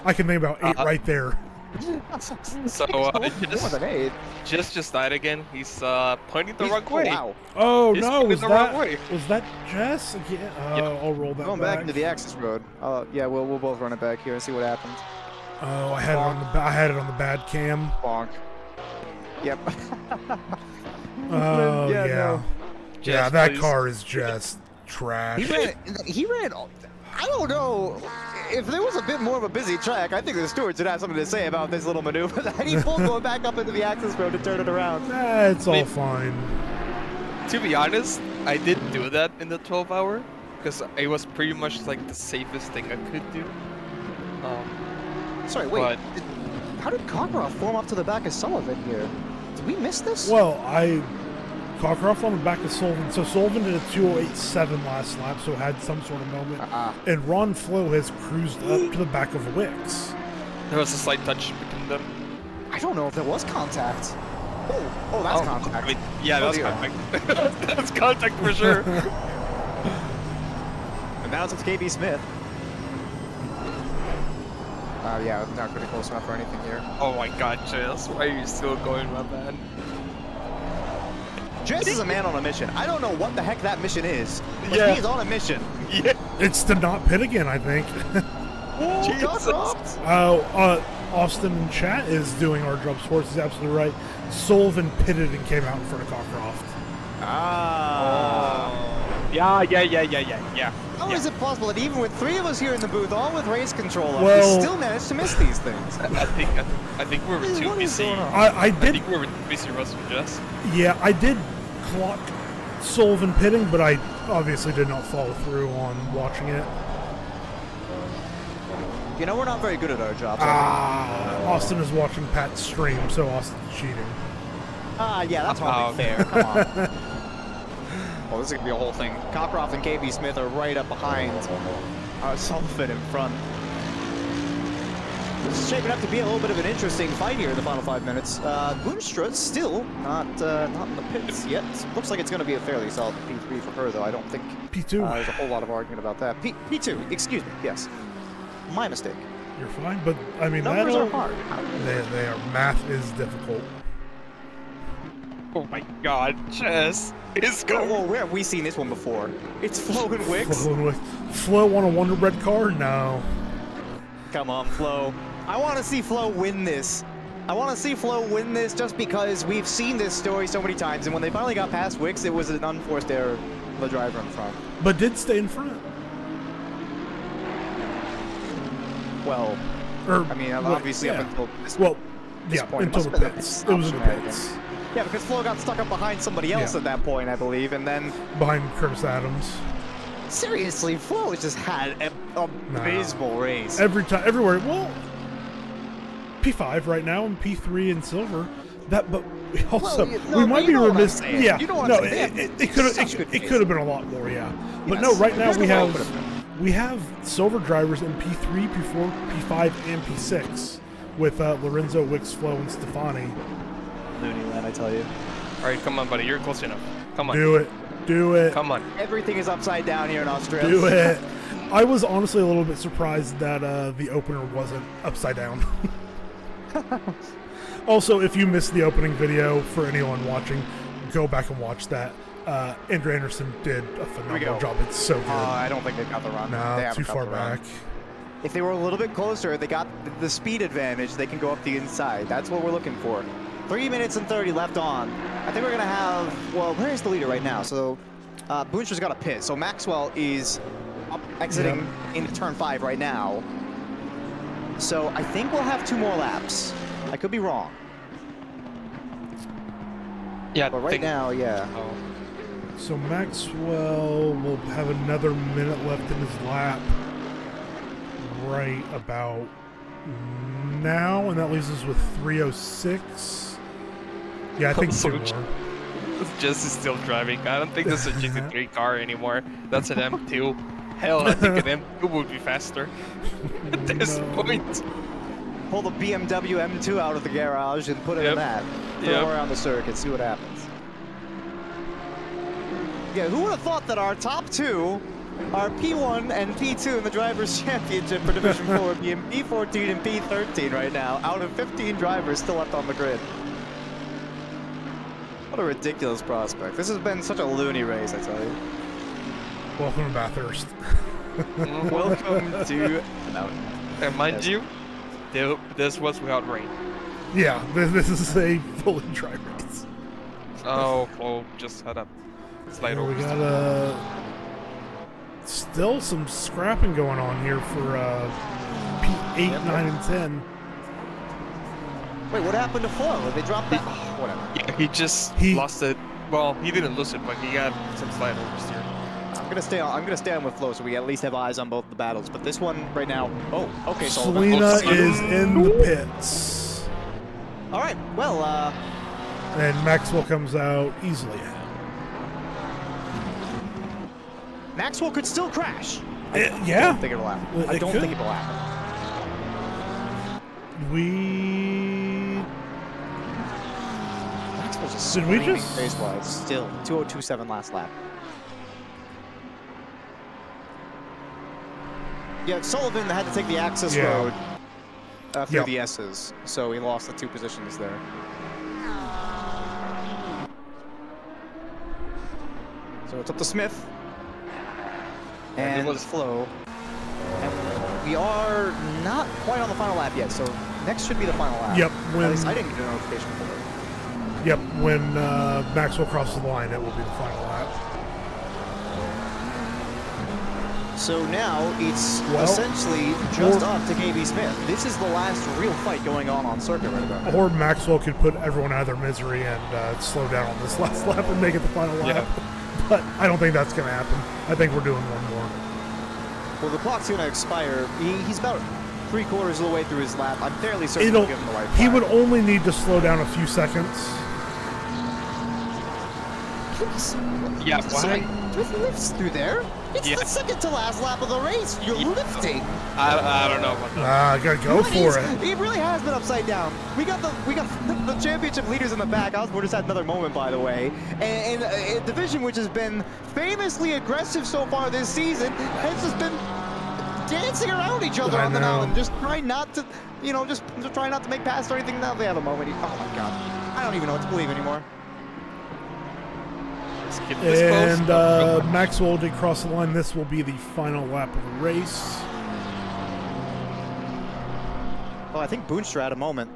I can think about 8 right there. So just died again. He's pointing the wrong way. Wow. Oh He's no! Was way. that Jess? Yeah. I'll roll that. Going back into the access road. Yeah, we'll both run it back here and see what happens. Oh, I had it on the bad cam. Bonk. Yep. Oh yeah. No. Yeah, that car is just trash. He ran. I don't know. If there was a bit more of a busy track, I think the stewards would have something to say about this little maneuver that he pulled going back up into the access road to turn it around. It's all fine. To be honest, I did do that in the 12-hour because it was pretty much like the safest thing I could do. Sorry, wait. How did Cockcroft form up to the back of Sullivan here? Did we miss this? Well, Cockcroft on the back of Sullivan. So Sullivan did a 2:08.7 last lap, so had some sort of moment. And Ron Flo has cruised up to the back of Wicks. There was a slight touch between them. I don't know if there was contact. Oh, that's contact. I mean, yeah, that's contact. That's contact for sure. And now it's KB Smith. Yeah, not really close enough for anything here. Oh my god, Jess, why are you still going, my man? Jess is a man on a mission. I don't know what the heck that mission is, but he's on a mission. Yeah. It's to not pit again, I think. Austin in chat is doing our jobs for us. He's absolutely right. Sullivan pitted and came out in front of Cockcroft. Yeah. How is it possible that even with 3 of us here in the booth, all with race control, we still managed to miss these things? I think we were too busy. I think we were too busy wrestling Jess. Yeah, I did clock Sullivan pitting, but I obviously did not follow through on watching it. You know, we're not very good at our jobs. Austin is watching Pat's stream, so Austin's cheating. Yeah, that's hardly fair. Come on. Well, this is going to be a whole thing. Cockcroft and KB Smith are right up behind Sullivan in front. This is shaping up to be a little bit of an interesting fight here in the final 5 minutes. Boonstra still not in the pits yet. Looks like it's going to be a fairly solid P3 for her, though. I don't think P2. There's a whole lot of argument about that. P2, excuse me, yes. My mistake. You're fine, but I mean, numbers are hard. They are. Math is difficult. Oh my god, Jess. It's going. Whoa, where have we seen this one before? It's Flo and Wicks. Flo on a Wonder Bread car? No. Come on, Flo. I want to see Flo win this. I want to see Flo win this just because we've seen this story so many times, and when they finally got past Wicks, it was an unforced error of the driver in front. But did stay in front. Well, I mean, obviously up until this point. Until the pits. It was in the pits. Yeah, because Flo got stuck up behind somebody else at that point, I believe, and then... Behind Curtis Adams. Seriously, Flo has just had an abysmal race. Everywhere. Well, P5 right now and P3 in silver. But we also we might be remiss. Yeah, it could have been a lot more. Yeah, but no, right now we have silver drivers in P3, P4, P5, and P6 with Lorenzo, Wicks, Flo, and Stefani. Looney Land, I tell you. All right, come on, buddy. You're close enough. Come on. Do it. Come on. Everything is upside down here in Australia. Do it. I was honestly a little bit surprised that the opener wasn't upside down. Also, if you missed the opening video, for anyone watching, go back and watch that. Andrew Anderson did a phenomenal job. It's so good. I don't think they got the run. No, too far back. If they were a little bit closer, they got the speed advantage. They can go up the inside. That's what we're looking for. 3 minutes and 30 left on. I think we're going to have, well, where is the leader right now? So Boonstra's got a pit. So Maxwell is exiting into turn 5 right now. So I think we'll have 2 more laps. I could be wrong. Yeah, But right now, yeah. Oh. So Maxwell will have another minute left in his lap right about now, and that leaves us with 3:06. Yeah, I think So two more. Jess is still driving. I don't think that's a GT3 car anymore. That's an M2. Hell, I think an M2 would be faster at this point. Pull the BMW M2 out of the garage and put it in that. Throw it around the circuit, see what happens. Yeah, who would have thought that our top two are P1 and P2 in the Drivers' Championship for Division 4 being P14 and P13 right now, out of 15 drivers still left on the grid. What a ridiculous prospect. This has been such a loony race, I tell you. Welcome to Bathurst. Welcome to... And mind you, this was without rain. Yeah, this is a fully dry race. Oh, just head up. Slide over. We got still some scrapping going on here for P8, 9, and 10. Wait, what happened to Flo? Did they drop that? Oh, whatever. Yeah, he lost it. Well, he didn't lose it, but he got some slide overs here. I'm gonna stay on with Flo so we at least have eyes on both the battles. But this one right now. Oh, okay. So Selena is in the pits. All right. Well, and Maxwell comes out easily. Maxwell could still crash. Yeah. I don't think it'll happen. I don't think it'll happen. Maxwell's just screaming pace-wise still. 2:02.7 last lap. Yeah, Sullivan had to take the access road through the S's, so he lost the 2 positions there. So it's up to Smith. And it was Flo. And we are not quite on the final lap yet, so next should be the final lap. Yep. At least I didn't get a notification for it. Yep, when Maxwell crosses the line, it will be the final lap. So now it's essentially just up to KB Smith. This is the last real fight going on circuit right about now. Or Maxwell could put everyone out of their misery and slow down on this last lap and make it the final lap. But I don't think that's going to happen. I think we're doing one more. Well, the clock's going to expire. He's about 3/4 of the way through his lap. I'm fairly certain he'll give him the right He flag. would only need to slow down a few seconds. Yeah, why? With lifts through there? It's the second to last lap of the race. You're lifting. I don't know about that. I gotta go for it. It really has been upside down. We got the championship leaders in the back. Osborne just had another moment, by the way. And a division which has been famously aggressive so far this season has just been dancing around each other on the mountain, just trying not to, just trying not to make passes or anything. Now they have a moment. Oh my God, I don't even know what to believe anymore. And Maxwell did cross the line. This will be the final lap of the race. Oh, I think Boonstra had a moment.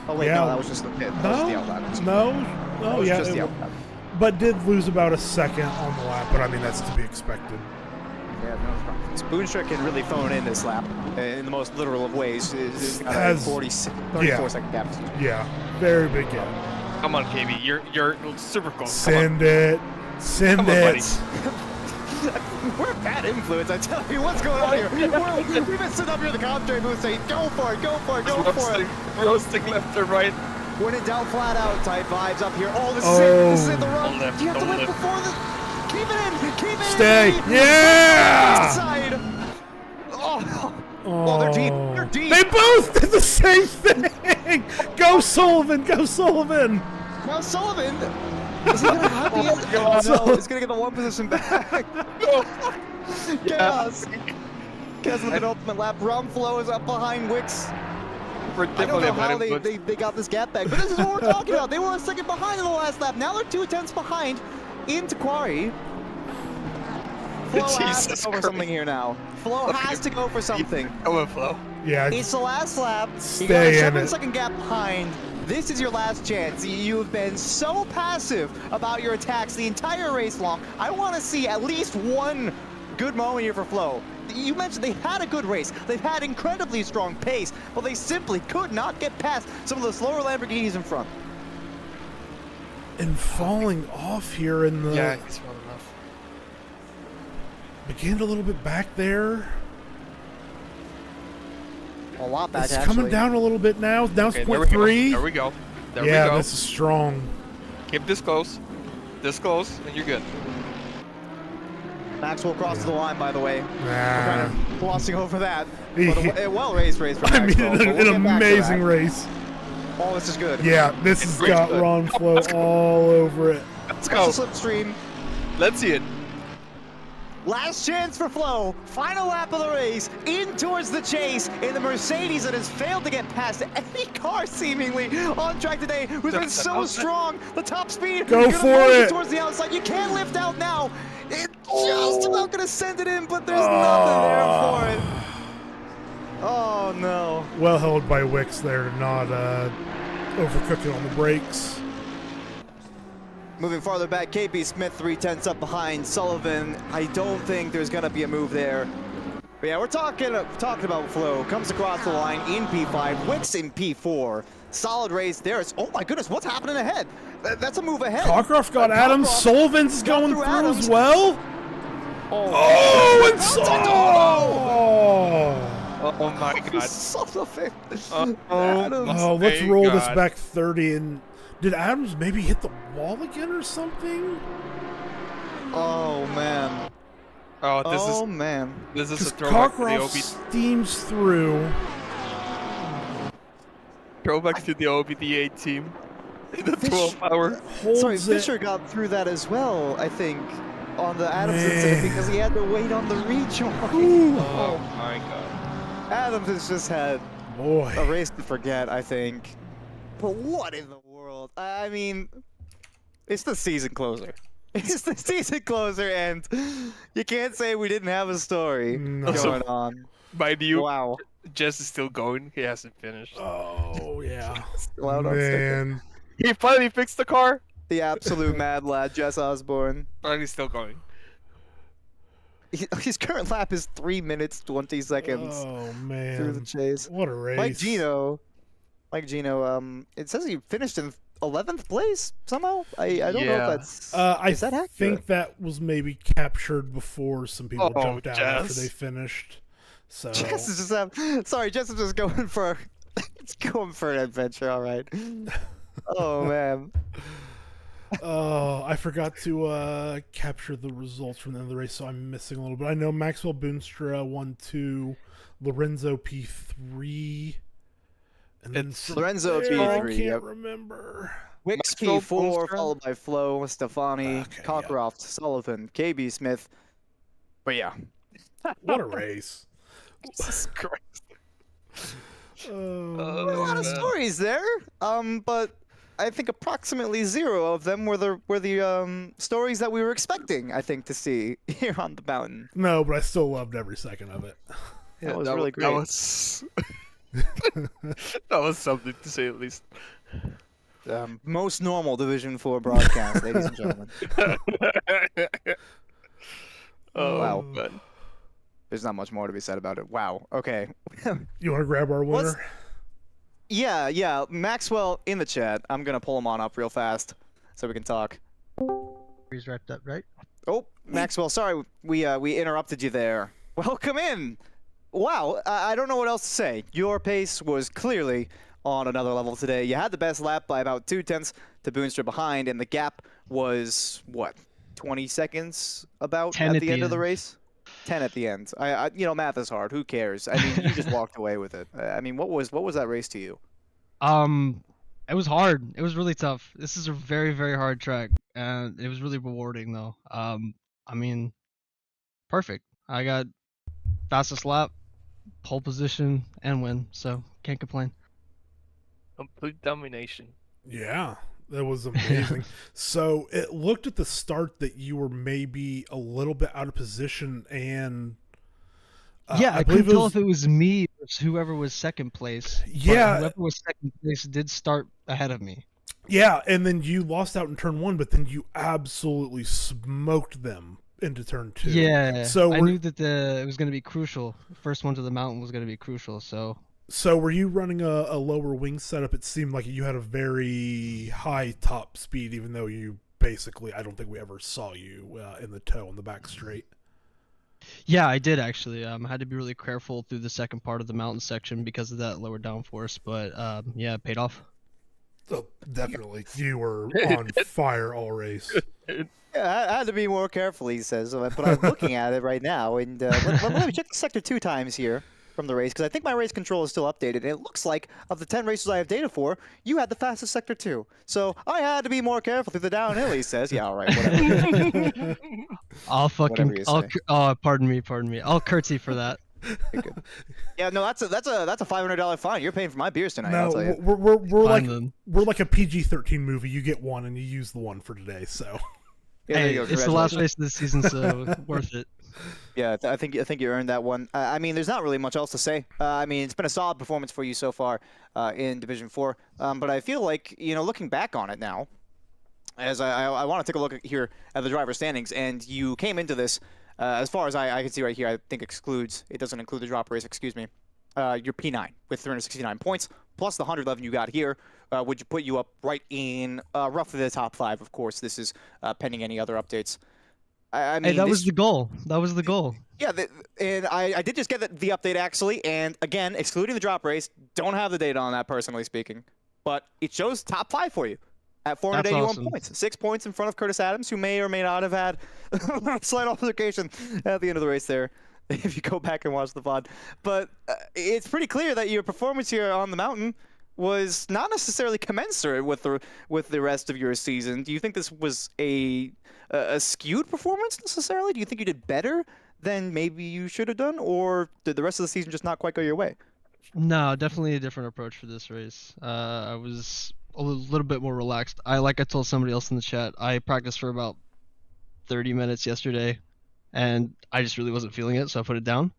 Oh wait, no, that was just the pit. That was the outlap. Just the outlap. But did lose about a second on the lap. But I mean, that's to be expected. Yeah, no problem. Boonstra can really phone in this lap in the most literal of ways. He's got a 34-second gap. Yeah, very big gap. Come on, KB, you're super close. Send it. Send it. We're a bad influence, I tell you. What's going on here? We've been sitting up here in the commentary booth saying, go for it, go for it, go for it. Roasting left or right. When in doubt, flat out type vibes up here. Oh, this is in the run. You have to lift before the... Keep it in. Keep it in. Stay. Yeah. Side. Oh, they're deep. They're deep. They both did the same thing. Go Sullivan. Go Sullivan. Now Sullivan. Is he going to have the end? No, he's going to get the 1 position back. Chaos. Chaos with an ultimate lap. Rumflow is up behind Wicks. I don't know how they got this gap back, but this is what we're talking about. They were a second behind in the last lap. Now they're 2/10 behind into Quarry. Flo has to go for something here now. Flo has to go for something. Come on, Flo. Yeah. It's the last lap. You got a 7-second gap behind. This is your last chance. You've been so passive about your attacks the entire race long. I want to see at least one good moment here for Flo. You mentioned they had a good race. They've had incredibly strong pace, but they simply could not get past some of the slower Lamborghinis in front. And falling off here in the... Yeah, he's well enough. Began a little bit back there. A lot back, It's actually. coming down a little bit now. Now it's Okay, point 3. There we go. There we Yeah, go. this is strong. Keep this close. This close, and you're good. Maxwell crossed the line, by the way. Nah. Kind of glossing over that. But a well-raced race for I mean, Maxwell. but we'll an get back to amazing that. race. Oh, this is good. Yeah, this has really got good. Ron Flo Let's go. all over it. Let's go. Slipstream. Let's see it. Last chance for Flo. Final lap of the race. In towards the chase in the Mercedes that has failed to get past any car seemingly on track today. Who's been so strong. The top speed. Go You're gonna for push it. Towards the outside. You can't lift out now. It's just about gonna send it in, but there's nothing there for it. Oh no. Well held by Wicks there to not overcook it on the brakes. Moving farther back, KB Smith 3/10 up behind Sullivan. I don't think there's gonna be a move there. But yeah, we're talking about Flo. Comes across the line in P5, Wicks in P4. Solid race there. Oh my goodness, what's happening ahead? That's a move ahead. Cockcroft got Adams. Cockcroft Sullivan's got going through through Adams. as well. Oh, and Oh my god. Son of a... Oh, Adams. Oh, let's Thank roll this God. back 30. And did Adams maybe hit the wall again or something? Oh man. Oh, Man. this is a Because throwback to the Cockcroft OB, steams through. throwback to the OBDA team. In the 12 hour. Holds Sorry, it. Fisher got through that as well, I think, on the Adams Man. incident because he had to wait on the rejoin. Oh my god. Adams has just had Boy. a race to forget, I think. But what in the world? I mean, it's the season closer. It's the season closer, and you can't say we didn't have a story No. going on. Mind you, Wow. Jess is still going. He hasn't finished. Oh, yeah. Still out on sticker. Man. He finally fixed the car, The absolute mad lad, Jess Osborne. but he's still going. His current lap is 3 minutes 20 seconds Oh, through the man. chase. What a race. Like Gino, it says he finished in 11th place somehow. I don't know Yeah. if that's. I Is that accurate? think that was maybe captured before some people Oh, jumped out after Jess. they finished. So Jess is sorry, Jess is just going for. It's going for an adventure. All right. Oh man. oh, I forgot to capture the results from the end of the race, so I'm missing a little bit. I know Maxwell Boonstra won 2, Lorenzo P3, and then It's Lorenzo there, I P3, can't yep. remember. Wicks Maxwell P4, Boonstra? followed by Flo, Stefani, Okay, Cockcroft, Sullivan, KB Smith. But yeah. What a race! Jesus Christ. Oh, A lot of man. stories there. But I think approximately 0 of them were the stories that we were expecting, I think, to see here on the mountain. no, but I still loved every second of it. That was really great. That was that was something to say at least. Most normal Division 4 broadcast, ladies and gentlemen. Oh, Wow. man. There's not much more to be said about it. Wow. Okay. You want to grab our What's- winner? Yeah. Maxwell in the chat. I'm gonna pull him on up real fast so we can talk. He's wrapped up, right? Oh, Maxwell, sorry we interrupted you there. Welcome in. Wow, I don't know what else to say. Your pace was clearly on another level today. You had the best lap by about 2/10 to Boonstra behind, and the gap was what, 20 seconds about 10 at the end of the race? 10 at the end. I math is hard. Who cares? I mean, you just walked away with it. I mean, what was that race to you? It was hard. It was really tough. This is a very, very hard track, and it was really rewarding though. I mean, perfect. I got fastest lap, pole position, and win, so can't complain. Complete domination. Yeah, that was amazing. So it looked at the start that you were maybe a little bit out of position, and Yeah, I believe couldn't tell if it was me or whoever was second place. but Yeah. whoever was second place did start ahead of me. Yeah, and then you lost out in turn 1, but then you absolutely smoked them into turn 2. Yeah, So I knew that it was going to be crucial. First one to the mountain was going to be crucial. So were you running a lower wing setup? It seemed like you had a very high top speed, even though you basically, I don't think we ever saw you in the toe on the back straight. yeah, I did actually. I had to be really careful through the second part of the mountain section because of that lower downforce. But yeah, it paid off. Oh, definitely. You were on fire all race. Yeah, I had to be more careful, he says. But I'm looking at it right now, and let me check the sector 2 times here from the race, because I think my race control is still updated. And it looks like, of the 10 races I have data for, you had the fastest sector 2. So I had to be more careful through the downhill, he says. Yeah, all right, whatever. Pardon me. I'll curtsy for that. Good. Yeah, no, that's a $500 fine. You're paying for my beers tonight. I'll tell you. We're like a PG-13 movie. You get one, and you use the one for today. So, yeah, hey, it's the last race of the season, so worth it. Yeah, I think you earned that one. I mean, there's not really much else to say. I mean, it's been a solid performance for you so far in Division 4. But I feel like, looking back on it now, as I want to take a look here at the driver standings, and you came into this. As far as I can see right here, I think it doesn't include the drop race, excuse me. You're P9 with 369 points, plus the 111 you got here, would put you up right in roughly the top 5, of course. This is pending any other updates. I mean, hey, that was the goal. Yeah, and I did just get the update, actually, and again, excluding the drop race, don't have the data on that, personally speaking, but it shows top 5 for you. At 481 points, 6 points in front of Curtis Adams, who may or may not have had a slight altercation at the end of the race there, if you go back and watch the VOD. But it's pretty clear that your performance here on the mountain was not necessarily commensurate with the rest of your season. Do you think this was a skewed performance necessarily? Do you think you did better than maybe you should have done, or did the rest of the season just not quite go your way? No, definitely a different approach for this race. I was a little bit more relaxed. Like I told somebody else in the chat, I practiced for about 30 minutes yesterday, and I just really wasn't feeling it, so I put it down.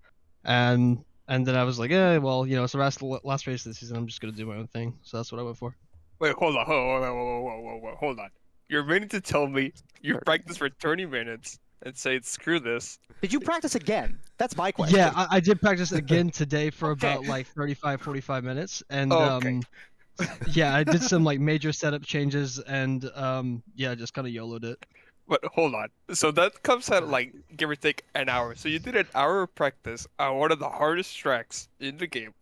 And then I was like, well, it's the last race of the season. I'm just gonna do my own thing. So that's what I went for. Wait, hold on. You're meaning to tell me you practiced for 30 minutes and say, screw this? Did you practice again? That's my question. Yeah, I did practice again today for about like 35-45 minutes, and yeah, I did some like major setup changes, and yeah, just kind of YOLO'd it. But hold on, so that comes out like give or take an hour. So you did an hour of practice on one of the hardest tracks in the game,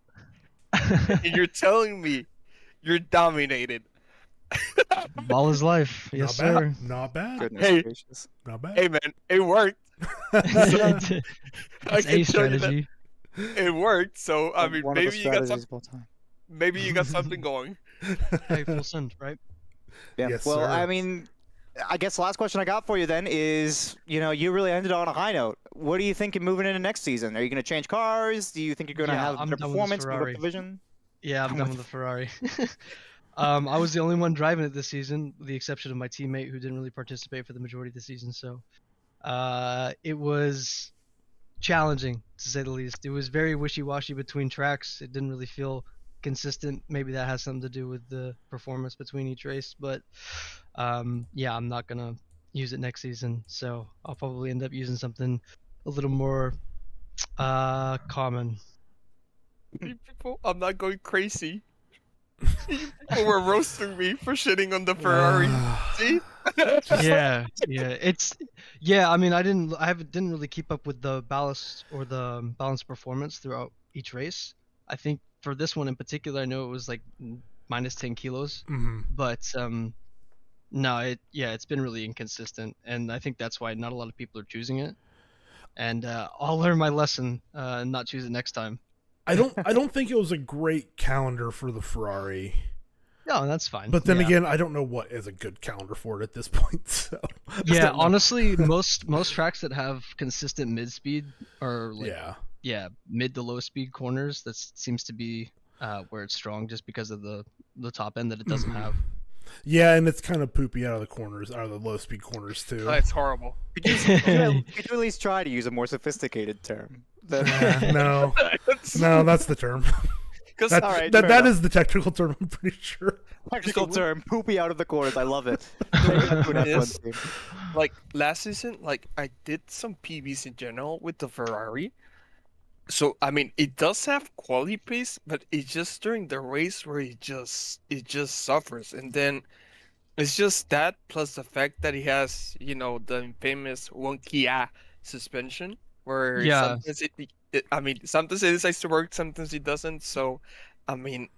and you're telling me you're dominated. Ball is life, yes sir. Not bad. Goodness gracious. Not bad. Hey man, it worked. It's a strategy. It worked. So I mean, maybe you got something. Maybe you got something going. Hey, full send, right? Yeah. Yes, well, sir. I mean, I guess the last question I got for you then is, you really ended on a high note. What do you think of moving into next season? Are you going to change cars? Do you think you're going to have better performance, better division? Yeah, I'm done with the Ferrari. I was the only one driving it this season, with the exception of my teammate who didn't really participate for the majority of the season. So it was challenging, to say the least. It was very wishy-washy between tracks. It didn't really feel consistent. Maybe that has something to do with the performance between each race. But yeah, I'm not going to use it next season. So I'll probably end up using something a little more common. People, I'm not going crazy. People were roasting me for shitting on the Ferrari. See? Yeah. I mean, I didn't really keep up with the ballast or the balanced performance throughout each race. I think for this one in particular, I know it was like minus 10 kilos, but no, it's been really inconsistent, and I think that's why not a lot of people are choosing it. And I'll learn my lesson and not choose it next time. I don't think it was a great calendar for the Ferrari. No, that's fine. But then again, I don't know what is a good calendar for it at this point. So yeah, honestly, most tracks that have consistent mid speed are like mid to low speed corners. That seems to be where it's strong, just because of the top end that it doesn't have. Yeah, and it's kind of poopy out of the corners, out of the low speed corners too. That's horrible. Could you at least try to use a more sophisticated term? No, that's the term. All right, that is the technical term, I'm pretty sure. technical term. Poopy out of the corners. I love it. Yes. Like last season, like I did some PBs in general with the Ferrari. So I mean, it does have quality pace, but it's just during the race where it just suffers, and then it's just that plus the fact that he has, you know, the infamous wonky suspension, where Yeah. sometimes I mean, sometimes it decides to work, sometimes it doesn't. So, I mean,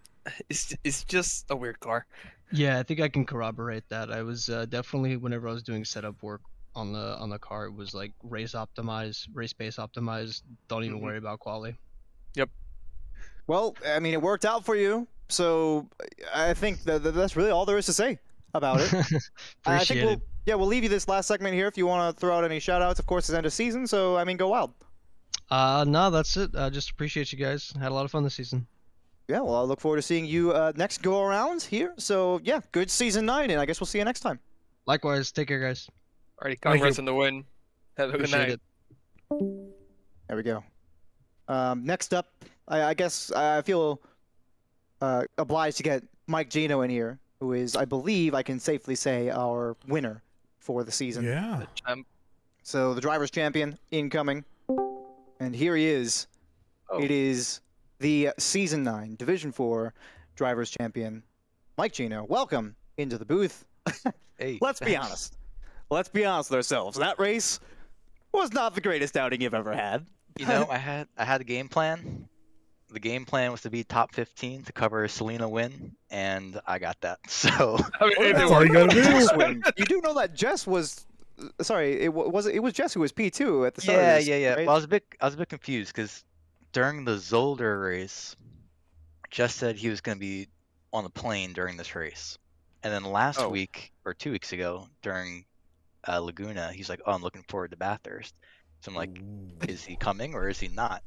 it's just a weird car. Yeah, I think I can corroborate that. I was definitely, whenever I was doing setup work on the car, it was like race optimized, race pace optimized. Don't even worry about quality. Well, I mean, it worked out for you, so I think that's really all there is to say about it. I think Appreciate it. we'll leave you this last segment here if you want to throw out any shout-outs. Of course, it's end of season, so I mean, go wild. No, that's it. Just appreciate you guys. Had a lot of fun this season. Yeah, well, I look forward to seeing you next go around here. So yeah, good season 9, and I guess we'll see you next time. Likewise. Take care, guys. Alrighty, congrats on the win. Have a good Appreciate night. it. There we go. Next up, I guess I feel obliged to get Mike Gino in here, who is, I believe, I can safely say, our winner for the season. Yeah. So the driver's champion incoming, and here he is. Oh. It is the Season 9 Division 4 driver's champion, Mike Gino. Welcome into the booth. Hey, Let's be honest. Let's be honest with ourselves. That race was not the greatest outing you've ever had. You know, I had a game plan. The game plan was to be top 15 to cover a Selena win, and I got that. So That's all you gotta do. You do know that Jess was, sorry, it was Jess who was P2 at the start. yeah. Right? Well, I was a bit confused because during the Zolder race, Jess said he was going to be on the plane during this race, and then last week or 2 weeks ago during Laguna, he's like, "Oh, I'm looking forward to Bathurst." So I'm like, "Is he coming or is he not?"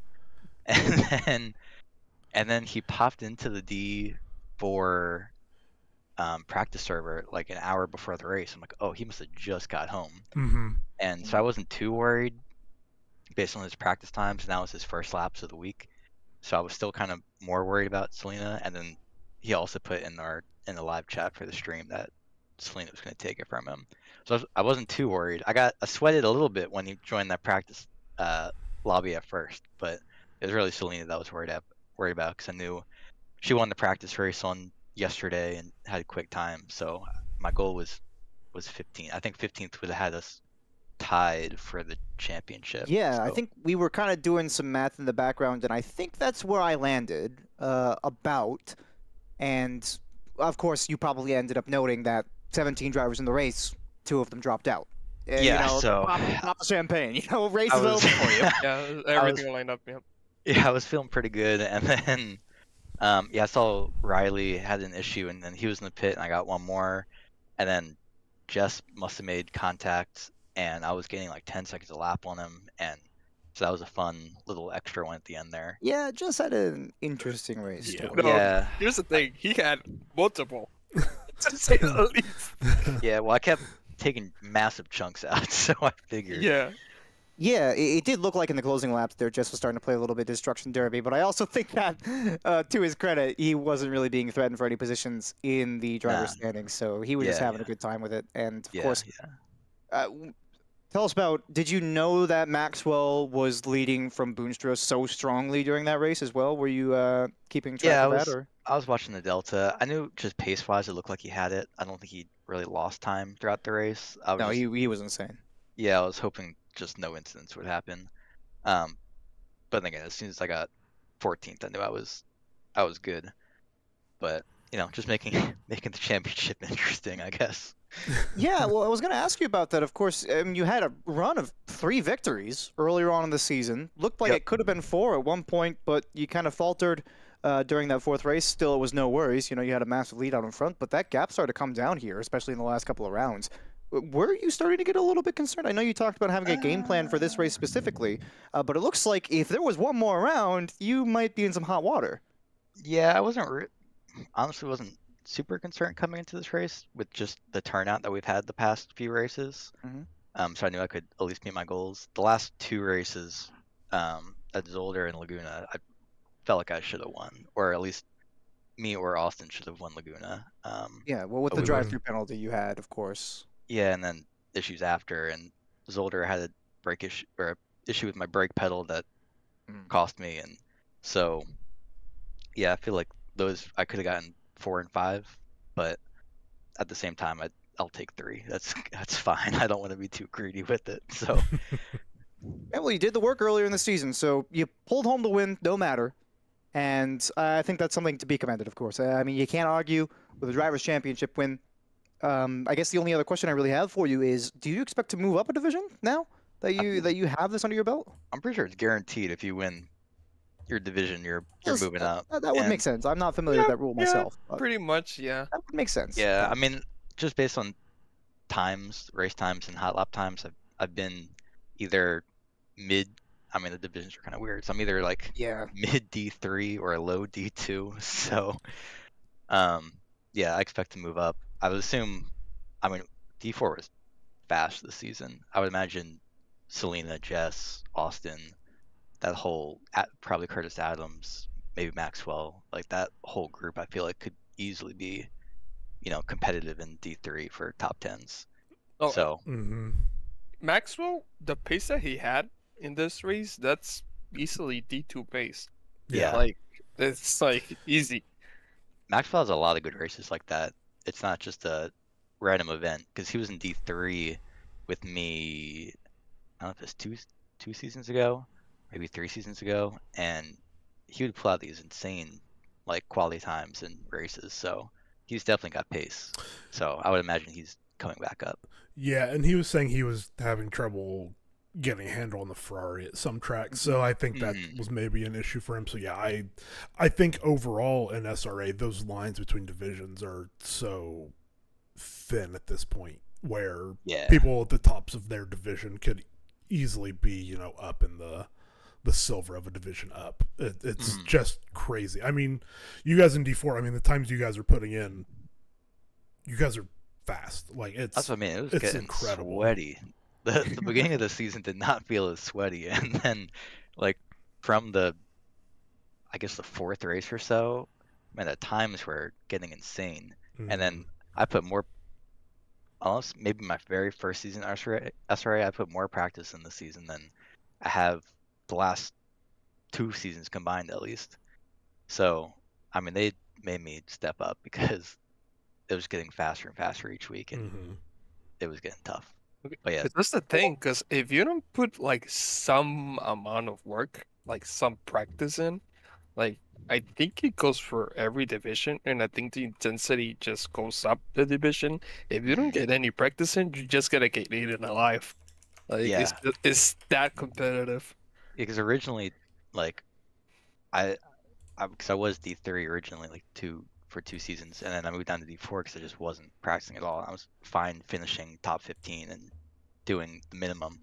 And then he popped into the D4 practice server like an hour before the race. I'm like, "Oh, he must have just got home." Mm-hmm. And so I wasn't too worried based on his practice times, and that was his first laps of the week. So I was still kind of more worried about Selena. And then he also put in the live chat for the stream that Selena was going to take it from him. So I wasn't too worried. I sweated a little bit when he joined that practice lobby at first, but it was really Selena that I was worried about because I knew she won the practice race on yesterday and had a quick time. So my goal was 15. I think 15th would have had us tied for the championship. Yeah, so. I think we were kind of doing some math in the background, and I think that's where I landed about. And of course, you probably ended up noting that 17 drivers in the race, 2 of them dropped out. Yeah, so pop the champagne. Race is over for you. Yeah, everything lined up. Yeah. Yeah, I was feeling pretty good, and then I saw Riley had an issue, and then he was in the pit, and I got one more, and then Jess must have made contact, and I was getting like 10 seconds a lap on him, and so that was a fun little extra one at the end there. Yeah, just had an interesting race. Yeah. No, here's the thing. He had multiple. To say the least. Yeah, well, I kept taking massive chunks out, so I figured. Yeah. Yeah, it did look like in the closing laps there, Jess was starting to play a little bit of Destruction Derby, but I also think that, to his credit, he wasn't really being threatened for any positions in the driver's standings, so he was just having a good time with it. And of course, tell us about, did you know that Maxwell was leading from Boonstra so strongly during that race as well? Were you keeping track of that? Or? I was watching the Delta. I knew just pace-wise it looked like he had it. I don't think he really lost time throughout the race. He was insane. Yeah, I was hoping just no incidents would happen. But then again, as soon as I got 14th, I knew I was good. But just making the championship interesting, I guess. Yeah, well, I was going to ask you about that. Of course, you had a run of 3 victories earlier on in the season. Looked like it could have been 4 at one point, but you kind of faltered during that 4th race. Still, it was no worries. You had a massive lead out in front, but that gap started to come down here, especially in the last couple of rounds. Were you starting to get a little bit concerned? I know you talked about having a game plan for this race specifically, but it looks like if there was one more round, you might be in some hot water. Yeah, I honestly wasn't super concerned coming into this race with just the turnout that we've had the past few races. So I knew I could at least meet my goals. The last 2 races at Zolder and Laguna, I felt like I should have won, or at least me or Austin should have won Laguna. Yeah, well, with but the we drive-through penalty you had, of course. Yeah, and then issues after, and Zolder had a issue with my brake pedal that cost me, and so yeah, I feel like those I could have gotten 4 and 5, but at the same time, I'll take 3. That's fine. I don't want to be too greedy with it. So Yeah, well, you did the work earlier in the season, so you pulled home the win, no matter. And I think that's something to be commended, of course. I mean, you can't argue with a Drivers' Championship win. I guess the only other question I really have for you is, do you expect to move up a division now that you have this under your belt? I'm pretty sure it's guaranteed if you win your division, you're moving up. That would make sense. I'm not familiar with that rule myself. Yeah, pretty much, yeah. That would make sense. Yeah, I mean, just based on race times, and hot lap times, I've been either mid. I mean, the divisions are kind of weird. So I'm either like mid D3 or a low D2. So, yeah, I expect to move up. I would assume. I mean, D4 was fast this season. I would imagine Selena, Jess, Austin, that whole probably Curtis Adams, maybe Maxwell, like that whole group. I feel like could easily be, competitive in D3 for top 10s. Oh, so Maxwell, the pace that he had in this race, that's easily D2 pace. Yeah, like it's like easy. Maxwell has a lot of good races like that. It's not just a random event, because he was in D3 with me. I don't know if it's two seasons ago, maybe 3 seasons ago, and he would pull out these insane like quality times in races. So he's definitely got pace. So I would imagine he's coming back up. Yeah, and he was saying he was having trouble getting a handle on the Ferrari at some tracks, so I think that was maybe an issue for him. So yeah, I think overall in SRA, those lines between divisions are so thin at this point, where people at the tops of their division could easily be, up in the silver of a division up. It's just crazy. I mean, you guys in D4, I mean, the times you guys are putting in, you guys are fast. Like that's what I mean. It was getting incredible. Sweaty. The beginning of the season did not feel as sweaty, and then like from the 4th race or so, man, the times were getting insane. And then I put more, almost maybe my very first season SRA, I put more practice in the season than I have the last 2 seasons combined, at least. So I mean, they made me step up because it was getting faster and faster each week, and it was getting tough. But yeah, that's the thing, because if you don't put like some amount of work, like some practice in, like I think it goes for every division, and I think the intensity just goes up the division. If you don't get any practice in, you're just gonna get eaten alive. Like it's that competitive. Because originally, like because I was D3 originally, like for 2 seasons, and then I moved down to D4 because I just wasn't practicing at all. I was fine finishing top 15 and doing the minimum,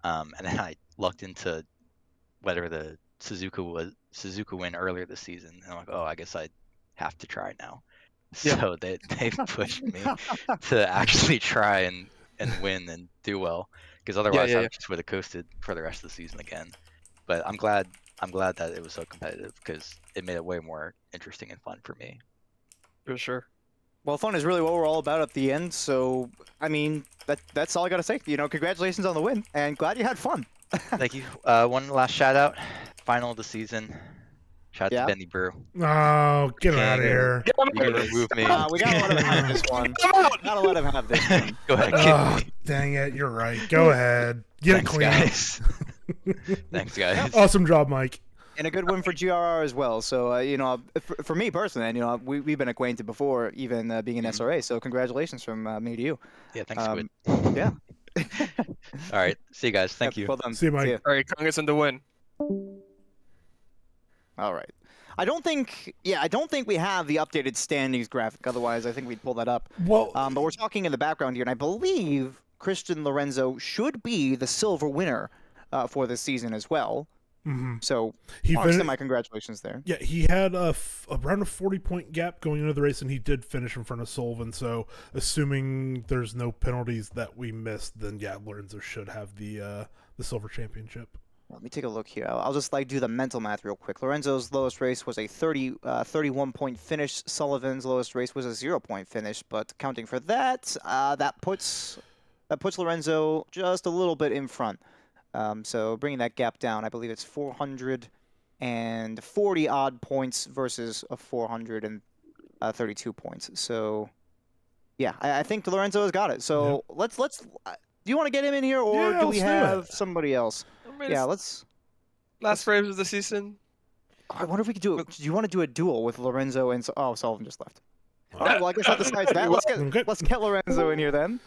and then I lucked into whatever the Suzuka win earlier this season, and I'm like, oh, I guess I have to try now. So they pushed me to actually try and win and do well, because otherwise I just would have coasted for the rest of the season again. But I'm glad that it was so competitive, because it made it way more interesting and fun for me. For sure. Well, fun is really what we're all about at the end. So, I mean, that's all I got to say. Congratulations on the win, and glad you had fun. Thank you. One last shout out. Final of the season. Shout out to Benny Brew. Oh, get out of here. You can remove me. We gotta let him have this one. Gotta let him have this one. Go ahead. Oh, dang it. You're right. Go ahead. Get it clean. Guys. Thanks, guys. Awesome job, Mike. And a good win for GRR as well. So, for me personally, we've been acquainted before, even being in SRA. So, congratulations from me to you. Yeah, thanks, Squid. Yeah. All right. See you guys. Thank you. Well done. See you, Mike. All right, congrats on the win. All right. I don't think we have the updated standings graphic. Otherwise, I think we'd pull that up. Well, but we're talking in the background here, and I believe Christian Lorenzo should be the silver winner for this season as well. So, my congratulations there. Yeah, he had around a 40-point gap going into the race, and he did finish in front of Sullivan. So, assuming there's no penalties that we missed, then Lorenzo should have the silver championship. Let me take a look here. I'll just like do the mental math real quick. Lorenzo's lowest race was a 31-point finish. Sullivan's lowest race was a 0-point finish. But counting for that, that puts Lorenzo just a little bit in front. So bringing that gap down, I believe it's 440 odd points versus a 432 points. So yeah, I think Lorenzo has got it. So let's. Do you want to get him in here, or do we have somebody else? Yeah, let's. Last race of the season. I wonder if we could do it. Do you want to do a duel with Lorenzo and Sullivan just left? All right, well, I guess that decides that. Let's get Lorenzo in here then.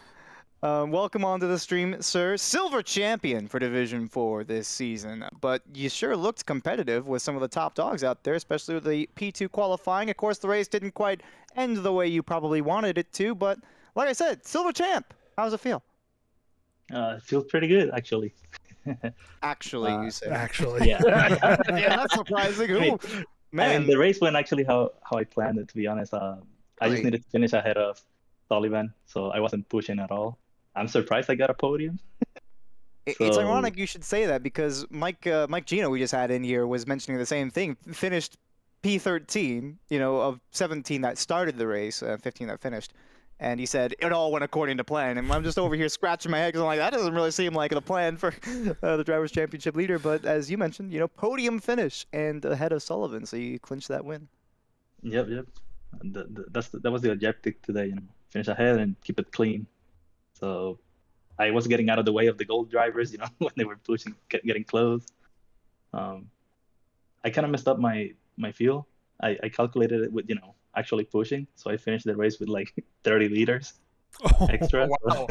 Welcome onto the stream, sir. Silver champion for Division 4 this season, but you sure looked competitive with some of the top dogs out there, especially with the P2 qualifying. Of course, the race didn't quite end the way you probably wanted it to, but like I said, silver champ. How does it feel? It feels pretty good, actually. Actually, you say. Actually. Yeah. Yeah, that's surprising. Ooh, man. I mean, the race went actually how I planned it, to be honest. I just needed to finish ahead of Sullivan, so I wasn't pushing at all. I'm surprised I got a podium. It's ironic you should say that, because Mike Gino, we just had in here, was mentioning the same thing. Finished P13, of 17 that started the race, 15 that finished. And he said, it all went according to plan. And I'm just over here scratching my head because I'm like, that doesn't really seem like the plan for the Drivers' Championship leader. But as you mentioned, podium finish and ahead of Sullivan. So you clinched that win. Yep. That was the objective today, finish ahead and keep it clean. So I was getting out of the way of the gold drivers, when they were pushing, getting close. I kind of messed up my fuel. I calculated it with, actually pushing. So I finished the race with like 30 liters extra. Wow.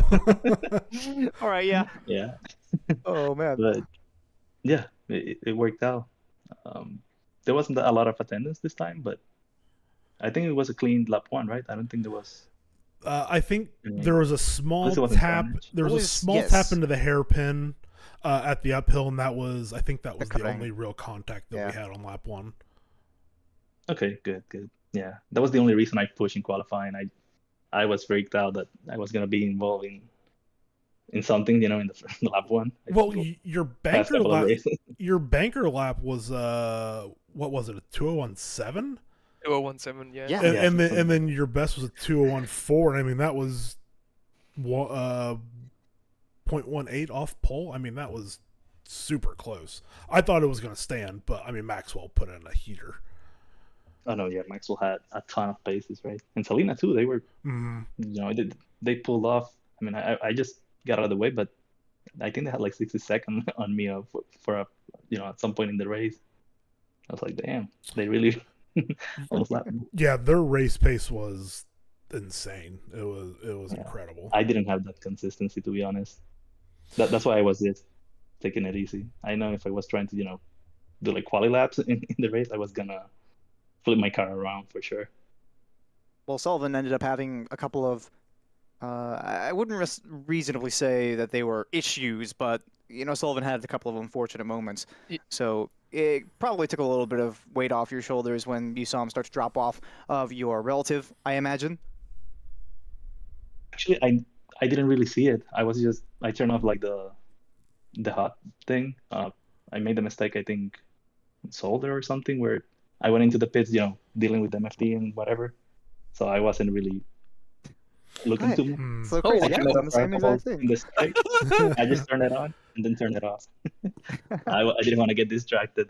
All right, yeah. Yeah. Oh, man. But yeah, it worked out. There wasn't a lot of attendance this time, but I think it was a clean lap 1, right? I don't think there was. I think there was a small tap. Damage. There was a small tap into the hairpin at the uphill, and I think that was the only real contact that we had on lap 1. Okay, good. Yeah, that was the only reason I pushed in qualifying. I was freaked out that I was gonna be involved in something, in the lap 1. Well, your banker lap was what was it, a 2017? 2017, yeah. And then your best was a 2014. I mean, that was 0.18 off pole. I mean, that was super close. I thought it was going to stand, but I mean, Maxwell put in a heater. Oh no, yeah, Maxwell had a ton of paces, right? And Selena too. They were, they pulled off. I mean, I just got out of the way, but I think they had like 60 seconds on me for at some point in the race. I was like, damn, they really almost lapped me. Yeah, their race pace was insane. It was incredible. I didn't have that consistency, to be honest. That's why I was just taking it easy. I know if I was trying to do like quali laps in the race, I was gonna flip my car around for sure. Well, Sullivan ended up having a couple of I wouldn't reasonably say that they were issues, but Sullivan had a couple of unfortunate moments. So it probably took a little bit of weight off your shoulders when you saw him start to drop off of your relative, I imagine. Actually, I didn't really see it. I turned off like the hot thing. I made the mistake, I think, solder or something, where I went into the pits, dealing with MFD and whatever. So I wasn't really looking too much. So crazy. I done the same exact thing. I just turned it on and then turned it off. I didn't want to get distracted.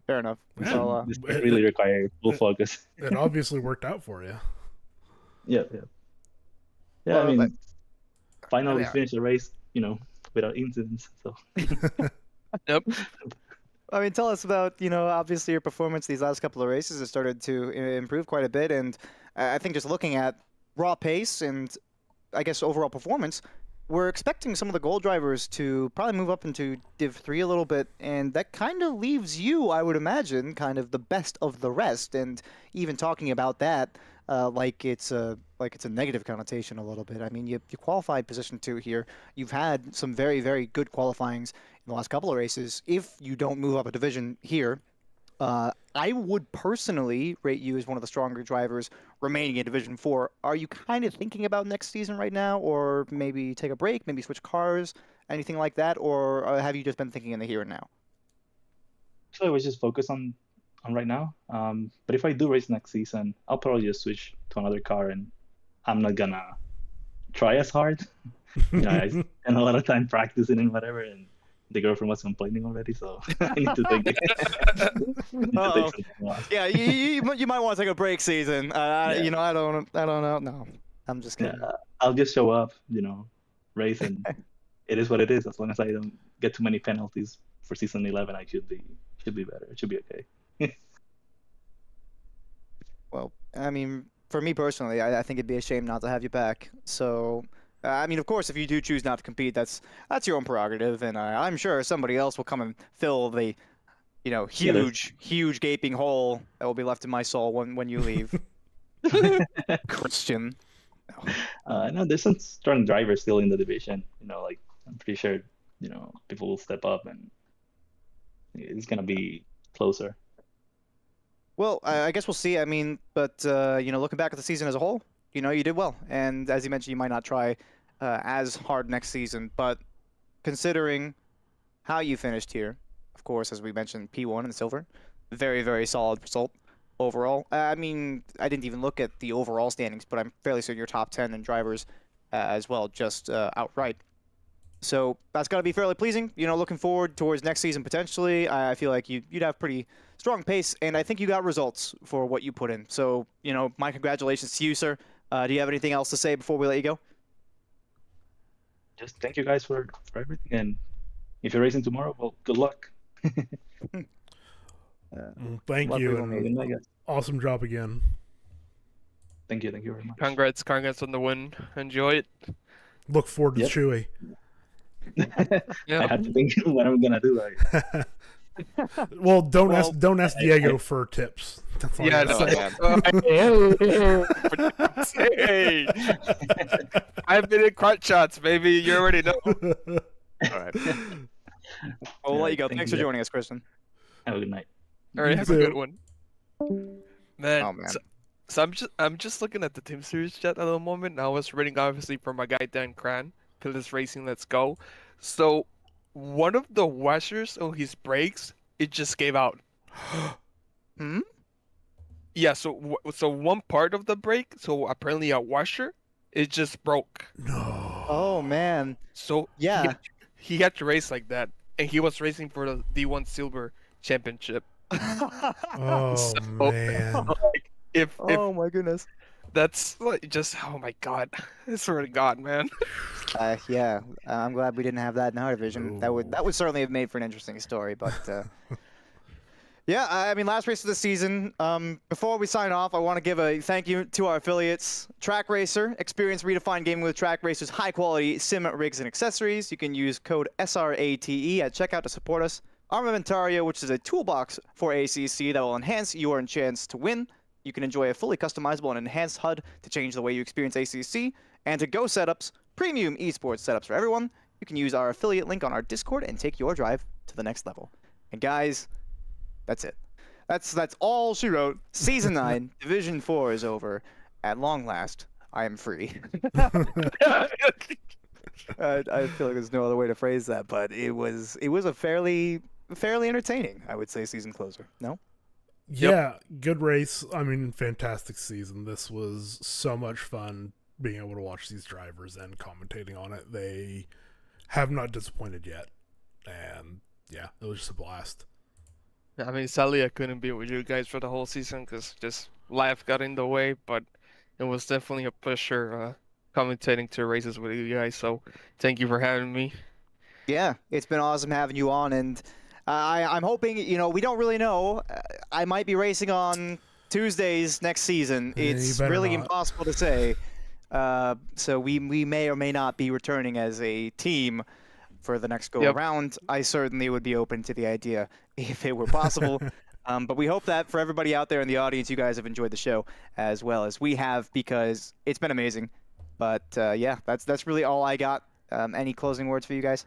Fair enough. Yeah. So, this really required full focus. It obviously worked out for you. Yeah. Yeah, well, I mean, finally finished the race, without incidents. So. Yep. I mean, tell us about, obviously your performance these last couple of races has started to improve quite a bit. And I think just looking at raw pace and I guess overall performance, we're expecting some of the gold drivers to probably move up into Div 3 a little bit. And that kind of leaves you, I would imagine, kind of the best of the rest. And even talking about that, like it's a negative connotation a little bit. I mean, you qualified position 2 here. You've had some very, very good qualifyings in the last couple of races. If you don't move up a division here, I would personally rate you as one of the stronger drivers remaining in Division 4. Are you kind of thinking about next season right now, or maybe take a break, maybe switch cars, anything like that, or have you just been thinking in the here and now? So I was just focused on right now. But if I do race next season, I'll probably just switch to another car, and I'm not gonna try as hard. I spend a lot of time practicing and whatever, and the girlfriend was complaining already, so I need to take Yeah, you might want to take a break season. Yeah. I don't know. No, I'm just kidding. Yeah, I'll just show up, race, and it is what it is. As long as I don't get too many penalties for season 11, I should be better. It should be okay. Well, I mean, for me personally, I think it'd be a shame not to have you back. So, I mean, of course, if you do choose not to compete, that's your own prerogative, and I'm sure somebody else will come and fill the, huge gaping hole that will be left in my soul when you leave. Christian. No, there's some strong drivers still in the division. I'm pretty sure, people will step up, and it's gonna be closer. Well, I guess we'll see. I mean, but looking back at the season as a whole, you did well. And as you mentioned, you might not try as hard next season, but considering how you finished here, of course, as we mentioned, P1 and silver, very, very solid result overall. I mean, I didn't even look at the overall standings, but I'm fairly certain you're top 10 in drivers as well, just outright. So that's got to be fairly pleasing. Looking forward towards next season potentially. I feel like you'd have pretty strong pace, and I think you got results for what you put in. So, my congratulations to you, sir. Do you have anything else to say before we let you go? Just thank you guys for everything, and if you're racing tomorrow, well, good luck. Thank you, and awesome job again. Thank you very much. Congrats on the win. Enjoy it. Look forward to Chewy. Yeah. I have to think what I'm gonna do. Well, don't ask Diego for tips. That's all Hey, I've been in crunch shots, baby. You already know. All right. We'll let you go. Thanks for joining us, Christian. Have a good night. All right, have a good one, man. Oh, man. So I'm just looking at the Team Series chat at the moment. I was reading obviously from my guy Dan Cran, Pillars Racing. Let's go. So one of the washers on his brakes, it just gave out. Hmm? Yeah. So one part of the brake, so apparently a washer, it just broke. No. Oh man. So yeah, he had to race like that, and he was racing for the D1 Silver Championship. Oh man. Oh my goodness. That's like just, oh my god. I swear to God, man. Yeah, I'm glad we didn't have that in our division. That would certainly have made for an interesting story, but yeah, I mean, last race of the season. Before we sign off, I want to give a thank you to our affiliates. Track Racer, experience redefined gaming with Track Racer's high-quality sim rigs and accessories. You can use code SRATE at checkout to support us. Armamentario, which is a toolbox for ACC that will enhance your chance to win. You can enjoy a fully customizable and enhanced HUD to change the way you experience ACC. And To Go Setups, premium esports setups for everyone. You can use our affiliate link on our Discord and take your drive to the next level. And guys, that's it. That's all she wrote. Season 9, Division 4 is over. At long last, I am free. I feel like there's no other way to phrase that, but it was a fairly entertaining, I would say, season closer. No? Yeah, good race. I mean, fantastic season. This was so much fun being able to watch these drivers and commentating on it. They have not disappointed yet. And yeah, it was just a blast. I mean, sadly, I couldn't be with you guys for the whole season because just life got in the way, but it was definitely a pleasure commentating to races with you guys. So thank you for having me. Yeah, it's been awesome having you on, and I'm hoping, we don't really know. I might be racing on Tuesdays next season. It's really impossible to say. So we may or may not be returning as a team for the next go-around. I certainly would be open to the idea if it were possible. But we hope that for everybody out there in the audience, you guys have enjoyed the show as well as we have, because it's been amazing. But yeah, that's really all I got. Any closing words for you guys?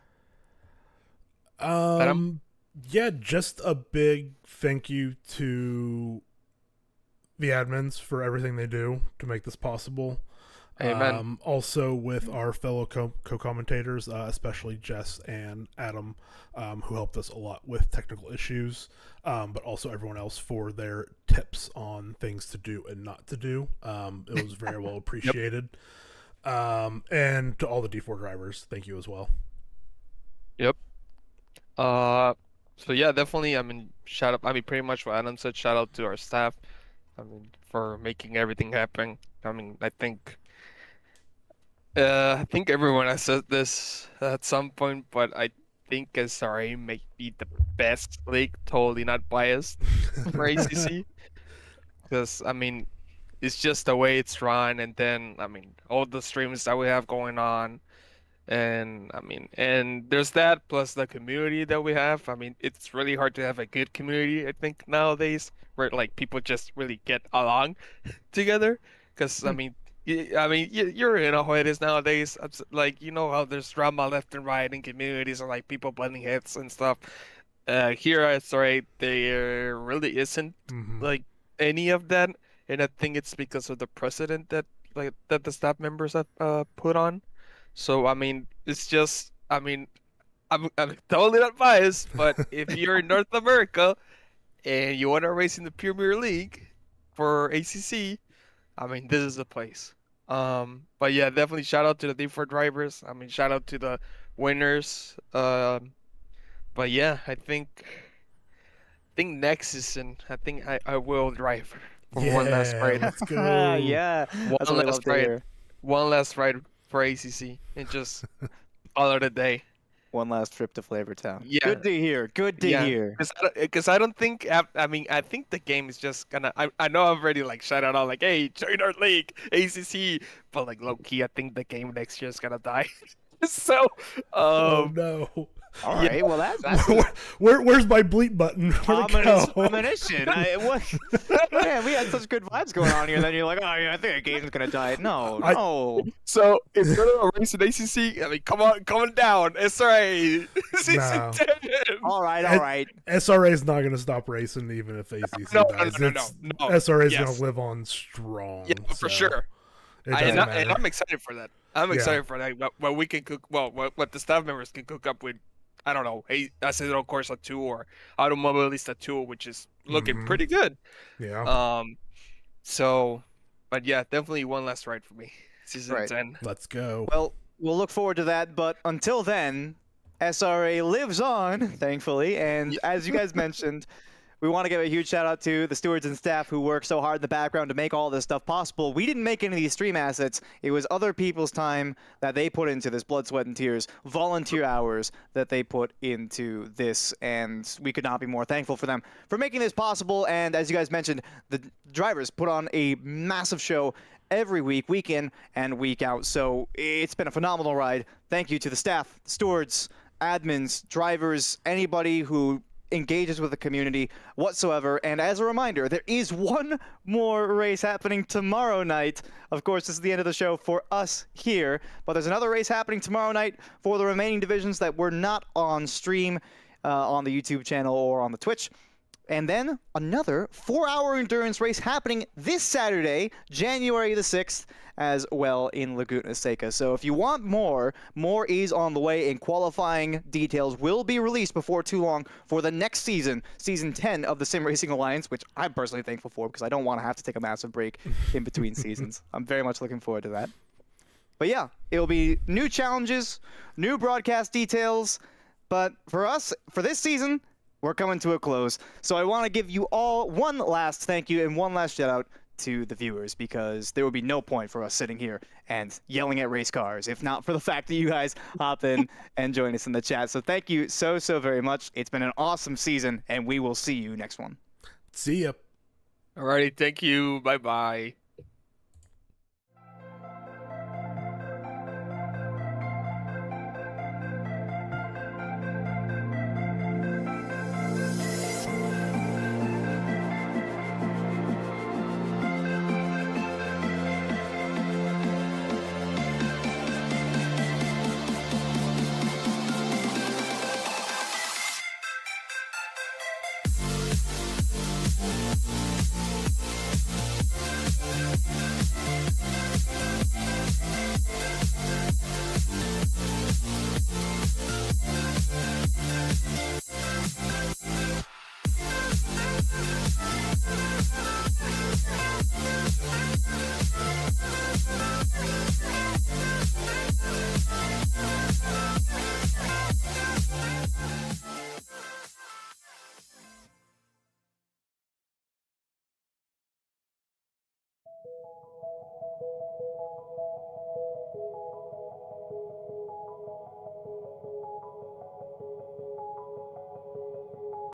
Yeah, just a big thank you to the admins for everything they do to make this possible. Amen. Also with our fellow co-commentators, especially Jess and Adam, who helped us a lot with technical issues, but also everyone else for their tips on things to do and not to do. It was very well appreciated. And to all the D4 drivers, thank you as well. Yep. So yeah, definitely. I mean, shout out. I mean, pretty much what Adam said. Shout out to our staff. I mean, for making everything happen. I mean, I think everyone has said this at some point, but I think SRA may be the best league. Totally not biased for ACC, because I mean, it's just the way it's run, and then I mean, all the streams that we have going on. And I mean, and there's that plus the community that we have. I mean, it's really hard to have a good community, I think, nowadays, where like people just really get along together. Because I mean, you know how it is nowadays. Like, you know how there's drama left and right in communities, or like people blending hits and stuff. Here at SRA, there really isn't like any of that, and I think it's because of the precedent that the staff members have put on. So I mean, it's just, I mean, I'm totally not biased, but if you're in North America and you want to race in the Premier League for ACC, I mean, this is the place. But yeah, definitely shout out to the D4 drivers. I mean, shout out to the winners. But yeah, I think next season, I think I will drive for one last ride. Let's go. Yeah, One last ride for ACC and just call it a day. One last trip to Flavortown. Yeah. Good to hear. Good to hear. Because I don't think, I mean, I think the game is just gonna, I know I've already like shouted out like, hey, join our league, ACC, but like low key, I think the game next year is gonna die. So, oh no. All right, well that's where's my bleep button? Premonition. Man, we had such good vibes going on here. Then you're like, oh yeah, I think the game's gonna die. No. So if you're gonna race in ACC, I mean, come on down, SRA. Season 10. All right. SRA is not gonna stop racing even if ACC dies. No. SRA is gonna live on strong. Yeah, for sure. And I'm excited for that. I'm excited for that. What we can cook, what the staff members can cook up with. I don't know, Accidental Corsa 2 or Automobilista 2, which is looking pretty good. Yeah. So, but yeah, definitely one last ride for me. Season 10. Let's go. Well, we'll look forward to that, but until then, SRA lives on, thankfully, and as you guys mentioned, we want to give a huge shout out to the stewards and staff who work so hard in the background to make all this stuff possible. We didn't make any of these stream assets. It was other people's time that they put into this, blood, sweat, and tears, volunteer hours that they put into this, and we could not be more thankful for them for making this possible. And as you guys mentioned, the drivers put on a massive show every week, week in and week out. So it's been a phenomenal ride. Thank you to the staff, stewards, admins, drivers, anybody who engages with the community whatsoever. And as a reminder, there is one more race happening tomorrow night. Of course, this is the end of the show for us here, but there's another race happening tomorrow night for the remaining divisions that were not on stream on the YouTube channel or on the Twitch. And then another 4-hour endurance race happening this Saturday, January the 6th, as well in Laguna Seca. So if you want more is on the way, and qualifying details will be released before too long for the next season, Season 10 of the Sim Racing Alliance, which I'm personally thankful for because I don't want to have to take a massive break in between seasons. I'm very much looking forward to that. But yeah, it'll be new challenges, new broadcast details, but for us, for this season, we're coming to a close. So I want to give you all one last thank you and one last shout out to the viewers, because there would be no point for us sitting here and yelling at race cars if not for the fact that you guys hop in and join us in the chat. So thank you so very much. It's been an awesome season, and we will see you next one. See ya. Alrighty, thank you. Bye-bye.